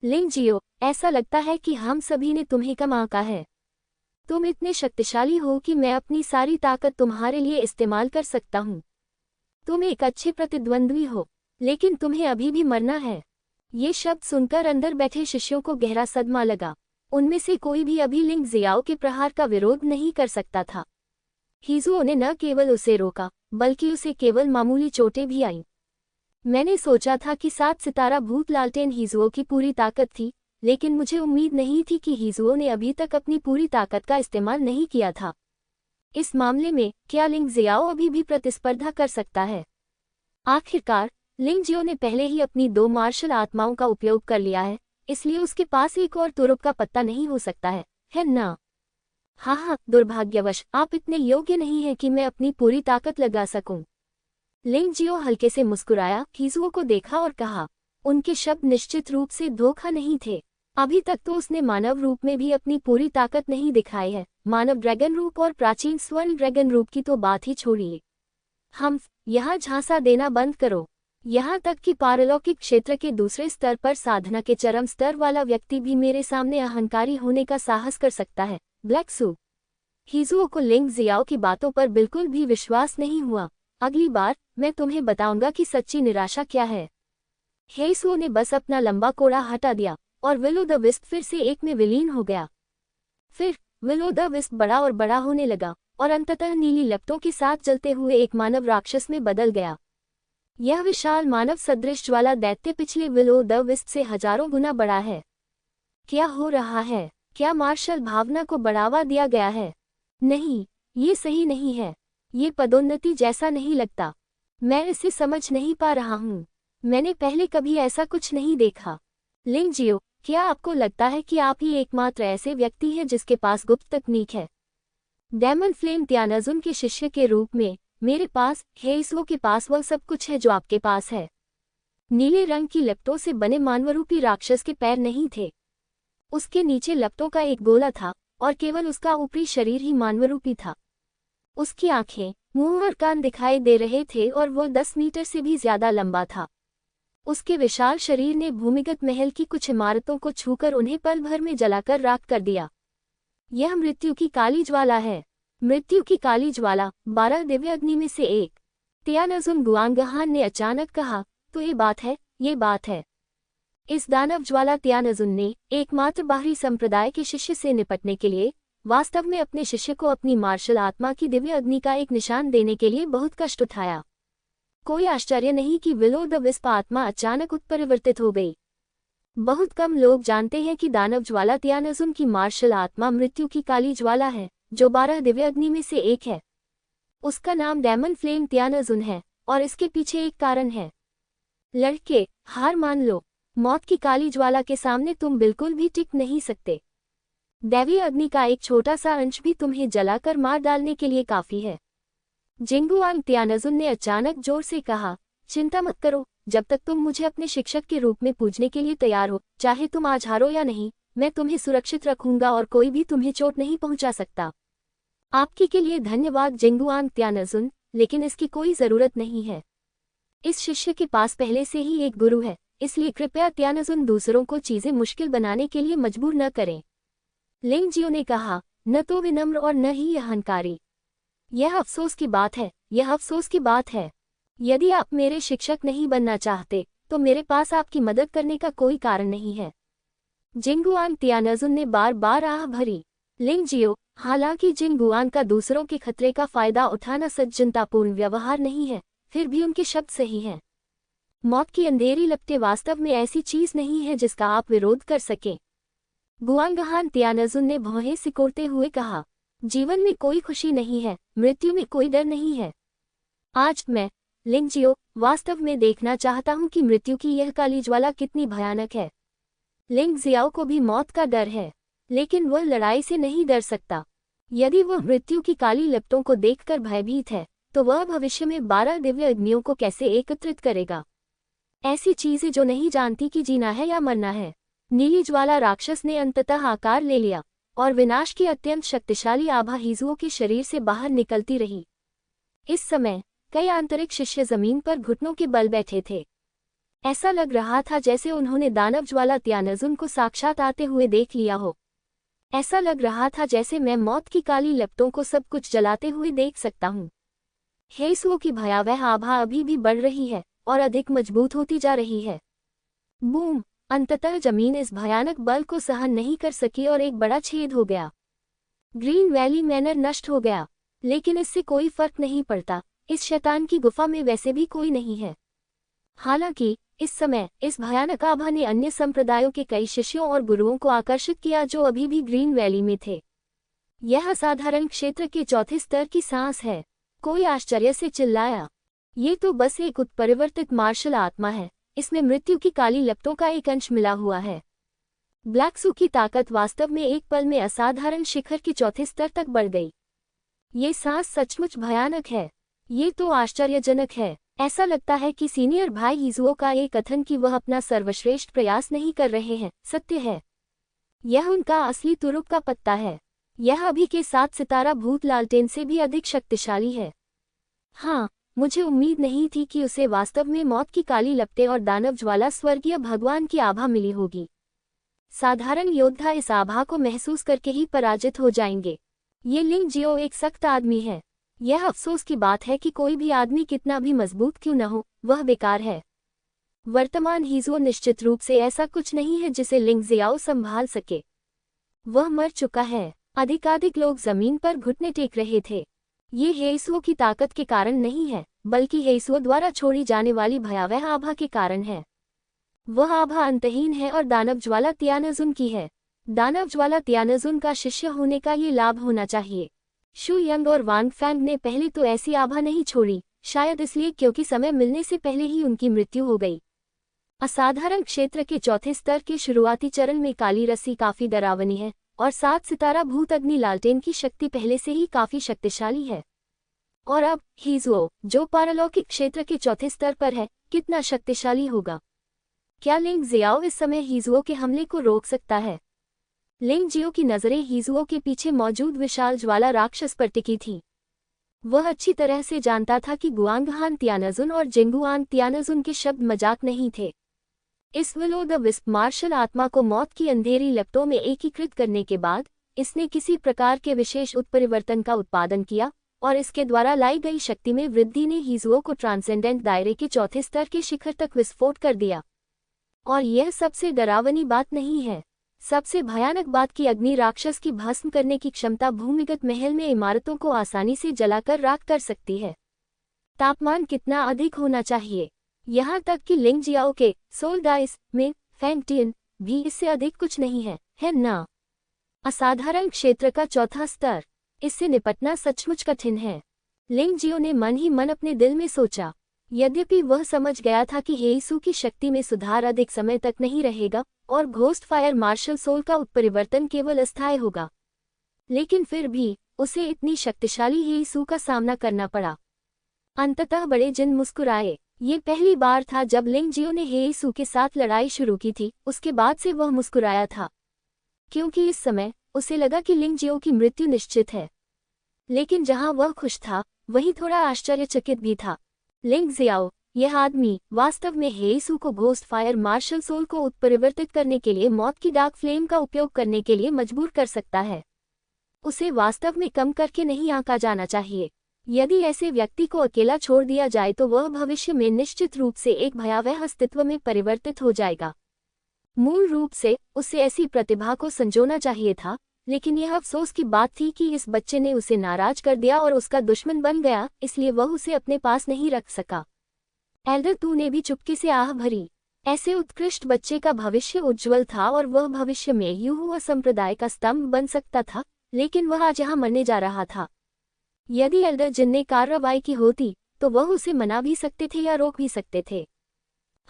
लिंग जियो, ऐसा लगता है कि हम सभी ने तुम्हें कम आंका है। तुम इतने शक्तिशाली हो कि मैं अपनी सारी ताकत तुम्हारे लिए इस्तेमाल कर सकता हूँ। तुम एक अच्छे प्रतिद्वंद्वी हो, लेकिन तुम्हें अभी भी मरना है। ये शब्द सुनकर अंदर बैठे शिष्यों को गहरा सदमा लगा। उनमें से कोई भी अभी लिंग जियाओ के प्रहार का विरोध नहीं कर सकता था। हिजुओ ने न केवल उसे रोका, बल्कि उसे केवल मामूली चोटें भी आईं। मैंने सोचा था कि 7 सितारा भूत लालटेन हिजुओ की पूरी ताकत थी, लेकिन मुझे उम्मीद नहीं थी कि हिजुओ ने अभी तक अपनी पूरी ताकत का इस्तेमाल नहीं किया था। इस मामले में क्या लिंग जियाओ अभी भी प्रतिस्पर्धा कर सकता है? आखिरकार लिंग जियो ने पहले ही अपनी 2 मार्शल आत्माओं का उपयोग कर लिया है, इसलिए उसके पास एक और तुरुप का पत्ता नहीं हो सकता है ना? हाँ, दुर्भाग्यवश आप इतने योग्य नहीं हैं कि मैं अपनी पूरी ताकत लगा सकूं। लिंग जियो हल्के से मुस्कुराया, हिजुओ को देखा और कहा। उनके शब्द निश्चित रूप से धोखा नहीं थे। अभी तक तो उसने मानव रूप में भी अपनी पूरी ताकत नहीं दिखाई है। मानव ड्रैगन रूप और प्राचीन स्वर्ण ड्रैगन रूप की तो बात ही छोड़िए। हम यहाँ झांसा देना बंद करो। यहाँ तक कि पारलौकिक क्षेत्र के दूसरे स्तर पर साधना के चरम स्तर वाला व्यक्ति भी मेरे सामने अहंकारी होने का साहस कर सकता है। ब्लैक सू। हिजुओ को लिंग जियाओ की बातों पर बिल्कुल भी विश्वास नहीं हुआ। अगली बार मैं तुम्हें बताऊंगा कि सच्ची निराशा क्या है। हेसू ने बस अपना लंबा कोड़ा हटा दिया और विल ओ द विस्प फिर से एक में विलीन हो गया। फिर विल ओ द विस्प बड़ा और बड़ा होने लगा और अंततः नीली लपटों के साथ जलते हुए एक मानव राक्षस में बदल गया। यह विशाल मानव सदृश ज्वाला दैत्य पिछले विल ओ द विस्प से हजारों गुना बड़ा है। क्या हो रहा है? क्या मार्शल भावना को बढ़ावा दिया गया है? नहीं, ये सही नहीं है। ये पदोन्नति जैसा नहीं लगता। मैं इसे समझ नहीं पा रहा हूँ। मैंने पहले कभी ऐसा कुछ नहीं देखा। लिंग जियो, क्या आपको लगता है कि आप ही एकमात्र ऐसे व्यक्ति हैं जिसके पास गुप्त तकनीक है? डेमन फ्लेम त्यानाजुन के शिष्य के रूप में मेरे पास हेसू के पास वह सब कुछ है जो आपके पास है। नीले रंग की लपटों से बने मानवरूपी राक्षस के पैर नहीं थे। उसके नीचे लपटों का एक गोला था और केवल उसका ऊपरी शरीर ही मानवरूपी था। उसकी आंखें, मुंह और कान दिखाई दे रहे थे और वो 10 मीटर से भी ज्यादा लंबा था। उसके विशाल शरीर ने भूमिगत महल की कुछ इमारतों को छूकर उन्हें पल भर में जलाकर राख कर दिया। यह मृत्यु की काली ज्वाला है। मृत्यु की काली ज्वाला 12 दिव्य अग्नि में से एक। तियानजुन गुआंगहान ने अचानक कहा, तो ये बात है। इस दानव ज्वाला तियानजुन ने एकमात्र बाहरी संप्रदाय के शिष्य से निपटने के लिए वास्तव में अपने शिष्य को अपनी मार्शल आत्मा की दिव्य अग्नि का एक निशान देने के लिए बहुत कष्ट उठाया। कोई आश्चर्य नहीं कि विलो द विस्प आत्मा अचानक उत्परिवर्तित हो गई। बहुत कम लोग जानते हैं कि दानव ज्वाला तियानजुन की मार्शल आत्मा मृत्यु की काली ज्वाला है, जो 12 दिव्य अग्नि में से एक है। उसका नाम डेमन फ्लेम तियानजुन है, और इसके पीछे एक कारण है। लड़के, हार मान लो। मौत की काली ज्वाला के सामने तुम बिल्कुल भी टिक नहीं सकते। दैवीय अग्नि का एक छोटा सा अंश भी तुम्हें जलाकर मार डालने के लिए काफी है। जिंगुआंग तियानजुन ने अचानक जोर से कहा, चिंता मत करो, जब तक तुम मुझे अपने शिक्षक के रूप में पूजने के लिए तैयार हो, चाहे तुम आज हारो या नहीं, मैं तुम्हें सुरक्षित रखूंगा और कोई भी तुम्हें चोट नहीं पहुंचा सकता। आपके के लिए धन्यवाद जिंगुआंग तियानजुन, लेकिन इसकी कोई जरूरत नहीं है। इस शिष्य के पास पहले से ही एक गुरु है, इसलिए कृपया तियानजुन दूसरों को चीजें मुश्किल बनाने के लिए मजबूर न करें। लिंग जियो ने कहा, न तो विनम्र और न ही अहंकारी। यह अफसोस की बात है। यदि आप मेरे शिक्षक नहीं बनना चाहते, तो मेरे पास आपकी मदद करने का कोई कारण नहीं है। जिंगुआंग तियानजुन ने बार बार आह भरी। लिंग जियो, हालांकि जिंगुआंग का दूसरों के खतरे का फायदा उठाना सज्जनतापूर्ण व्यवहार नहीं है, फिर भी उनके शब्द सही हैं। मौत की अंधेरी लपटें वास्तव में ऐसी चीज नहीं है जिसका आप विरोध कर सकें। गुआंगहान तियानजुन ने भौहें सिकोड़ते हुए कहा, जीवन में कोई खुशी नहीं है, मृत्यु में कोई डर नहीं है। आज मैं, लिंग जियो, वास्तव में देखना चाहता हूं कि मृत्यु की यह काली ज्वाला कितनी भयानक है। लिंग जियाओ को भी मौत का डर है, लेकिन वह लड़ाई से नहीं डर सकता। यदि वह मृत्यु की काली लपटों को देखकर भयभीत है, तो वह भविष्य में 12 दिव्य अग्नियों को कैसे एकत्रित करेगा? ऐसी चीजें जो नहीं जानती कि जीना है या मरना है। नीली ज्वाला राक्षस ने अंततः आकार ले लिया, और विनाश की अत्यंत शक्तिशाली आभा हिजुओं के शरीर से बाहर निकलती रही। इस समय कई आंतरिक शिष्य जमीन पर घुटनों के बल बैठे थे। ऐसा लग रहा था जैसे उन्होंने दानव ज्वाला तियानजुन को साक्षात आते हुए देख लिया हो। ऐसा लग रहा था जैसे मैं मौत की काली लपटों को सब कुछ जलाते हुए देख सकता हूँ। हेसुओं की भयावह आभा अभी भी बढ़ रही है और अधिक मजबूत होती जा रही है। बूम! अंततः जमीन इस भयानक बल को सहन नहीं कर सकी और एक बड़ा छेद हो गया। ग्रीन वैली मैनर नष्ट हो गया, लेकिन इससे कोई फर्क नहीं पड़ता। इस शैतान की गुफा में वैसे भी कोई नहीं है। हालांकि इस समय इस भयानक आभा ने अन्य संप्रदायों के कई शिष्यों और गुरुओं को आकर्षित किया जो अभी भी ग्रीन वैली में थे। यह असाधारण क्षेत्र के चौथे स्तर की सांस है। कोई आश्चर्य से चिल्लाया, ये तो बस एक उत्परिवर्तित मार्शल आत्मा है, इसमें मृत्यु की काली लपटों का एक अंश मिला हुआ है। ब्लैकसू की ताकत वास्तव में एक पल में असाधारण शिखर के चौथे स्तर तक बढ़ गई। ये सांस सचमुच भयानक है। ये तो आश्चर्यजनक है। ऐसा लगता है कि सीनियर भाई हिजुओ का ये कथन कि वह अपना सर्वश्रेष्ठ प्रयास नहीं कर रहे हैं, सत्य है। यह उनका असली तुरुप का पत्ता है। यह अभी के 7 सितारा भूत लालटेन से भी अधिक शक्तिशाली है। हाँ, मुझे उम्मीद नहीं थी कि उसे वास्तव में मौत की काली लपटें और दानव ज्वाला स्वर्गीय भगवान की आभा मिली होगी। साधारण योद्धा इस आभा को महसूस करके ही पराजित हो जाएंगे। ये लिंग जियो एक सख्त आदमी है। यह अफसोस की बात है कि कोई भी आदमी कितना भी मजबूत क्यों न हो, वह बेकार है। वर्तमान हिजुओ निश्चित रूप से ऐसा कुछ नहीं है जिसे लिंग जियाओ संभाल सके। वह मर चुका है। अधिकाधिक लोग जमीन पर घुटने टेक रहे थे। ये हेसुओं की ताकत के कारण नहीं है, बल्कि हेसुओं द्वारा छोड़ी जाने वाली भयावह आभा के कारण है। वह आभा अंतहीन है और दानव ज्वाला तियानजुन की है। दानव ज्वाला तियानजुन का शिष्य होने का ये लाभ होना चाहिए। शू यंग और वांग फैंग ने पहले तो ऐसी आभा नहीं छोड़ी, शायद इसलिए क्योंकि समय मिलने से पहले ही उनकी मृत्यु हो गई। असाधारण क्षेत्र के चौथे स्तर के शुरुआती चरण में काली रस्सी काफी डरावनी है, और 7 सितारा भूत अग्नि लालटेन की शक्ति पहले से ही काफी शक्तिशाली है। और अब हिजुओ, जो पारलौकिक क्षेत्र के चौथे स्तर पर है, कितना शक्तिशाली होगा? क्या लिंग जियाओ इस समय हिजुओ के हमले को रोक सकता है? लिंग जियो की नजरें हिजुओ के पीछे मौजूद विशाल ज्वाला राक्षस पर टिकी थीं। वह अच्छी तरह से जानता था कि गुआंगहान तियानजुन और जिंगुआंग तियानजुन के शब्द मजाक नहीं थे। इस will o' the wisp marshal आत्मा को मौत की अंधेरी लपटों में एकीकृत करने के बाद इसने किसी प्रकार के विशेष उत्परिवर्तन का उत्पादन किया और इसके द्वारा लाई गई शक्ति में वृद्धि ने हीजुओ को ट्रांसेंडेंट दायरे के चौथे स्तर के शिखर तक विस्फोट कर दिया। और यह सबसे डरावनी बात नहीं है। सबसे भयानक बात कि अग्नि राक्षस की भस्म करने की क्षमता भूमिगत महल में इमारतों को आसानी से जलाकर राख कर सकती है। तापमान कितना अधिक होना चाहिए? यहाँ तक कि लिंग जियाओ के सोल डाइस में फैंगटियन भी इससे अधिक कुछ नहीं है ना? असाधारण क्षेत्र का चौथा स्तर, इससे निपटना सचमुच कठिन है। लिंग जियो ने मन ही मन अपने दिल में सोचा। यद्यपि वह समझ गया था कि हेइसू की शक्ति में सुधार अधिक समय तक नहीं रहेगा और घोस्ट फायर मार्शल सोल का उत्परिवर्तन केवल अस्थायी होगा, लेकिन फिर भी उसे इतनी शक्तिशाली हेइसू का सामना करना पड़ा। अंततः बड़े जिन मुस्कुराए। ये पहली बार था जब लिंग जियो ने हेइसू के साथ लड़ाई शुरू की थी। उसके बाद से वह मुस्कुराया था, क्योंकि इस समय उसे लगा कि लिंग जियो की मृत्यु निश्चित है। लेकिन जहां वह खुश था, वहीं थोड़ा आश्चर्यचकित भी था। लिंग जियाओ, यह आदमी वास्तव में हेइसू को घोस्ट फायर मार्शल सोल को उत्परिवर्तित करने के लिए मौत की डार्क फ्लेम का उपयोग करने के लिए मजबूर कर सकता है। उसे वास्तव में कम करके नहीं आंका जाना चाहिए। यदि ऐसे व्यक्ति को अकेला छोड़ दिया जाए तो वह भविष्य में निश्चित रूप से एक भयावह अस्तित्व में परिवर्तित हो जाएगा। मूल रूप से उसे ऐसी प्रतिभा को संजोना चाहिए था, लेकिन यह अफसोस की बात थी कि इस बच्चे ने उसे नाराज कर दिया और उसका दुश्मन बन गया, इसलिए वह उसे अपने पास नहीं रख सका। एल्डर तू ने भी चुपके से आह भरी। ऐसे उत्कृष्ट बच्चे का भविष्य उज्ज्वल था और वह भविष्य में यूहुआ संप्रदाय का स्तंभ बन सकता था, लेकिन वह आज यहाँ मरने जा रहा था। यदि एल्डर जिन ने कार्रवाई की होती तो वह उसे मना भी सकते थे या रोक भी सकते थे।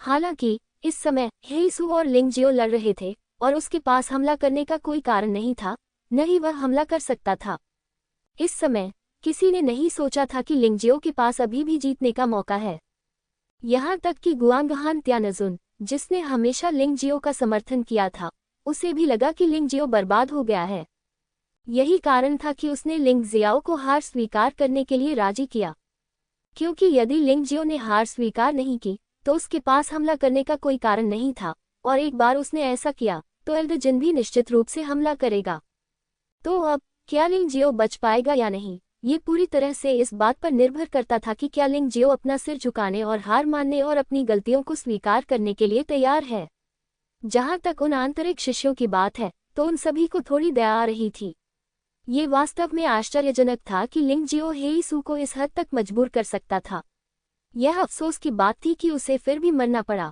हालांकि इस समय हेइसू और लिंग जियो लड़ रहे थे और उसके पास हमला करने का कोई कारण नहीं था, न ही वह हमला कर सकता था। इस समय किसी ने नहीं सोचा था कि लिंग जियो के पास अभी भी जीतने का मौका है। यहाँ तक कि गुआंगहान त्यानजुन, जिसने हमेशा लिंग जियो का समर्थन किया था, उसे भी लगा कि लिंग जियो बर्बाद हो गया है। यही कारण था कि उसने लिंग जियाओ को हार स्वीकार करने के लिए राजी किया, क्योंकि यदि लिंग जियो ने हार स्वीकार नहीं की तो उसके पास हमला करने का कोई कारण नहीं था, और एक बार उसने ऐसा किया तो एल्डर जिन भी निश्चित रूप से हमला करेगा। तो अब क्या लिंग जियो बच पाएगा या नहीं, ये पूरी तरह से इस बात पर निर्भर करता था कि क्या लिंग जियो अपना सिर झुकाने और हार मानने और अपनी गलतियों को स्वीकार करने के लिए तैयार है। जहां तक उन आंतरिक शिष्यों की बात है तो उन सभी को थोड़ी दया आ रही थी। ये वास्तव में आश्चर्यजनक था कि लिंग जियो हेइसू को इस हद तक मजबूर कर सकता था। यह अफसोस की बात थी कि उसे फिर भी मरना पड़ा।